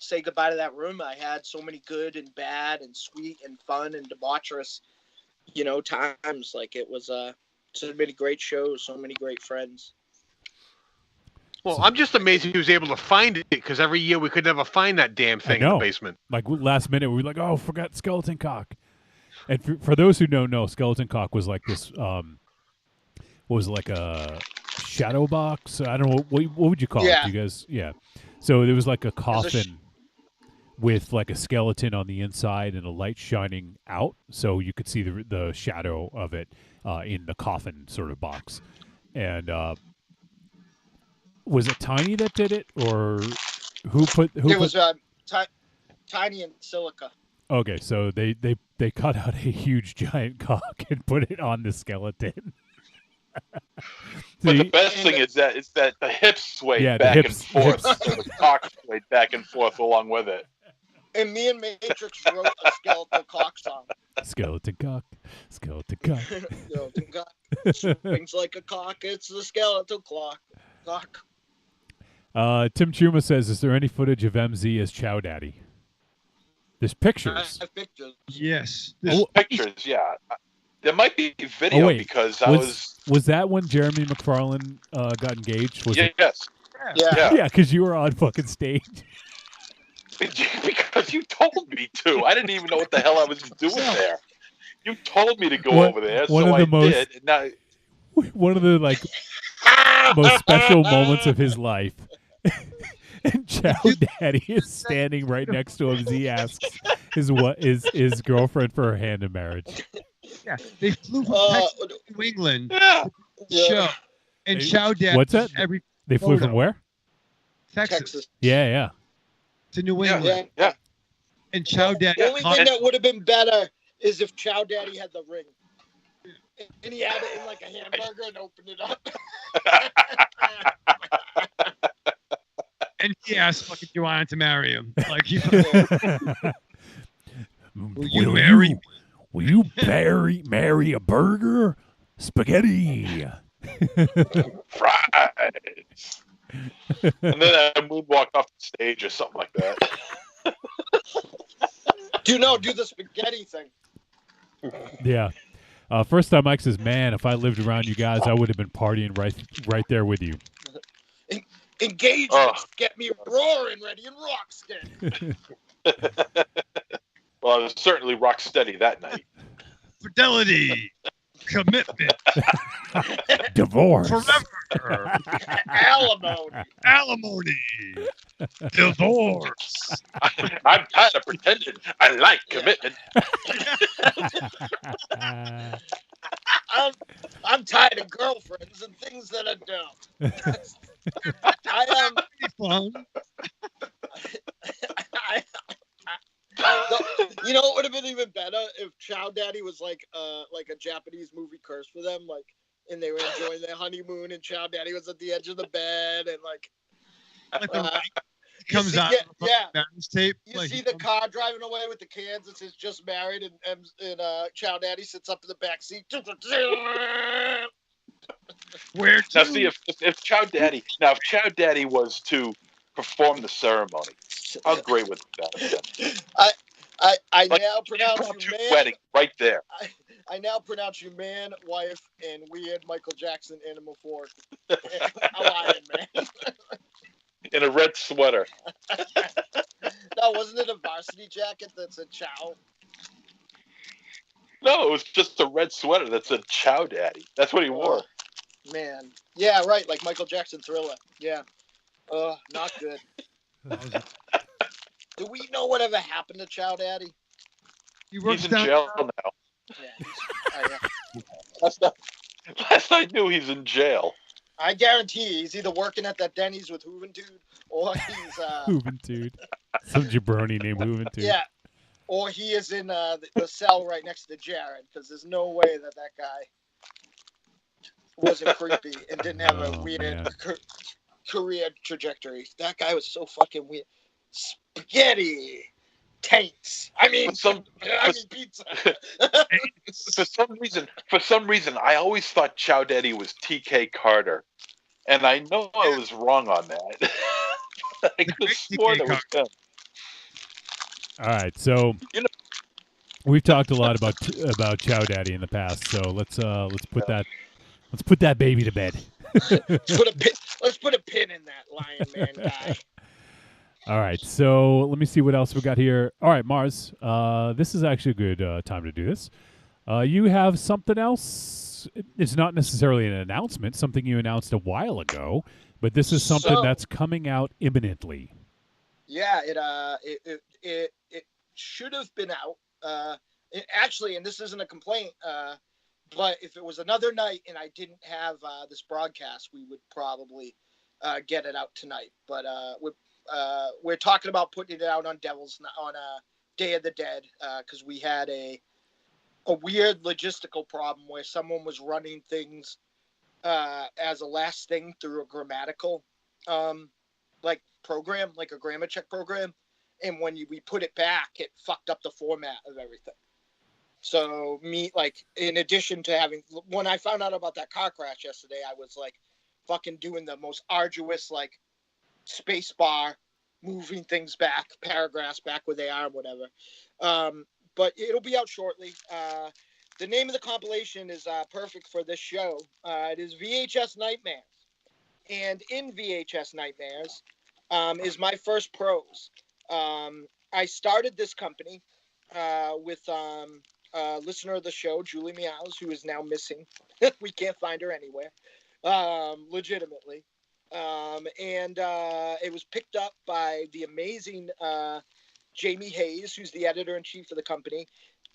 say goodbye to that room. I had so many good and bad and sweet and fun and debaucherous, times. Like it was so many great shows, so many great friends. Well, I'm just amazed he was able to find it because every year we could never find that damn thing in the basement. Like last minute, we were like, "Oh, forgot skeleton cock." And for those who don't know, skeleton cock was like this. Was like a shadow box. I don't know what would you call it. You guys, yeah. So there was like a coffin with like a skeleton on the inside and a light shining out, so you could see the shadow of it in the coffin sort of box. And was it Tiny that did it, or who put? It was Tiny and Silica. Okay, so they cut out a huge giant cock and put it on the skeleton. But the best thing is that the hips sway back and forth, so the cock swayed back and forth along with it. And me and Matrix wrote a skeletal cock song. Skeleton cock, skeleton cock. Skeleton cock. Swings like a cock, it's the skeletal cock. Tim Chuma says, is there any footage of MZ as Chow Daddy? There's pictures. I have pictures. Yes. There's pictures, yeah. There might be video because Was that when Jeremy McFarlane got engaged? Was it? Yes. Yeah, because you were on fucking stage. Because you told me to. I didn't even know what the hell I was doing there. You told me to go over there, so I did. And now... One of the most special moments of his life. And Chow Daddy is standing right next to him as he asks his girlfriend for her hand in marriage. Yeah, they flew from Texas to New England to show, and Chow Daddy. What's that? They flew from where? Texas. Yeah. To New England. Yeah. And Chow Daddy. The only thing that would have been better is if Chow Daddy had the ring. And he had it in like a hamburger and opened it up. And he asked, "Fucking, you wanted to marry him?" Like, will you marry a burger? Spaghetti. Fries. And then I moonwalk off the stage or something like that. Do the spaghetti thing. Yeah. First time Mike says, "Man, if I lived around you guys, I would have been partying right there with you." Engagements get me roaring ready and rock steady. Well, I was certainly rock steady that night. Fidelity. Commitment. Divorce. Forever. Alimony. Divorce. I'm tired of pretending. I like commitment. I'm tired of girlfriends and things that I don't. You know what would have been even better if Chow Daddy was like a Japanese movie curse for them, like, and they were enjoying their honeymoon, and Chow Daddy was at the edge of the bed, and like comes out. Tape. You see the car driving away with the cans that says "just married," and Chow Daddy sits up in the back seat. Where now see if Chow Daddy was to perform the ceremony, how great would that have been? I Like, now pronounce you man. Wedding right there. I now pronounce you man, wife, and weird Michael Jackson animal fork. Lion man. In a red sweater. No, wasn't it a varsity jacket that said Chow? No, it was just a red sweater that said Chow Daddy. That's what he wore. Man. Yeah, right, like Michael Jackson Thriller. Yeah. Not good. Do we know whatever happened to Chow Daddy? He's in jail now. Yeah. Last I knew, he's in jail. I guarantee he's either working at that Denny's with Juventud, or he's Juventud. Some jabroni named Juventud. Yeah. Or he is in the cell right next to Jared, because there's no way that guy wasn't creepy and didn't have a weird career trajectory. That guy was so fucking weird. Spaghetti taints. I mean pizza. For some reason, I always thought Chow Daddy was TK Carter, and I know I was wrong on that. I could have sworn it was him. All right, so we've talked a lot about Chow Daddy in the past, so let's put that baby to bed. Let's put a pin in that Lion Man guy. All right, so let me see what else we got here. All right, Marz, this is actually a good time to do this. You have something else. It's not necessarily an announcement, something you announced a while ago, but this is something that's coming out imminently. Yeah, it should have been out. Actually, and this isn't a complaint, but if it was another night and I didn't have this broadcast, we would probably get it out tonight. But we're talking about putting it out on Day of the Dead, because we had a weird logistical problem where someone was running things as a last thing through a grammatical program, like a grammar check program, and when we put it back, it fucked up the format of everything. So in addition to when I found out about that car crash yesterday, I was like fucking doing the most arduous space bar, moving things back, paragraphs back where they are, whatever. But it'll be out shortly. The name of the compilation is perfect for this show. It is VHS Nightmares. And in VHS Nightmares is my first prose. I started this company with a listener of the show, Julie Meows, who is now missing. We can't find her anywhere, legitimately. And it was picked up by the amazing Jamie Hayes, who's the editor-in-chief of the company.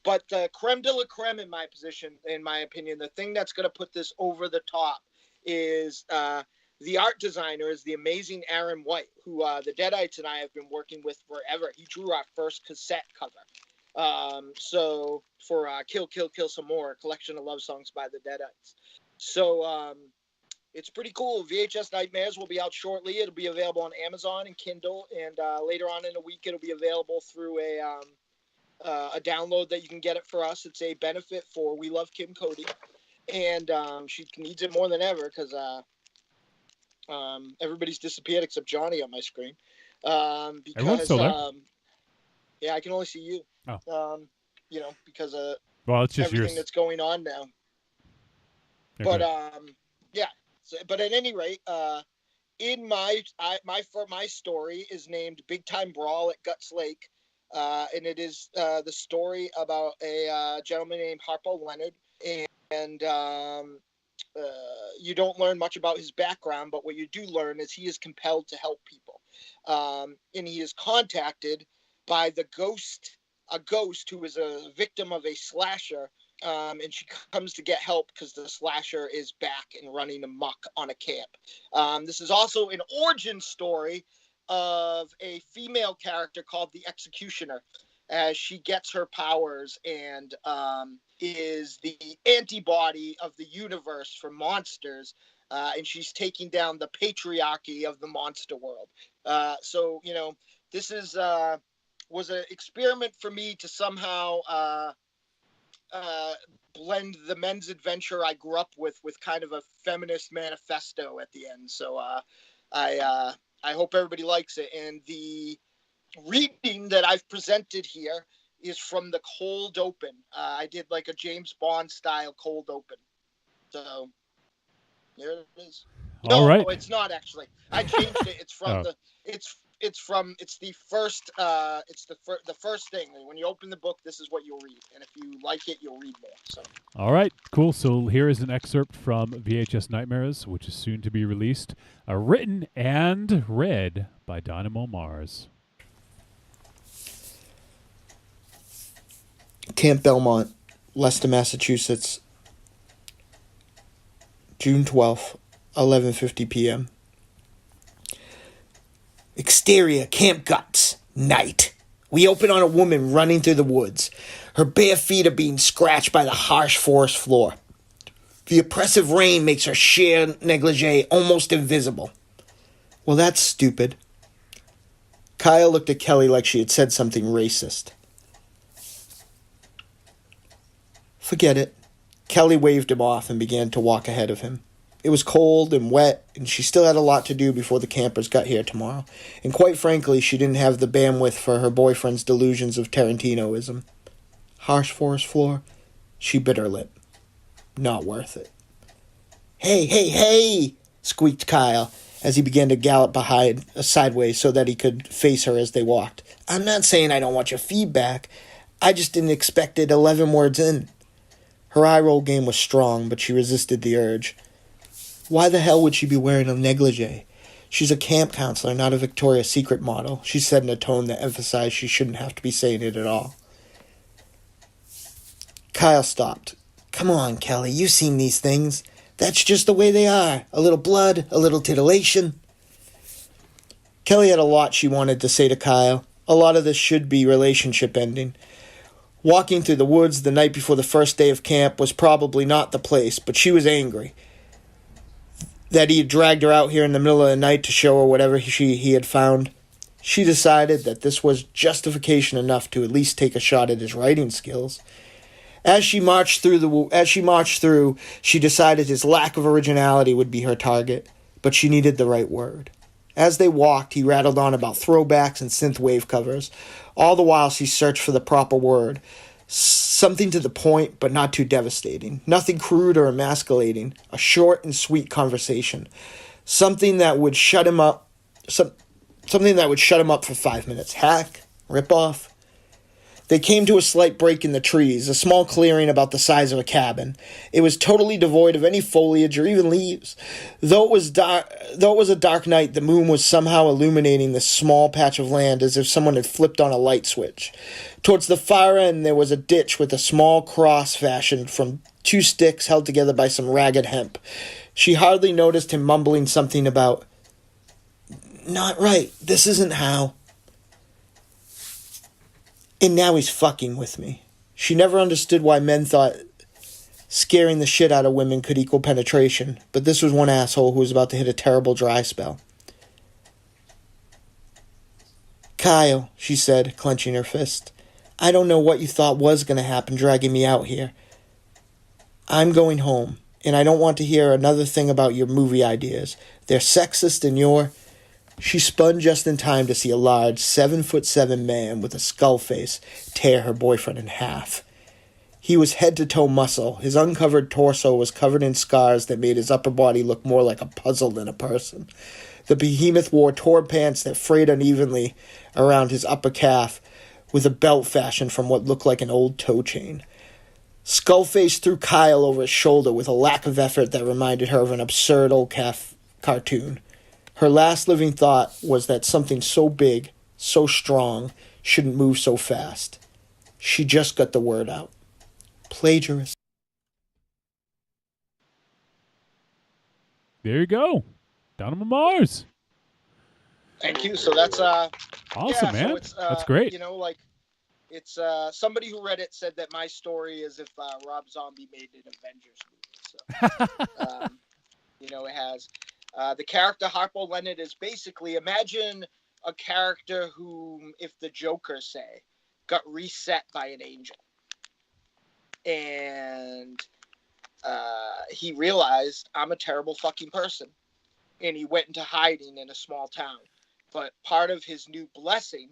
But the creme de la creme, in my opinion, the thing that's going to put this over the top is the art designer is the amazing Aaron White, who the Deadites and I have been working with forever. He drew our first cassette cover. So for Kill, Kill, Kill Some More, a collection of love songs by the Deadites. So it's pretty cool. VHS Nightmares will be out shortly. It'll be available on Amazon and Kindle, and later on in the week, it'll be available through a download that you can get it for us. It's a benefit for We Love Kim Cody, and she needs it more than ever because everybody's disappeared except Johnny on my screen. Everyone's still there? Yeah, I can only see you. Oh. Because of it's just everything that's going on now. Okay. But yeah. But at any rate, in my story is named Big Time Brawl at Guts Lake, and it is the story about a gentleman named Harpo Leonard, and you don't learn much about his background, but what you do learn is he is compelled to help people. And he is contacted by a ghost who is a victim of a slasher. And she comes to get help because the slasher is back and running amok on a camp. This is also an origin story of a female character called the Executioner, as she gets her powers and is the antibody of the universe for monsters, and she's taking down the patriarchy of the monster world. So, this was an experiment for me to somehow blend the men's adventure I grew up with kind of a feminist manifesto at the end. So I hope everybody likes it. And the reading that I've presented here is from the cold open. I did like a James Bond style cold open. So there it is. All right. No, it's not actually. I changed it. It's from it's the first thing. When you open the book, this is what you'll read. And if you like it, you'll read more. So. All right, cool. So here is an excerpt from VHS Nightmares, which is soon to be released, written and read by Dynamo Marz. Camp Belmont, Leicester, Massachusetts, June 12th, 11:50 p.m. Exterior, Camp Guts, night. We open on a woman running through the woods. Her bare feet are being scratched by the harsh forest floor. The oppressive rain makes her sheer negligee almost invisible. Well, that's stupid. Kyle looked at Kelly like she had said something racist. Forget it. Kelly waved him off and began to walk ahead of him. It was cold and wet, and she still had a lot to do before the campers got here tomorrow. And quite frankly, she didn't have the bandwidth for her boyfriend's delusions of Tarantinoism. Harsh forest floor. She bit her lip. Not worth it. Hey, squeaked Kyle as he began to gallop behind sideways so that he could face her as they walked. I'm not saying I don't want your feedback. I just didn't expect it 11 words in. Her eye roll game was strong, but she resisted the urge. Why the hell would she be wearing a negligee? She's a camp counselor, not a Victoria's Secret model, she said in a tone that emphasized she shouldn't have to be saying it at all. Kyle stopped. Come on, Kelly, you've seen these things. That's just the way they are. A little blood, a little titillation. Kelly had a lot she wanted to say to Kyle. A lot of this should be relationship ending. Walking through the woods the night before the first day of camp was probably not the place, but she was angry that he had dragged her out here in the middle of the night to show her whatever he had found. She decided that this was justification enough to at least take a shot at his writing skills. As she marched through, she decided his lack of originality would be her target, but she needed the right word. As they walked, he rattled on about throwbacks and synthwave covers. All the while, she searched for the proper word. Something to the point, but not too devastating. Nothing crude or emasculating. A short and sweet conversation. Something that would shut him up. Something that would shut him up for 5 minutes. Hack, rip off. They came to a slight break in the trees, a small clearing about the size of a cabin. It was totally devoid of any foliage or even leaves. Though it was a dark night, the moon was somehow illuminating this small patch of land as if someone had flipped on a light switch. Towards the far end, there was a ditch with a small cross fashioned from 2 sticks held together by some ragged hemp. She hardly noticed him mumbling something about, "Not right, this isn't how." And now he's fucking with me. She never understood why men thought scaring the shit out of women could equal penetration, but this was one asshole who was about to hit a terrible dry spell. "Kyle," she said, clenching her fist, "I don't know what you thought was going to happen dragging me out here. I'm going home, and I don't want to hear another thing about your movie ideas. They're sexist and you're..." She spun just in time to see a large 7'7" man with a skull face tear her boyfriend in half. He was head to toe muscle. His uncovered torso was covered in scars that made his upper body look more like a puzzle than a person. The behemoth wore torn pants that frayed unevenly around his upper calf with a belt fashioned from what looked like an old toe chain. Skullface threw Kyle over his shoulder with a lack of effort that reminded her of an absurd old cartoon. Her last living thought was that something so big, so strong, shouldn't move so fast. She just got the word out. Plagiarist. There you go. Dynamo Marz. Thank you. So that's awesome, man. So it's, that's great. You know, like it's somebody who read it said that my story is if Rob Zombie made an Avengers movie. So you know, it has the character Harpo Leonard is basically, imagine a character whom, if the Joker say, got reset by an angel, and he realized, I'm a terrible fucking person, and he went into hiding in a small town. But part of his new blessing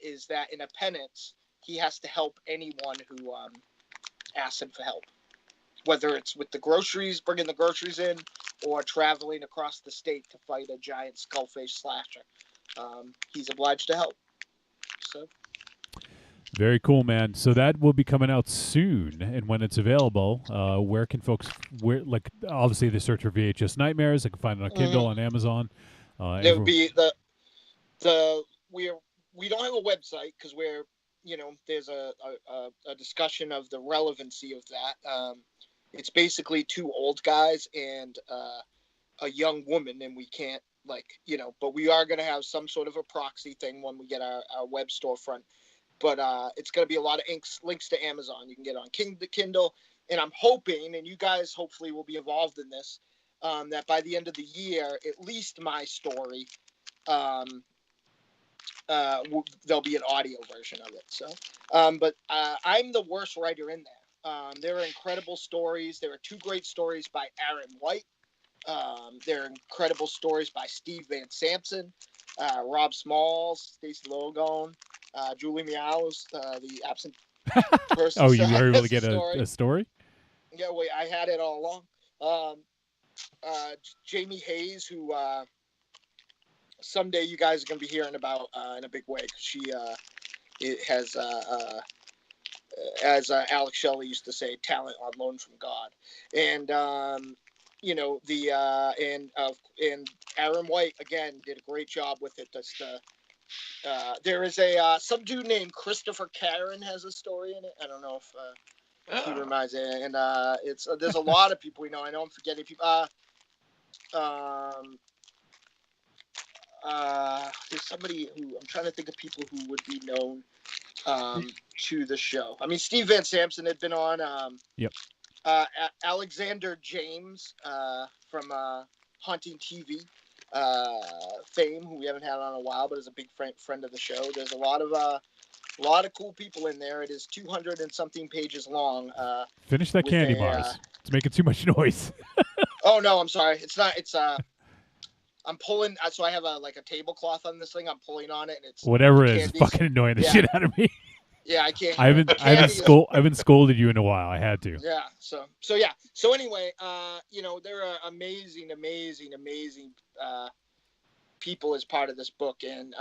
is that in a penance, he has to help anyone who asks him for help. Whether it's with the groceries, bringing the groceries in, or traveling across the state to fight a giant skullface slasher. He's obliged to help. So. Very cool, man. So that will be coming out soon, and when it's available, where can folks? Like obviously they search for VHS Nightmares. They can find it on Kindle, on Amazon. There would be we don't have a website because we're, you know, there's a discussion of the relevancy of that. It's basically two old guys and a young woman, and we can't, like, you know, but we are going to have some sort of a proxy thing when we get our web storefront. But it's going to be a lot of links to Amazon. You can get on Kindle, and I'm hoping, and you guys hopefully will be involved in this, that by the end of the year, at least my story, there'll be an audio version of it. So, but I'm the worst writer in there. There are incredible stories. There are two great stories by Aaron White. There are incredible stories by Steve Van Sampson, Rob Smalls, Stacey Logone, Julie Meows, the absent person. Oh, you were able to get a story? Yeah, wait, I had it all along. Jamie Hayes, who someday you guys are going to be hearing about in a big way. She has, as Alex Shelley used to say, talent on loan from God. And, you know, and Aaron White, again, did a great job with it. There is some dude named Christopher Karen has a story in it. I don't know if he reminds it. And there's a lot of people we know. I know I'm forgetting people. There's somebody who I'm trying to think of people who would be known to the show. I mean, Steve Van Sampson had been on. Yep. Alexander James from Haunting TV fame, who we haven't had on a while, but is a big friend of the show. There's a lot of cool people in there. It is 200 and something pages long. Finish that candy bars. It's making too much noise. Oh no, I'm sorry. It's not. It's I'm pulling. So I have a tablecloth on this thing. I'm pulling on it, and it's whatever it is fucking annoying the shit out of me. Yeah, I can't. I haven't scolded you in a while. I had to. Yeah. So yeah. So anyway, you know, there are amazing people as part of this book, and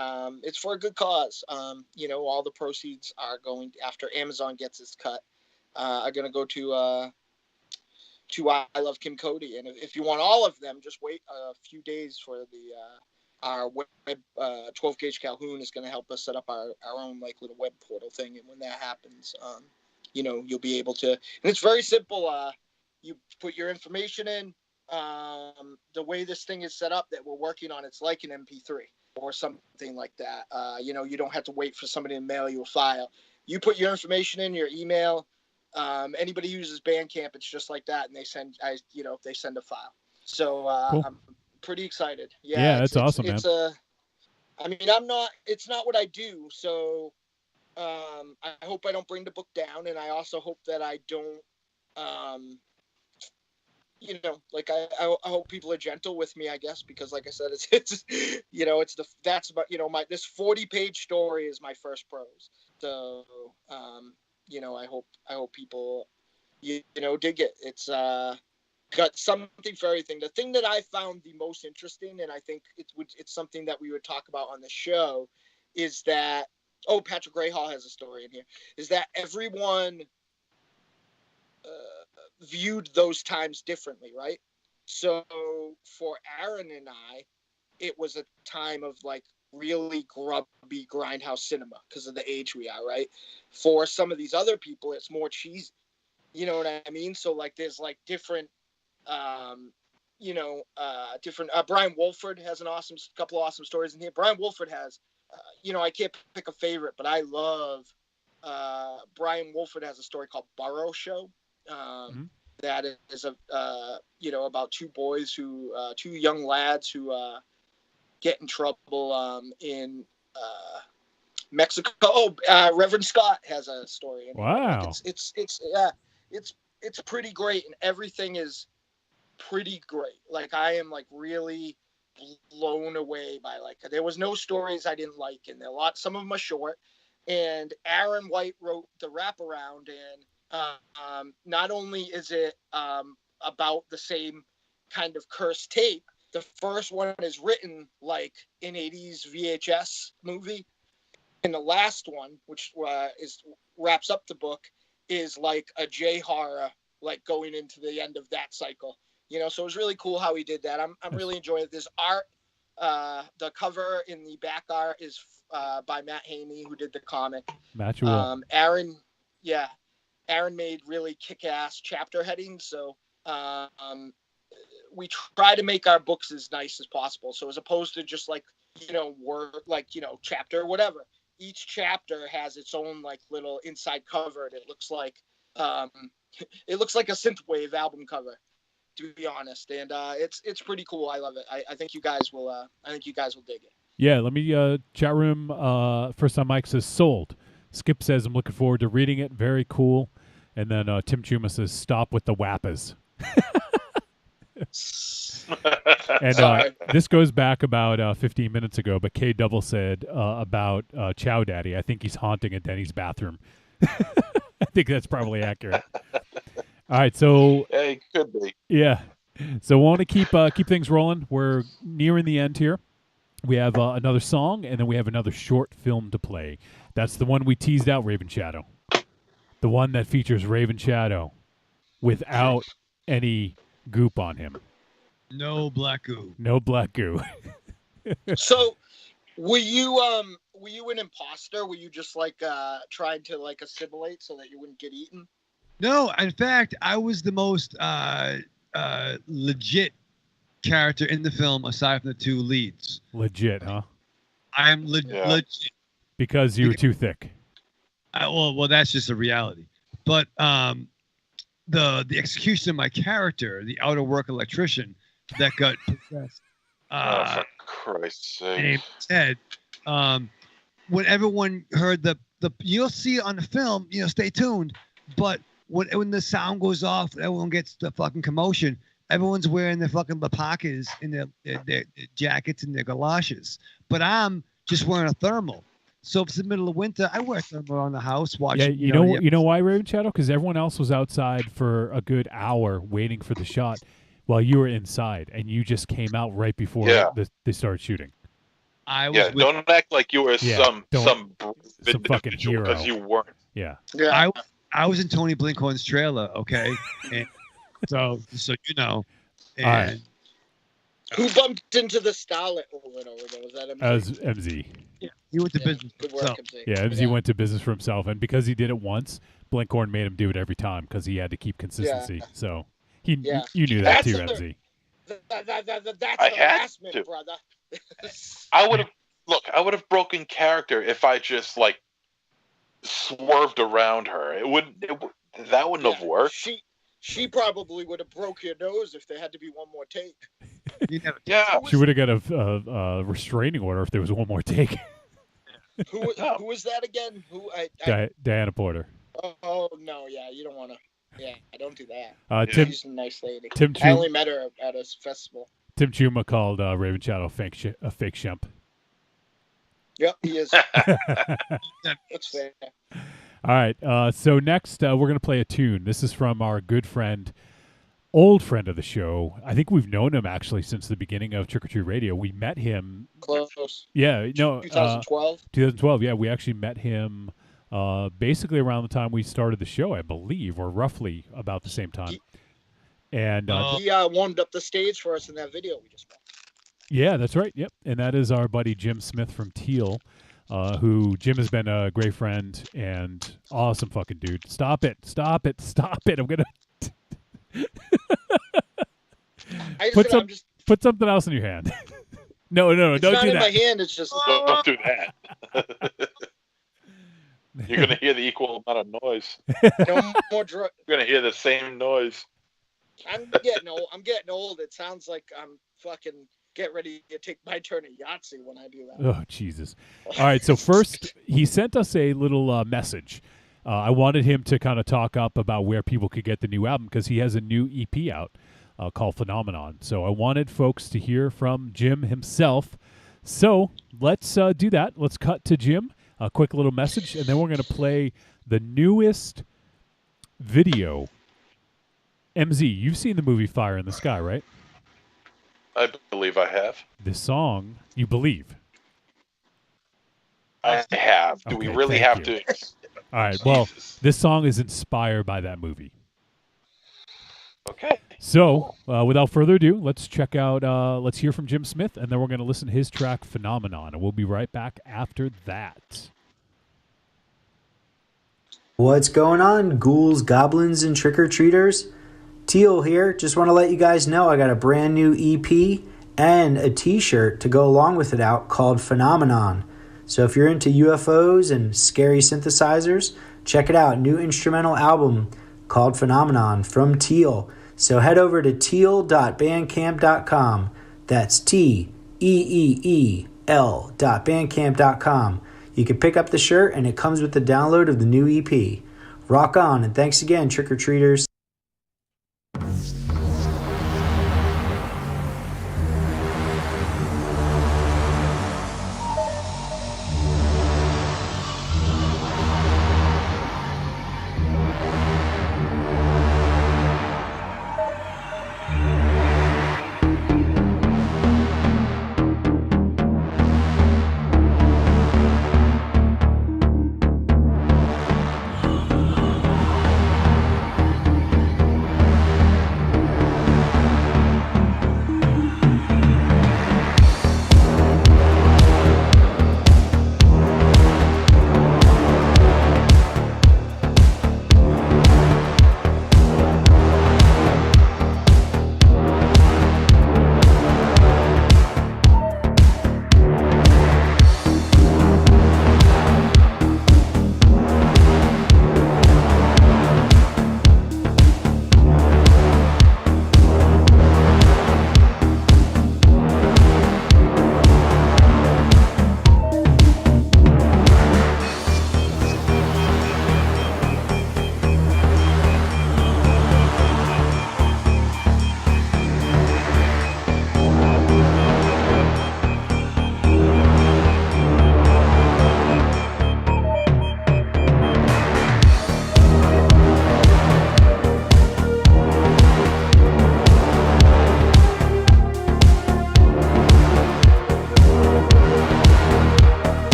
it's for a good cause. You know, all the proceeds are going after Amazon gets its cut. Are going to go to I Love Kim Cody, and if you want all of them, just wait a few days for our web 12 Gauge Calhoun is going to help us set up our own like little web portal thing, and when that happens, you know, you'll be able to, and it's very simple. You put your information in. The way this thing is set up that we're working on, it's like an MP3 or something like that. You know, you don't have to wait for somebody to mail you a file. You put your information in, your email. Anybody uses Bandcamp, it's just like that, and they send a file. So cool. I'm pretty excited. Yeah, that's awesome, man. I mean, it's not what I do, so I hope I don't bring the book down, and I also hope that I don't, you know, like I hope people are gentle with me, I guess, because like I said, it's you know, that's about, you know, this 40-page story is my first prose. So you know, I hope people, you know, dig it. It's got something for everything. The thing that I found the most interesting, and I think it's something that we would talk about on the show, is that Patrick Grayhall has a story in here. Is that everyone viewed those times differently, right? So for Aaron and I, it was a time of like really grubby grindhouse cinema because of the age we are, right? For some of these other people, it's more cheesy. You know what I mean? So like there's like different different Brian Wolford has an couple of awesome stories in here. Brian Wolford has I can't pick a favorite, but I love Brian Wolford has a story called Burrow Show. That is about two young lads who get in trouble in Mexico. Reverend Scott has a story. Wow. It's pretty great, and everything is pretty great. Like I am like really blown away by like there was no stories I didn't like, and some of them are short. And Aaron White wrote the wraparound, and not only is it about the same kind of cursed tape, the first one is written like an 80s VHS movie, and the last one, which wraps up the book, is like a J horror, like going into the end of that cycle. So it was really cool how he did that. I'm really enjoying it. There's art. The cover in the back art is by Matt Haney, who did the comic. Aaron made really kick-ass chapter headings. So we try to make our books as nice as possible. So as opposed to just like, word, like, chapter or whatever, each chapter has its own like little inside cover. And it looks like a synthwave album cover, to be honest. And it's pretty cool. I love it. I think you guys will dig it. Yeah, let me chat room first on Mike says sold. Skip says I'm looking forward to reading it. Very cool. And then Tim Chuma says stop with the wappas. And this goes back about 15 minutes ago, but K Double said about Chow Daddy, I think he's haunting a Denny's bathroom. I think that's probably accurate. All right, so yeah, it could be. Yeah, so we want to keep things rolling. We're nearing the end here. We have another song, and then we have another short film to play. That's the one we teased out, Raven Shadow. The one that features Raven Shadow without any goop on him. No black goo. No black goo. So, were you an imposter? Were you just like trying to like assimilate so that you wouldn't get eaten? No, in fact, I was the most legit character in the film aside from the two leads. Legit, huh? I'm legit. Because you were too thick. Well, that's just a reality. But the execution of my character, the outer work electrician that got possessed. For Christ's sake. Named Ted. When everyone heard the you'll see on the film, stay tuned. But when the sound goes off, everyone gets the fucking commotion. Everyone's wearing their fucking lapacas in their jackets and their galoshes. But I'm just wearing a thermal. So if it's the middle of winter, I wear a thermal around the house watching. Yeah, you know why, Raven Shadow? Because everyone else was outside for a good hour waiting for the shot while you were inside, and you just came out right before they started shooting. Don't act like you were some fucking hero because you weren't. Yeah. I was in Tony Blinkhorn's trailer, okay? And so you know. And all right. Who bumped into the starlet over and over there? Was that MZ? That was MZ. Yeah, he went to business Good for work, himself. MZ. Yeah, MZ went to business for himself, and because he did it once, Blinkhorn made him do it every time because he had to keep consistency. So you knew that too, MZ. That's harassment, brother. I would have broken character if I just like swerved around her. That wouldn't have worked. She probably would have broke your nose if there had to be one more take. Yeah, she would have got a restraining order if there was one more take. Who was that again? Diana Porter. Oh no, yeah, you don't want to. Yeah, don't do that. She's a nice lady. I only met her at a festival. Tim Chuma called Raven Shadow a fake shemp. Yep, he is. That's fair. All right, so next we're going to play a tune. This is from our good friend, old friend of the show. I think we've known him actually since the beginning of Trick or Treat Radio. We met him. Close. Yeah, no. 2012? 2012, yeah. We actually met him basically around the time we started the show, I believe, or roughly about the same time. And He warmed up the stage for us in that video we just watched. yeah, that's right. Yep. And that is our buddy Jim Smith from Teal, who Jim has been a great friend and awesome fucking dude. Stop it. Stop it. Stop it. I'm going to put something else in your hand. No, It's don't not do in that. my hand. It's just Don't do that. You're gonna hear the equal amount of noise. no more drug. You're gonna hear the same noise. I'm getting old. It sounds like I'm fucking get ready to take my turn at Yahtzee when I do that. Oh, Jesus. All right, so first, he sent us a little message. I wanted him to kind of talk up about where people could get the new album because he has a new EP out called Phenomenon. So I wanted folks to hear from Jim himself. So let's do that. Let's cut to Jim, a quick little message, and then we're going to play the newest video. MZ, you've seen the movie Fire in the Sky, right? I believe I have. The song, you believe. I have. Do we Okay, really thank have you. to? All right, well, this song is inspired by that movie. Okay. So, without further ado, let's check out, let's hear from Jim Smith, and then we're going to listen to his track, Phenomenon, and we'll be right back after that. What's going on, ghouls, goblins, and trick-or-treaters? Teal here. Just want to let you guys know I got a brand new EP and a t-shirt to go along with it out called Phenomenon. So if you're into UFOs and scary synthesizers, check it out. New instrumental album called Phenomenon from Teal. So head over to teal.bandcamp.com. That's TEEEL.bandcamp.com. You can pick up the shirt and it comes with the download of the new EP. Rock on, and thanks again, trick-or-treaters.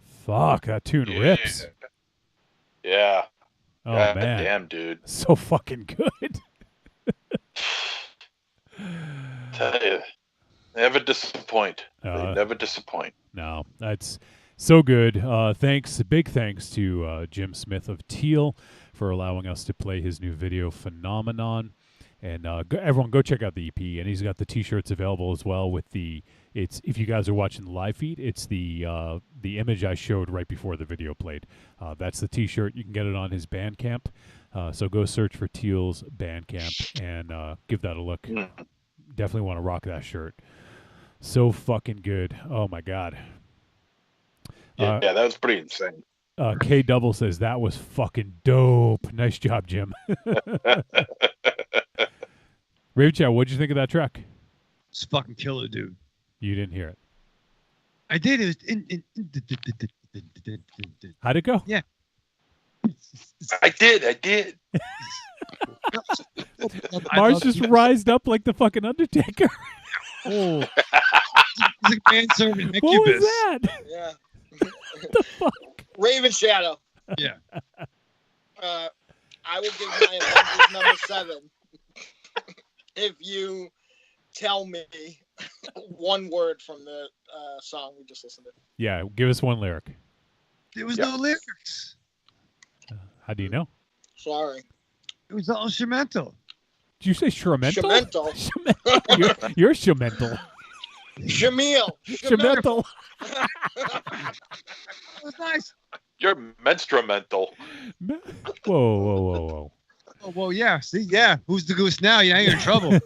Fuck, that tune rips. Yeah. Oh, God man. damn, dude. So fucking good. Tell you, never disappoint. They Uh, never disappoint. No, that's so good. Big thanks to Jim Smith of Teal for allowing us to play his new video, Phenomenon. And everyone go check out the EP. And he's got the T-shirts available as well with the. It's if you guys are watching the live feed, it's the image I showed right before the video played. That's the T-shirt. You can get it on his Bandcamp. So go search for Teal's Bandcamp and give that a look. Definitely want to rock that shirt. So fucking good. Oh my god. Yeah, that was pretty insane. K Double says that was fucking dope. Nice job, Jim. Raven Chat, what'd you think of that track? It's fucking killer, dude. You didn't hear it. I did. It was How'd it go? Yeah. I did. Mars just rised up like the fucking Undertaker. Oh. It's like manservant incubus. What was that? Yeah. The fuck? Raven Shadow. Yeah. I will give my Avengers number 7 if you tell me one word from the song we just listened to. Yeah, give us one lyric. There was no lyrics. How do you know? Sorry. It was all instrumental. Did you say Shremental? Shemental. You're Shemental. Shamil. Shemental. That was nice. You're menstrumental. Whoa. Oh, well, yeah. See, yeah. Who's the goose now? Yeah, you're in trouble.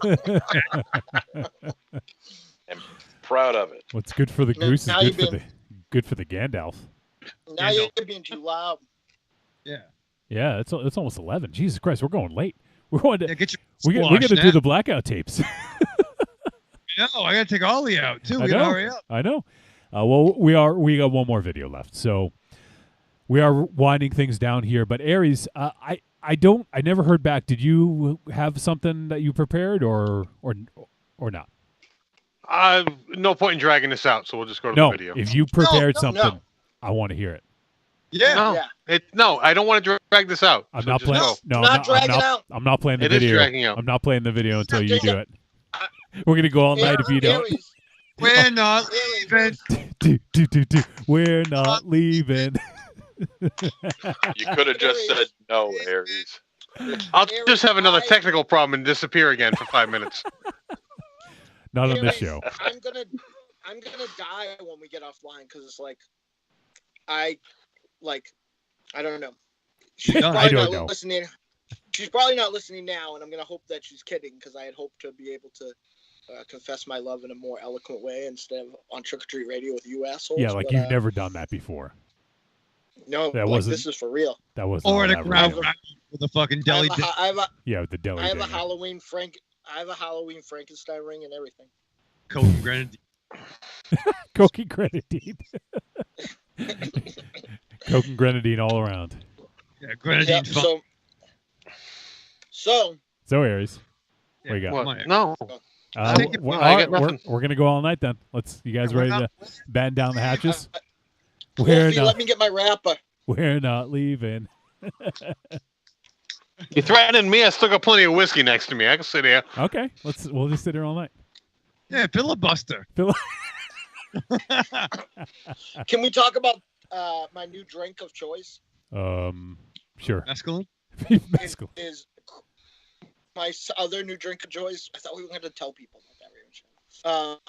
I'm proud of it. What's good for the goose Now is you've good for the Gandalf. Now you're being too loud. Yeah. Yeah, it's almost 11. Jesus Christ, we're going late. We're going to get your we got to do the blackout tapes. No, I got to take Ollie out too. I We know. got to hurry up. I know. Well, we got one more video left, so we are winding things down here. But Aries, I never heard back. Did you have something that you prepared or not? No point in dragging this out, so we'll just go to No, the video. if you prepared something, no. I want to hear it. Yeah. No, I don't want to drag this out. I'm so not just playing. go. No, Not dragging out. I'm not playing the It is video. dragging out. I'm not playing the video until you dragging do it. We're gonna go all night if you don't. Aries. We're not leaving. We're not leaving. You could have just said no, Aries. I'll just have another technical problem and disappear again for 5 minutes. Not on this Aries, show. I'm gonna die when we get offline because it's like I don't know. She's I probably don't not know. listening. She's probably not listening now, and I'm gonna hope that she's kidding because I had hoped to be able to confess my love in a more eloquent way instead of on Trick or Treat Radio with you assholes. Yeah, like but, you've never done that before. No, that like, wasn't. this is for real. That wasn't. Or all the that ground real. with a fucking deli. Yeah, with the deli. I have a dinner. Halloween Frankenstein ring and everything. Coke and grenadine. Coke and grenadine. Coke and grenadine all around. Yeah, grenadine. Yeah, so Aries, what you got? What? No. We're gonna go all night then. You guys ready to batten down the hatches? Wolfie, let me get my rapper. We're not leaving. You threatening me? I still got plenty of whiskey next to me. I can sit here. Okay, we'll just sit here all night. Yeah, filibuster. Can we talk about my new drink of choice? Sure. Mescaline? Mescaline. Is my other new drink of choice. I thought we were going to tell people about that.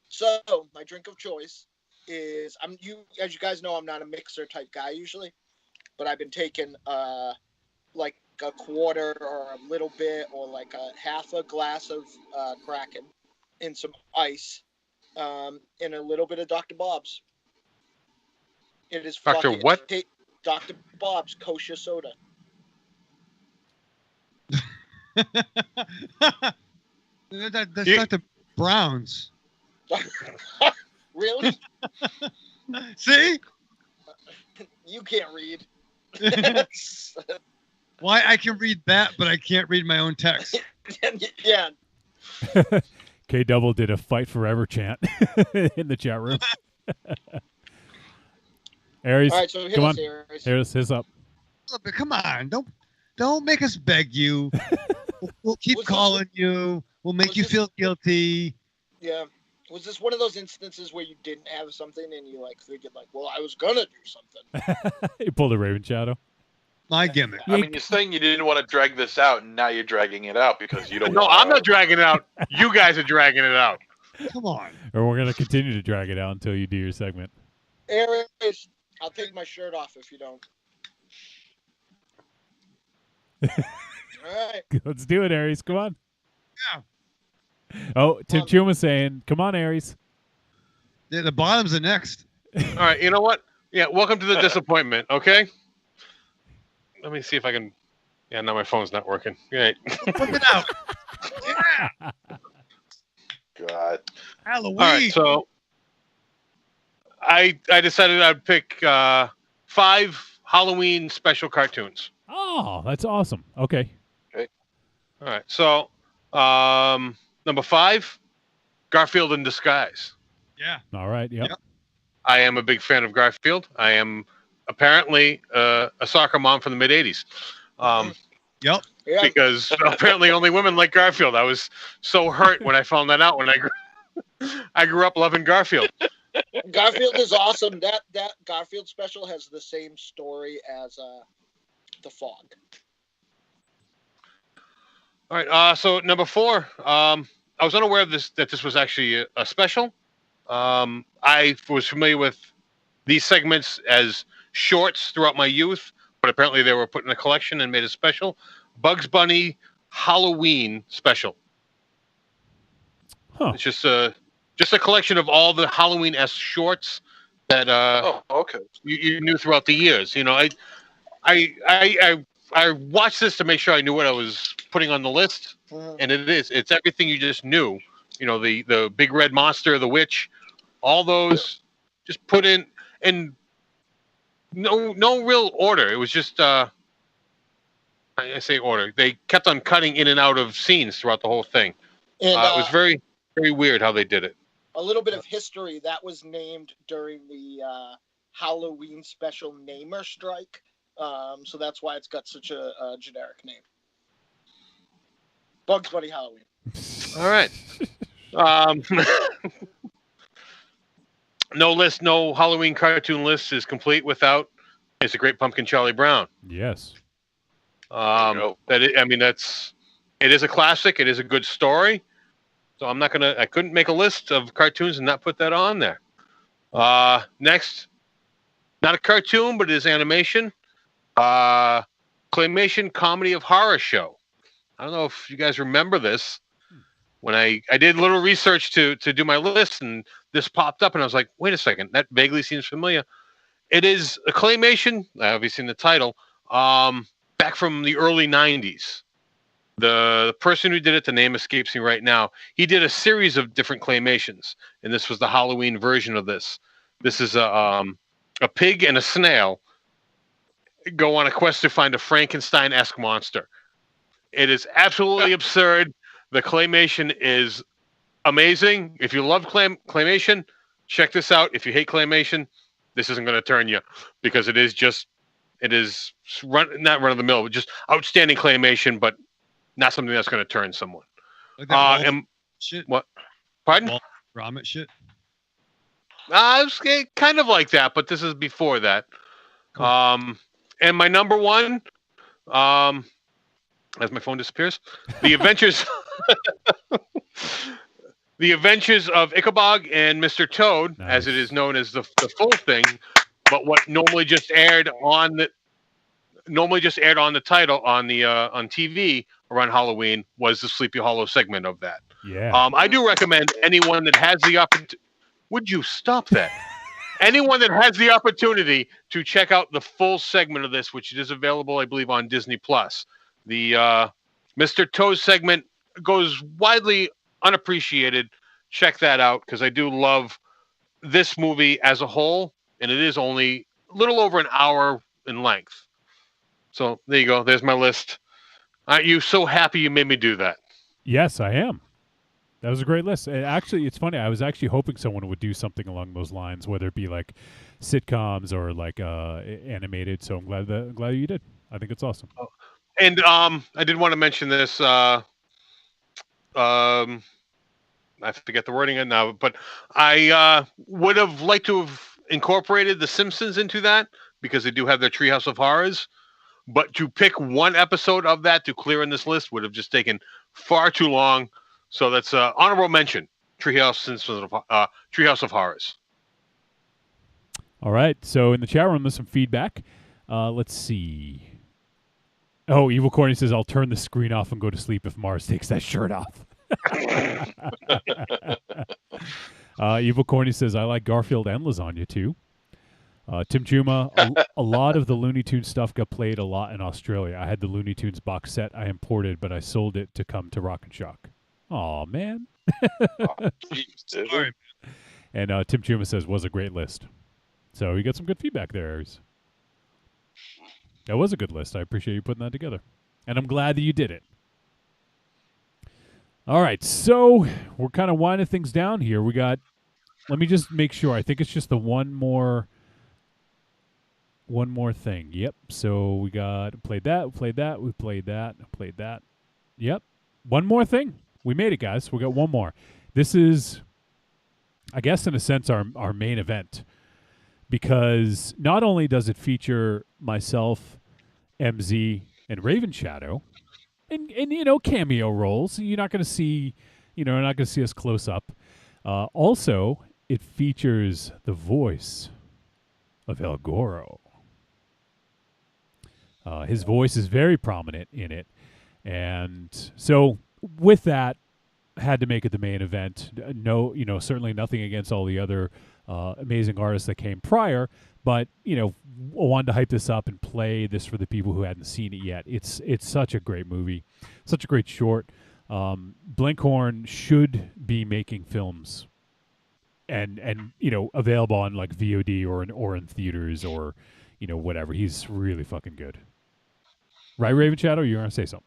So my drink of choice is as you guys know, I'm not a mixer type guy usually, but I've been taking like a quarter or a little bit or like a half a glass of Kraken in some ice, and a little bit of Dr. Bob's. It is Dr. fucking what? Dr. Bob's kosher soda. That's Dr. Brown's. Really? See? You can't read. Why I can read that, but I can't read my own text. Yeah. K Double did a fight forever chant in the chat room. Aries, all right, so come on. Aries. Here's up. But come on, don't make us beg you. We'll keep calling you. We'll make you feel guilty. Yeah. Was this one of those instances where you didn't have something and you figured well, I was gonna do something? You pulled a Raven Shadow. my gimmick. I mean, you're saying you didn't want to drag this out, and now you're dragging it out because you don't. No, I'm not dragging it out. You guys are dragging it out. Come on. Or we're gonna continue to drag it out until you do your segment. Aries, I'll take my shirt off if you don't. All right. Let's do it, Aries. Come on. Yeah. Oh, Tim Chuma saying, "Come on, Aries." Yeah, the bottoms are next. All right, you know what? Yeah, welcome to the disappointment. Okay. Let me see if I can. Yeah, no, my phone's not working. Right. Work it out. Yeah. God. Halloween. All right, so I decided I'd pick 5 Halloween special cartoons. Oh, that's awesome. Okay. All right, so number 5, Garfield in Disguise. Yeah. All right. Yep. I am a big fan of Garfield. I am apparently a soccer mom from the mid '80s. Yep. Because apparently only women like Garfield. I was so hurt when I found that out when I grew up loving Garfield. Garfield is awesome. That Garfield special has the same story as The Fog. All right. So number 4, I was unaware of that this was actually a special. I was familiar with these segments as shorts throughout my youth, but apparently they were put in a collection and made a special. Bugs Bunny Halloween special. Huh. It's just a collection of all the Halloween-esque shorts that okay. you knew throughout the years. You know, I watched this to make sure I knew what I was putting on the list, and it's everything you just knew. You know, the big red monster, the witch, all those just put in, and no real order. It was just I say order. They kept on cutting in and out of scenes throughout the whole thing. And it was very, very weird how they did it. A little bit of history that was named during the Halloween special namer strike. So that's why it's got such a generic name. Bugs Bunny Halloween. All right. No Halloween cartoon list is complete without It's a Great Pumpkin, Charlie Brown. Yes. It is a classic. It is a good story. So I couldn't make a list of cartoons and not put that on there. Next, not a cartoon, but it is animation. Claymation Comedy of Horror Show. I don't know if you guys remember this. When I did a little research to do my list, and this popped up, and I was like, wait a second, that vaguely seems familiar. It is a claymation, obviously in the title, back from the early 90s. The person who did it, the name escapes me right now, he did a series of different claymations, and this was the Halloween version of this. This is a pig and a snail go on a quest to find a Frankenstein-esque monster. It is absolutely absurd. The claymation is amazing. If you love claymation, check this out. If you hate claymation, this isn't going to turn you, because it is not run of the mill, but just outstanding claymation, but not something that's going to turn someone. Like shit. What? Pardon? Grommet shit. It's kind of like that, but this is before that. Cool. And my number 1, as my phone disappears, The Adventures, The Adventures of Ichabod and Mr. Toad, as it is known as the full thing, but what normally just aired on the title on TV around Halloween was the Sleepy Hollow segment of that. Yeah. I do recommend anyone that has the opportunity. Would you stop that? Anyone that has the opportunity to check out the full segment of this, which is available, I believe, on Disney Plus. The Mr. Toad segment goes widely unappreciated. Check that out, because I do love this movie as a whole, and it is only a little over an hour in length. So there you go. There's my list. Aren't you so happy you made me do that? Yes, I am. That was a great list. Actually, it's funny. I was actually hoping someone would do something along those lines, whether it be like sitcoms or like animated. So I'm glad you did. I think it's awesome. And I did want to mention this. I forget the wording now, but I would have liked to have incorporated The Simpsons into that, because they do have their Treehouse of Horrors. But to pick one episode of that to clear in this list would have just taken far too long. So that's honorable mention. Treehouse of Horrors. All right. So in the chat room, there's some feedback. Let's see. Oh, Evil Corny says, I'll turn the screen off and go to sleep if Mars takes that shirt off. Evil Corny says, I like Garfield and lasagna too. Tim Chuma, a lot of the Looney Tunes stuff got played a lot in Australia. I had the Looney Tunes box set I imported, but I sold it to come to Rock and Shock. Aw, man. Sorry. And Tim Chuma says, was a great list. So you got some good feedback there, Aries. That was a good list. I appreciate you putting that together. And I'm glad that you did it. All right, so we're kind of winding things down here. We got, let me just make sure. I think it's just the one more thing. Yep. So we got played that. Yep. One more thing. We made it, guys. We got one more. This is, I guess, in a sense, our main event. Because not only does it feature myself, MZ, and Raven Shadow, and cameo roles. You're not going to see, us close up. Also, it features the voice of El Goro. His voice is very prominent in it, and so with that, had to make it the main event. No, certainly nothing against all the other amazing artists that came prior, but I wanted to hype this up and play this for the people who hadn't seen it yet. It's such a great movie, such a great short. Blinkhorn should be making films, and available on like VOD or in theaters or whatever. He's really fucking good, right, Raven Shadow? You want to say something?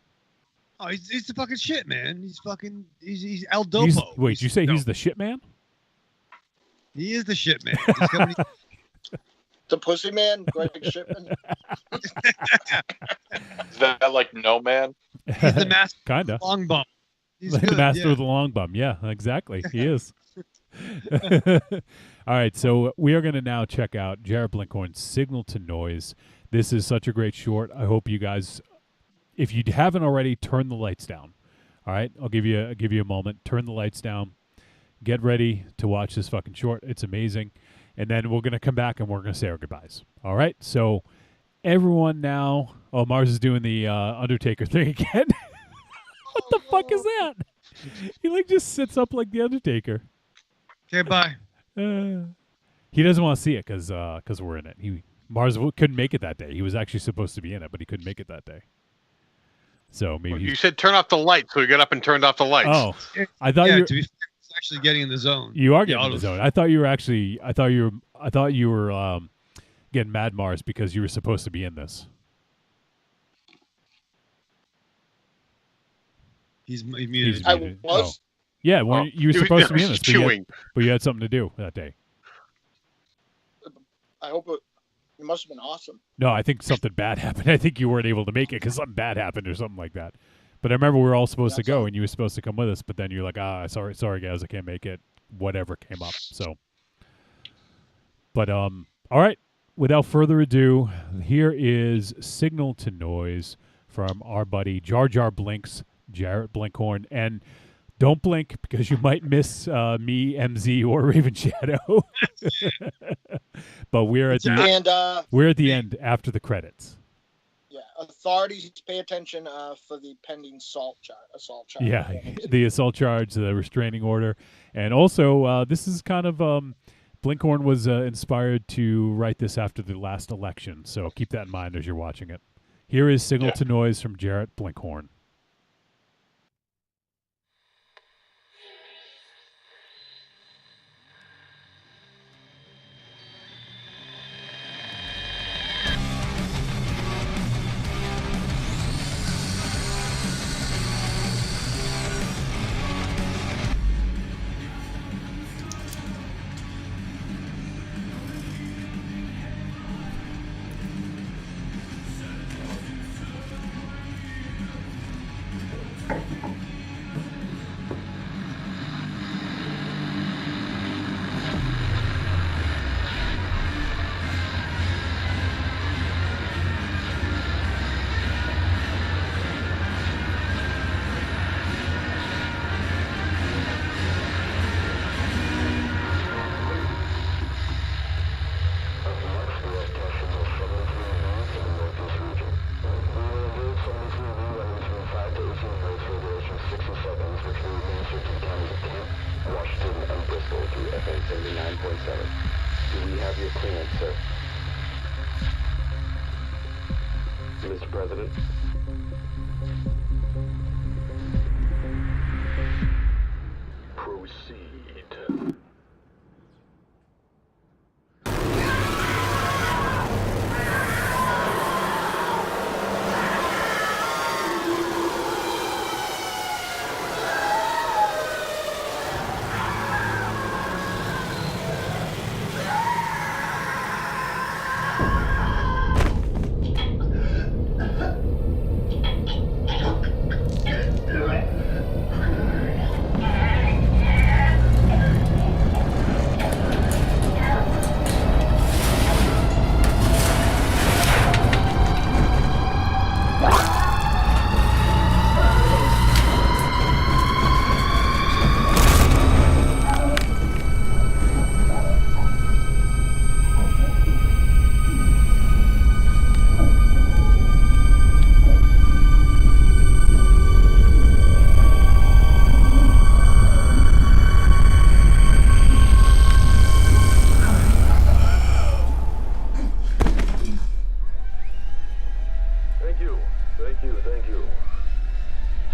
Oh, he's the fucking shit, man. He's El Dopo. Wait, did you say he's the shit man? He is the shit man. The pussy man, Greg Shipman. Is that like No Man? He's the master Kinda. of the long bum. He's the good, master yeah. of the long bum. Yeah, exactly. He is. All right, so we are going to now check out Jared Blinkhorn's Signal to Noise. This is such a great short. I hope you guys, if you haven't already, turn the lights down. All right, I'll give you a moment. Turn the lights down. Get ready to watch this fucking short. It's amazing. And then we're going to come back and we're going to say our goodbyes. All right? So everyone now... Oh, Mars is doing the Undertaker thing again. What the fuck is that? He just sits up like the Undertaker. Okay, bye. He doesn't want to see it because we're in it. Mars couldn't make it that day. He was actually supposed to be in it, but he couldn't make it that day. So maybe... You said turn off the lights, so you got up and turned off the lights. Oh, I thought to be fair, it's actually getting in the zone. You are getting in the zone. I thought you were actually. I thought you were getting mad, Mars, because you were supposed to be in this. He's muted. I was. Oh. Yeah, well, you were supposed to be in this, chewing. But you had something to do that day. I hope it must have been awesome. No, I think something bad happened. I think you weren't able to make it because something bad happened or something like that. But I remember we were all supposed to go, and you were supposed to come with us. But then you're like, sorry guys, I can't make it. Whatever came up. So, but all right. Without further ado, here is Signal to Noise from our buddy Jar Jar Blink's Jarrett Blinkhorn. And don't blink because you might miss me, MZ, or Raven Shadow. But we're at the end after the credits. Yeah, authorities pay attention for the pending assault charge. Yeah, the assault charge, the restraining order, and also this is kind of Blinkhorn was inspired to write this after the last election, so keep that in mind as you're watching it. Here is Signal to Noise from Jarrett Blinkhorn. FM 79.7. Do we have your clearance, sir? Mr. President? Proceed.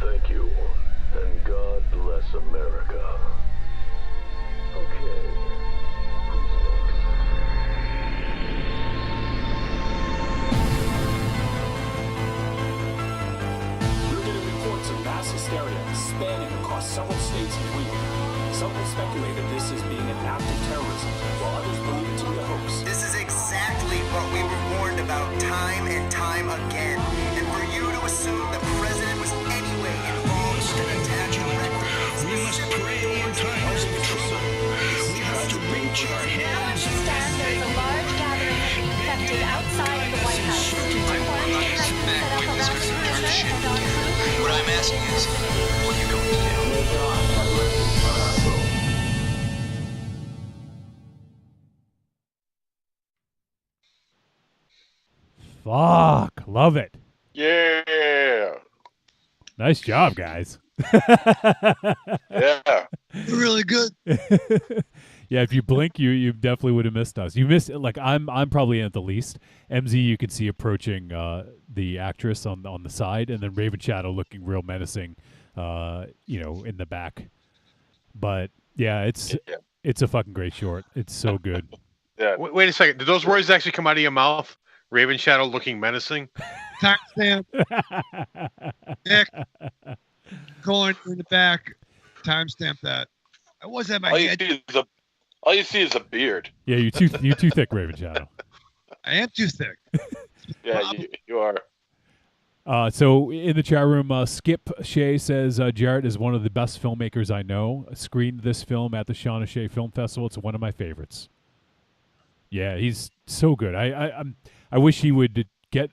Thank you. And God bless America. Okay. Who's next? We're getting reports of mass hysteria spanning across several states and weeks. Some will speculate that this is being an act of terrorism, while others believe it to be a hoax. This is exactly what we were warned about time and time again. And for you to assume the president was anyway involved in an attack on We must pray more times of trouble. We have to reach our hands. Understand there is a large gathering of the infected outside of the White House. Quarantine has been set up around the perimeter and on food. What I'm asking is, what are you going to do? Fuck. Love it. Yeah. Nice job, guys. Yeah. Really good. Yeah, if you blink, you definitely would have missed us. You missed like I'm probably in at the least. MZ you could see approaching the actress on the side, and then Raven Shadow looking real menacing, in the back. But yeah, it's a fucking great short. It's so good. Yeah. Wait a second. Did those words actually come out of your mouth? Raven Shadow looking menacing. Timestamp. Nick. Going in the back. Timestamp that. I was at my head. All you see is a beard. Yeah, you're too thick, Raven Shadow. I am too thick. Yeah, you are. So in the chat room, Skip Shea says Jarrett is one of the best filmmakers I know. Screened this film at the Shauna Shea Film Festival. It's one of my favorites. Yeah, he's so good. I wish he would get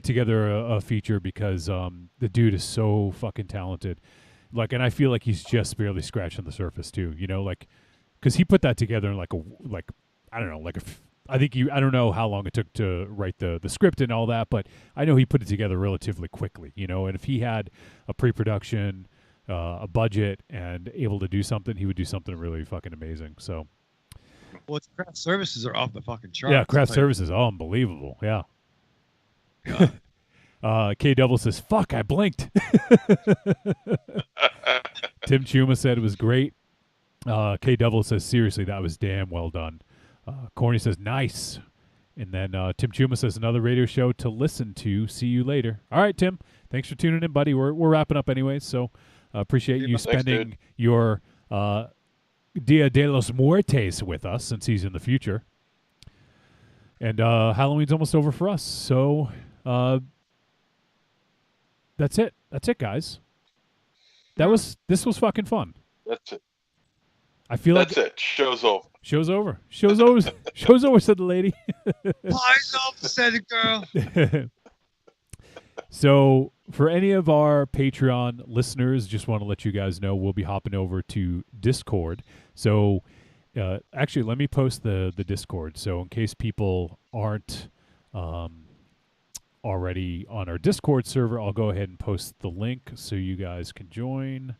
together a feature because the dude is so fucking talented. Like, and I feel like he's just barely scratching the surface too. Because he put that together in I don't know how long it took to write the script and all that, but I know he put it together relatively quickly. And if he had a pre-production, a budget, and able to do something, he would do something really fucking amazing. So. Well, its craft services are off the fucking charts. Yeah, craft services, unbelievable. Yeah. K Double says, "Fuck, I blinked." Tim Chuma said it was great. K Double says, "Seriously, that was damn well done." Corny says, "Nice." And then Tim Chuma says, "Another radio show to listen to. See you later." All right, Tim. Thanks for tuning in, buddy. We're wrapping up anyways, so appreciate you spending your Dia de los Muertes with us since he's in the future. And Halloween's almost over for us, so that's it. That's it, guys. This was fucking fun. That's it. I feel that's it. Show's over. Show's over. Show's over. Show's over, said the lady. Pies up, said it, girl. So, for any of our Patreon listeners, just want to let you guys know we'll be hopping over to Discord. So, actually, let me post the Discord. So, in case people aren't already on our Discord server, I'll go ahead and post the link so you guys can join.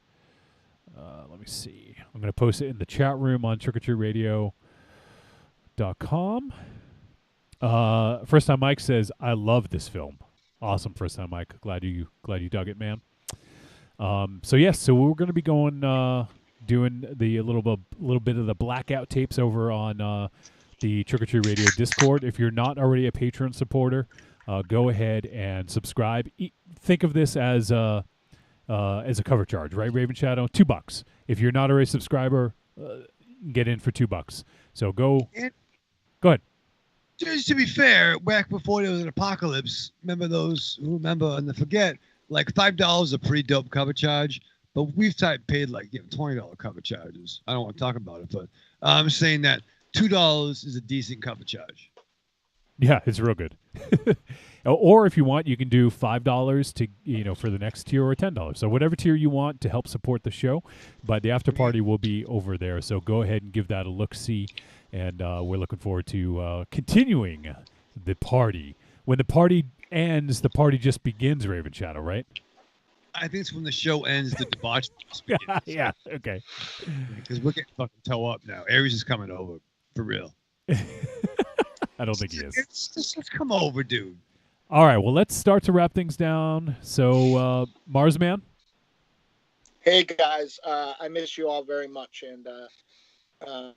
Let me me see. I'm going to post it in the chat room on trickortreatradio.com. First Time Mike says, I love this film. Awesome, First Time Mike. Glad you dug it, man. So we're going to be going doing the little bit of the blackout tapes over on the Trick or Treat Radio Discord. If you're not already a Patreon supporter, go ahead and subscribe. Think of this as a cover charge, right, Raven Shadow? $2. If you're not already a subscriber, get in for $2. So go ahead. Just to be fair, back before there was an apocalypse, remember those who remember and forget, like $5 is a pretty dope cover charge, but we've paid like $20 cover charges. I don't want to talk about it, but I'm saying that $2 is a decent cover charge. Yeah, it's real good. Or if you want, you can do $5 to for the next tier, or $10. So whatever tier you want to help support the show. But the after party will be over there. So go ahead and give that a look-see. And we're looking forward to continuing the party. When the party ends, the party just begins, Raven Shadow, right? I think it's when the show ends, the debauch begins. Yeah, okay. Because we're getting fucking toe up now. Aries is coming over, for real. I don't think he is. Let's come over, dude. All right, well, let's start to wrap things down. So, Marsman? Hey, guys. I miss you all very much, and I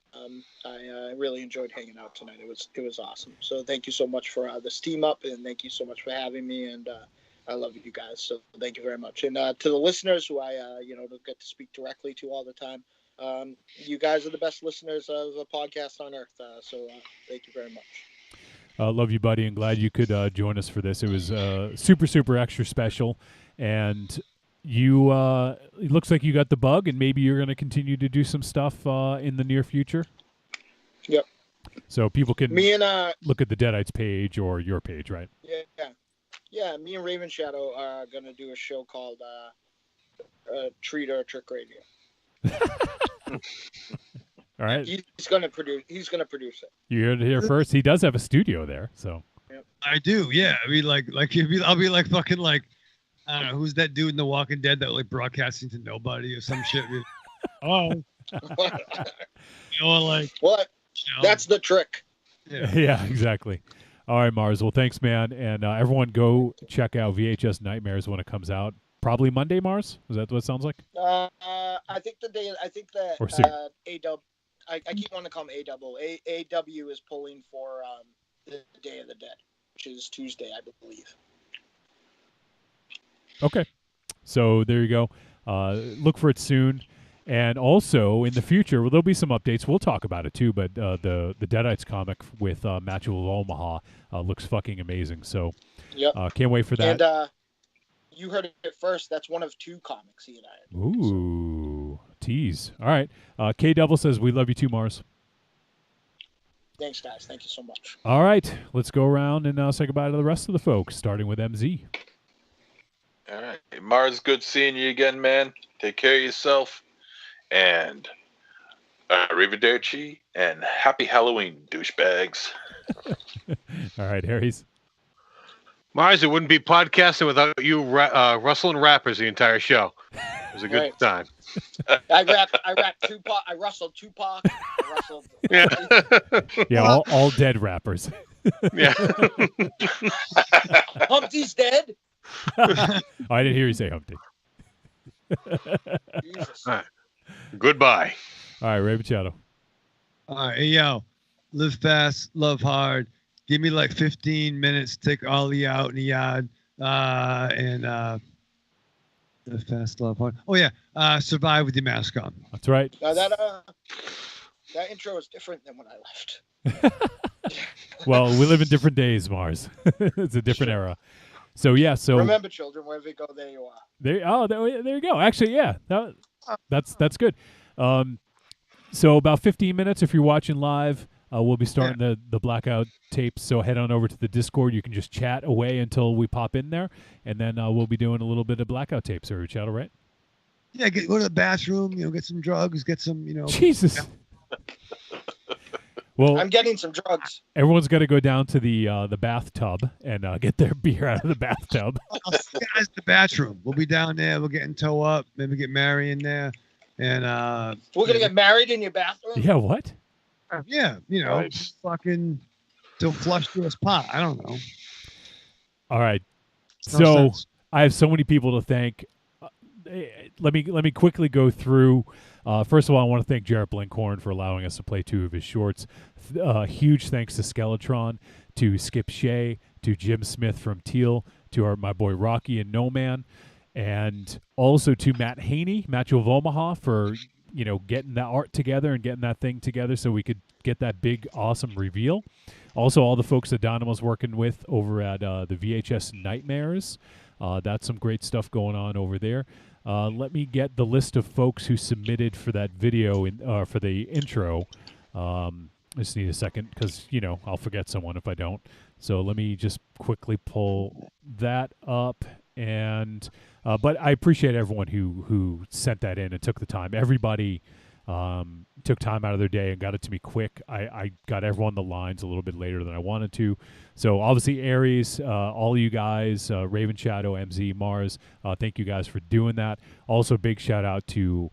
really enjoyed hanging out tonight. It was awesome. So thank you so much for this team up, and thank you so much for having me, and I love you guys. So thank you very much. And to the listeners who I don't get to speak directly to all the time, you guys are the best listeners of a podcast on earth. So thank you very much. Love you, buddy, and glad you could join us for this. It was super, super extra special, and you it looks like you got the bug, and maybe you're going to continue to do some stuff in the near future. Yep. So people can look at the Deadites page or your page, right? Yeah. Me and Raven Shadow are going to do a show called Treat or Trick Radio. All right. He's going to produce it. You heard it here first. He does have a studio there, so. Yep. I do, yeah. I mean, I'll be like fucking like, I don't know, who's that dude in The Walking Dead that like broadcasting to nobody or some shit? Oh. Like what? That's the trick. Yeah, exactly. All right, Mars. Well, thanks, man. And everyone go check out VHS Nightmares when it comes out. Probably Monday, Mars? Is that what it sounds like? I think that AW, I keep wanting to call him AW. AW is pulling for the Day of the Dead, which is Tuesday, I believe. Okay. So there you go. Look for it soon. And also in the future, there'll be some updates. We'll talk about it too, but the Deadites comic with Matthew of Omaha looks fucking amazing. So can't wait for that. And you heard it first. That's one of 2 comics he and I had. Ooh, tease. All right. K-Double says, we love you too, Mars. Thanks, guys. Thank you so much. All right. Let's go around and say goodbye to the rest of the folks, starting with MZ. All right. Mars, good seeing you again, man. Take care of yourself. And arrivederci and happy Halloween, douchebags. All right, Harry's. Mars, it wouldn't be podcasting without you rustling rappers the entire show. It was a good time. I rapped Tupac. I rustled Tupac. I rustled. Yeah, all dead rappers. Yeah. Humpty's dead. I didn't hear you say Humpty. Jesus. All right. Goodbye. All right, Raven Shadow. All right, hey, yo, live fast, love hard. Give me like 15 minutes, take Ollie out in the yard, and live fast, love hard. Oh yeah, survive with your mask on. That's right. Now that intro is different than when I left. Well, we live in different days, Mars. It's a different era. So remember, children, wherever you go, there you are. There you go. Actually, yeah, that's good. So about 15 minutes if you're watching live. We'll be starting the blackout tapes, so head on over to the Discord. You can just chat away until we pop in there, and then we'll be doing a little bit of blackout tapes. Or chat, all right? Yeah, go to the bathroom. Get some drugs. Get some. Jesus. Well, I'm getting some drugs. Everyone's got to go down to the bathtub and get their beer out of the bathtub. I'll see you guys in the bathroom. We'll be down there. We'll get in toe up. Maybe get Mary in there. And We're gonna get married in your bathroom. Yeah, what? Yeah, Nice. fucking to flush through a spot. I don't know. All right. No So sense. I have so many people to thank. Let me quickly go through. First of all, I want to thank Jarrett Blinkhorn for allowing us to play 2 of his shorts. Huge thanks to Skeletron, to Skip Shea, to Jim Smith from Teal, to my boy Rocky and No Man, and also to Matt Haney, Matthew of Omaha, for getting that art together and getting that thing together so we could get that big, awesome reveal. Also, all the folks that Dynamo's working with over at the VHS Nightmares. That's some great stuff going on over there. Let me get the list of folks who submitted for that video for the intro. I just need a second because, I'll forget someone if I don't. So let me just quickly pull that up. But I appreciate everyone who sent that in and took the time. Everybody took time out of their day and got it to me quick. I got everyone the lines a little bit later than I wanted to. So obviously Aries, all you guys, Raven Shadow, MZ, Mars, thank you guys for doing that. Also big shout out to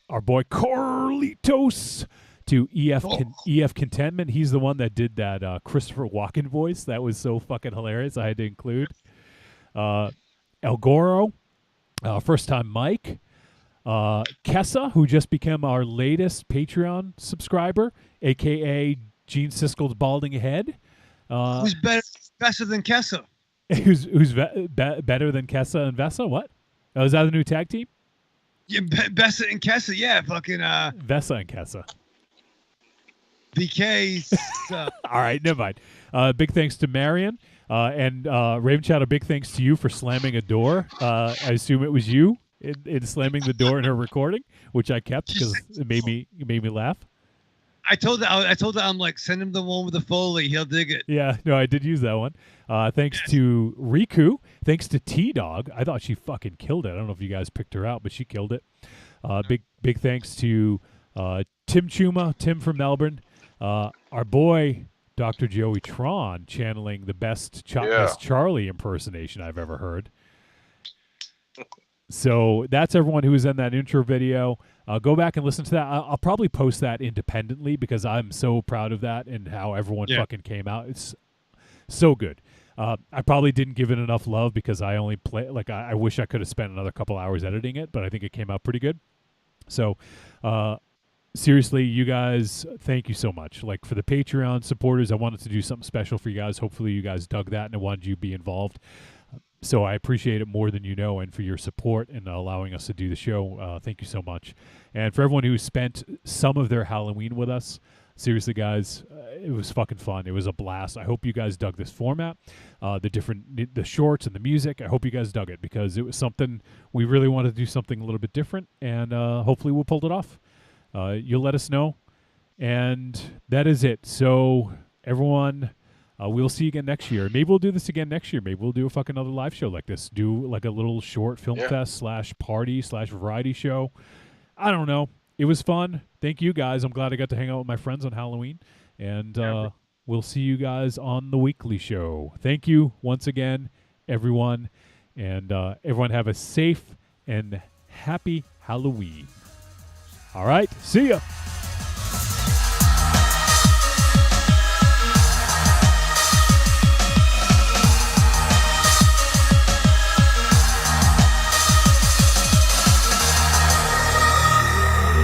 our boy Carlitos, to EF Contentment. He's the one that did that Christopher Walken voice. That was so fucking hilarious. I had to include. El Goro, first time Mike, Kessa, who just became our latest Patreon subscriber, aka Gene Siskel's balding head. Who's better than Kessa? Who's better than Kessa and Vesa? What? Oh, is that the new tag team? Yeah, Bessa and Kessa. Yeah, fucking Vesa and Kessa. BK. All right, never mind. Big thanks to Marion. And Raven Shadow, big thanks to you for slamming a door. I assume it was you in slamming the door in her recording, which I kept because it made me laugh. I told her I'm like, send him the one with the Foley. He'll dig it. Yeah, no, I did use that one. Thanks to Riku. Thanks to T-Dog. I thought she fucking killed it. I don't know if you guys picked her out, but she killed it. Big thanks to Tim Chuma, Tim from Melbourne. Our boy Dr. Joey Tron channeling the best Charlie impersonation I've ever heard. So that's everyone who was in that intro video. Go back and listen to that. I'll probably post that independently because I'm so proud of that and how everyone fucking came out. It's so good. I probably didn't give it enough love because I only play I wish I could have spent another couple hours editing it, but I think it came out pretty good. So seriously, you guys, thank you so much. Like, for the Patreon supporters, I wanted to do something special for you guys. Hopefully you guys dug that and I wanted you to be involved. So I appreciate it more than you know, and for your support and allowing us to do the show. Thank you so much. And for everyone who spent some of their Halloween with us, seriously, guys, it was fucking fun. It was a blast. I hope you guys dug this format, the shorts and the music. I hope you guys dug it because it was something we really wanted to do, something a little bit different, and hopefully we'll pull it off. You'll let us know. And that is it. So, everyone, we'll see you again next year. Maybe we'll do this again next year. Maybe we'll do a fucking another live show like this. Do like a little short film fest / party / variety show. I don't know. It was fun. Thank you, guys. I'm glad I got to hang out with my friends on Halloween. And we'll see you guys on the weekly show. Thank you once again, everyone. And everyone have a safe and happy Halloween. All right. See ya.